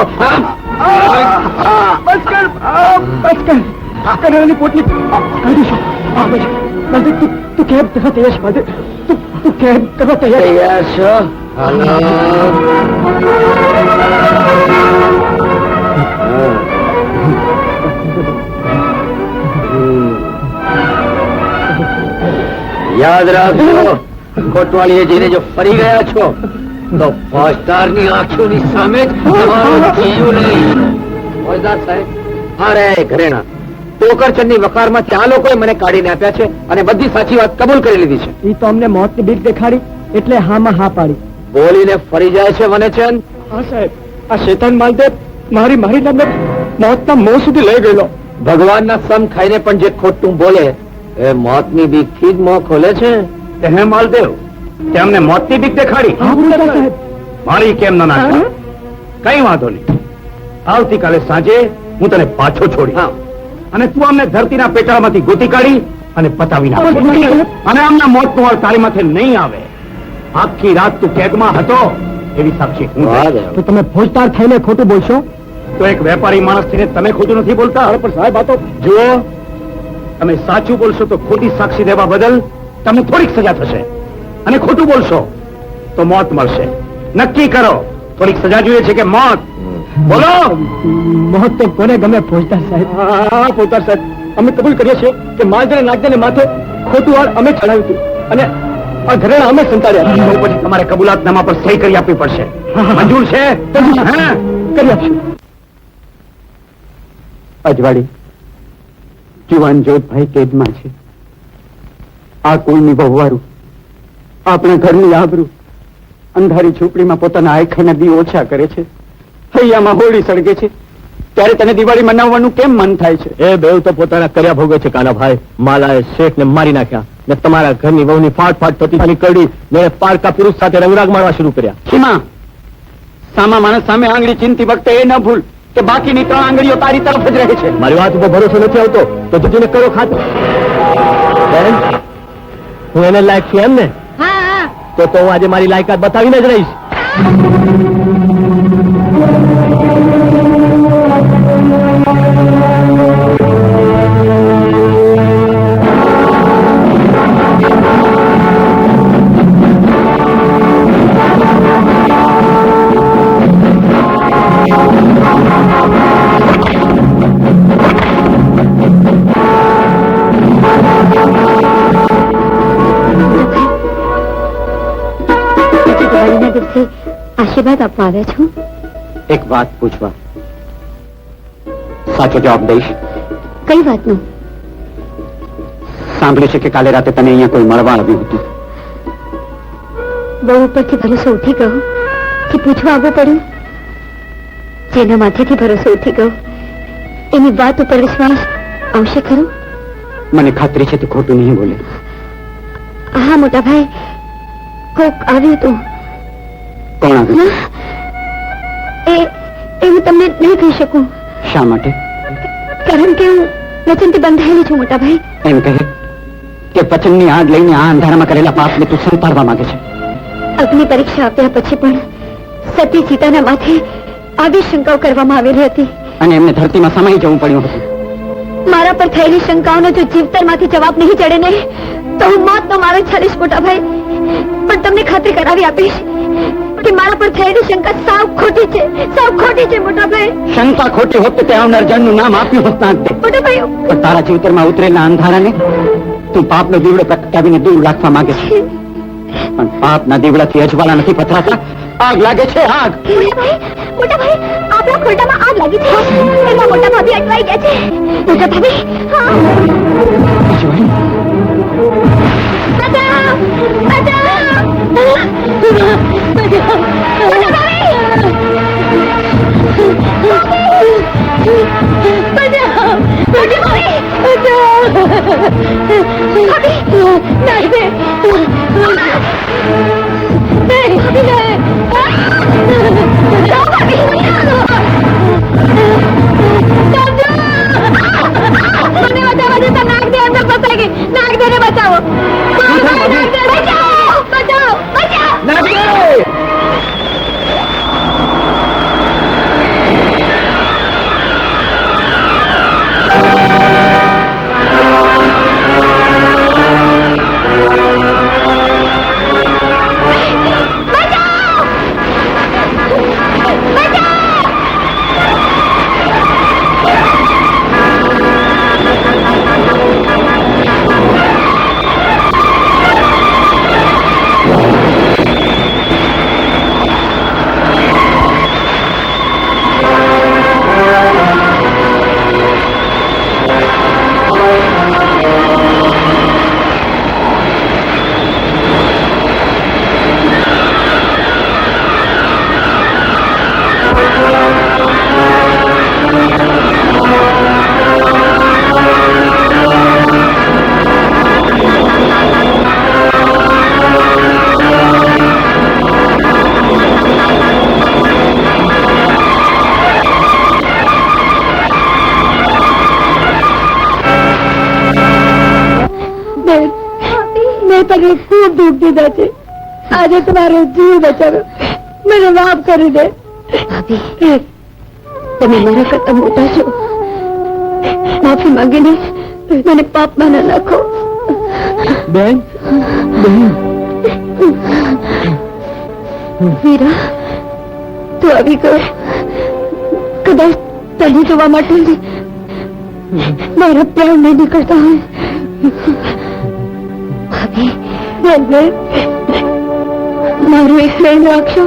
પોટલી તું કેમ કરવા તૈયાર છે? તું કેમ કરવા તૈયાર છો? યાદ રાખજો, કોટવાળીએ જઈને જો ફરી ગયા છો તો ફોજદારની આંખોની સામે જ તમારો જીવ નહીં. ફોજદાર સાહેબ, અરે ઘરેણા, ટોકરચંદની વખારમાં ત્યાં લોકોએ મને કાઢીને આપ્યા છે અને બધી સાચી વાત કબૂલ કરી લીધી છે. ઈ તો અમને મોતની બીક દેખાડી એટલે હામાં હા પાડી. બોલીને ફરી જાય છે વનેચંદ. હા સાહેબ, આ શેતાન માલદેવ મારી નામને મોતના મોં સુધી લઈ ગયેલો. ભગવાનના સમ ખાઈને પણ જે ખોટું બોલે એ મોતની બીકથી જ મોં ખોલે છે. હે માલદેવ તે અમને મોતની બીક દેખાડી. મારી કેમ ના નાખી? કઈ વાંધો નહીં, આવતીકાલે સાંજે હું તને પાછો છોડી અને તું અમને ધરતીના પેટાળમાંથી ગોતી કાઢી અને પતાવી નાખ. અને આમના મોતનો વાળ તારી માથે નહીં આવે. આખી રાત તું કેદમાં હતો એવી સાક્ષી હું છું. તો તમે ફોજદાર થઈને ખોટું બોલશો? તો એક વેપારી માણસ થઈને તમે ખોટું નથી બોલતા? પણ સાહેબ આ તો જુઓ, તમે સાચું બોલશો તો ખોટી સાક્ષી દેવા બદલ તમને થોડીક સજા થશે, અને ખોટું બોલશો તો મોત મળશે. નક્કી કરો, થોડીક સજા જોઈએ છે કે મોત? બોલો. મોત તો કોને ગમે ફોજદાર સાહેબ? હા ફોજદાર સાહેબ, અમે કબૂલ કરીએ છીએ કે માલજાને નાગજાને માથે ખોટું વાળ અમે ચડાવ્યું હતું અને આ ઘરેણા અમે સંતાડ્યા. તો પછી તમારે કબૂલાતનામા પર સહી કરી આપવી પડશે. મંજૂર છે? હા, કરી આપશું. અજવાળી, જુવાન જોધભાઈ કેદમાં છે. આ કુળની વહુવારું, આપણા ઘરની આબરૂ અંધારી ઝૂંપડીમાં પોતાના આયખાના દી ઓછા કરે છે. હૈયામાં હોળી સળગે છે, ત્યારે તને દિવાળી મનાવવાનું કેમ મન થાય છે? એ બેવ તો પોતાના કર્યા ભોગે છે કાનાભાઈ. માલાએ શેઠને મારી નાખ્યા ને તમારા ઘરની વહુની ફાટ થતી કરડી ને પારકા પુરુષ સાથે રંગરાગ મારવા શરૂ કર્યા. ખીમા, સામા માણસ સામે આંગળી ચીનતી વખતે એ ન ભૂલ કે બાકીની 3 આંગળીઓ તારી તરફ જ રહે છે. મારી વાત ઉપર ભરોસો નથી આવતો તો જુદીને કરો ખાતો. બેન, હું એને લાયક છું એમ ને? તો હું આજે મારી લાયકાત બતાવીને જ રહીશ. આશીર્વાદ આપવા આવ્યા છું. એક વાત પૂછવા, સાચો જવાબ દઈશ? કઈ વાતનું? સાંભળ્યું છે કે કાલે રાતે તને અહીંયા કોઈ મળવા આવ્યું હતું. બહુ ઉપરથી ભરોસો ઉઠી ગયો કે પૂછવા આવવું પડ્યું. જેના માથેથી ભરોસો ઉઠી ગયો એની વાત ઉપર વિશ્વાસ આવશે ખરો? મને ખાતરી છે તે ખોટું નહીં બોલે. હા મોટા ભાઈ, કોક આવ્યું હતું. કોણ આવ્યું? એ હું તમને નહીં કહી શકું. શા માટે? કારણ કે હું વચનથી બંધાયેલી છું મોટા ભાઈ. એમ કહે કે વચનની આગ લઈને આ અંધારામાં કરેલા પાપને તું સંતાડવા માંગે છે. અગ્નિ પરીક્ષા આપ્યા પછી પણ સતી સીતાના માથે આવી શંકાઓ કરવામાં આવેલી હતી અને એમને ધરતીમાં સમાઈ જવું પડ્યું હતું. મારા પર થયેલી શંકાઓનો જો જીવતરમાંથી જવાબ નહીં ચડે ને તો હું મોતનો મારો છાલીશ મોટા ભાઈ. પણ તમને ખાતરી કરાવી આપીશ કે મારા પર થયેલી શંકા સાવ ખોટી છે, સાવ ખોટી છે મોટા ભાઈ. શંકા ખોટી હોત તો તે આવનાર જણનું નામ આપ્યું હોત ના દે. મોટા ભાઈ, પણ તારા જીવતરમાં ઉતરેલા અંધારાને તું પાપનો દીવડો પ્રગટાવીને દૂર રાખવા માંગે છે. પણ પાપના દીવડાથી અજવાળા નથી પથરાતા, આગ લાગે છે. આગ. મોટા ભાઈ, આપણા ખોરડામાં આગ લાગી છે. એમાં મોટા ભાભી અટવાઈ ગયા છે. મોટા ભાભી, હા. બચાવ! બચાવ! બચાવ! મોટા ભાભી! બચાવ! મોટી ભાભી! બચાવ! ભાભી! નાખ દે! નહીં, ભાભી નહીં! બચાવ ભાભી! મને બચાવવા દેતા નાક દે અંદર ફસાઈ ગઈ. નાક દે ને બચાવો. બચાવો! બચાવો! બચાવો! નાખ દે! મને ખૂબ દુઃખ દીધા છે. આજે તમારો જીવ બચાવ્યો, મને માફ કરી દે. ભાભી, તમે મારા કરતા મોટા છો. માફી માંગીને મને પાપમાં ન નાખો. બેન વીરા, તું આવી ગયો. કદાચ તને જોવા માટે જ મારા પ્રાણ નહીં નીકળતા હોય. ભાભી, મારું એક પ્રેમ રાખશો.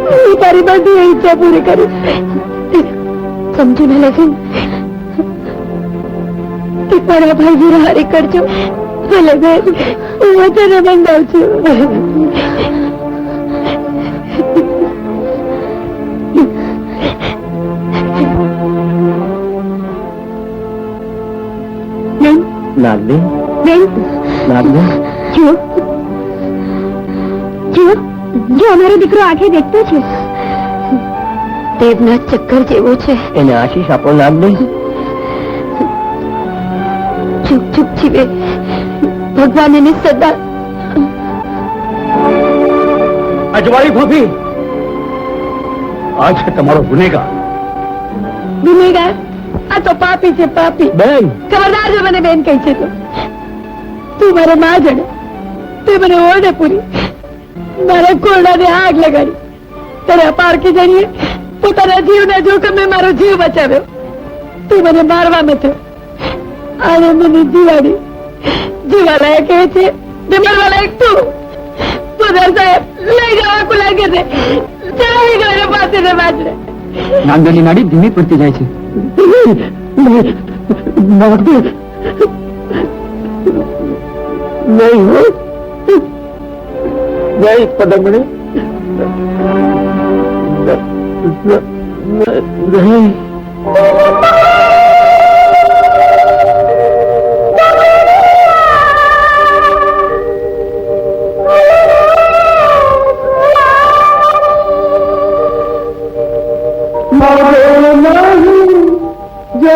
હું તારી બધી ઈચ્છા પૂરી કરીશ. સમજુ ને લગન કે મારા ભાઈ વીરા હારી કરજો. ભલે બેન, હું વચન બંધાવ છું. નાગદેવ બેન, નાગદેવ જો જો જો અમારો દીકરો આંખે દેખતો છે. દેવના ચક્કર જેવો છે. એને આશીષ આપો નાગદેવ. ચૂપ ચૂપ જીવે. ભગવાન એને સદા. અજવાળી ભાભી, આ છે તમારો ગુનેગાર. ગુનેગાર? આ તો પાપી છે, પાપી. બેન ખબરદાર જો મને બેન કહી છે તો. તું મારે માં જડે, તું મને ઓરડે પૂરી, મારા કોરડાને આગ લગાડી, તારે પારકી જડીએ પોતાના જીવના જોખમે મારો જીવ બચાવ્યો. તું મને મારવા નથી, આને મને જીવાડી. જીવા લાયક એ છે ને મરવા લાયક તું. પોદાર સાહેબ, લઈ જાઓ આખું લાગે છે. ચલાવી ગયો એના પાસે ને બાજરે. નાગદાની નાડી ધીમી પડતી જાય છે. નાગદેવ નહીં હો, નહીં પદમણી, નહીં. જો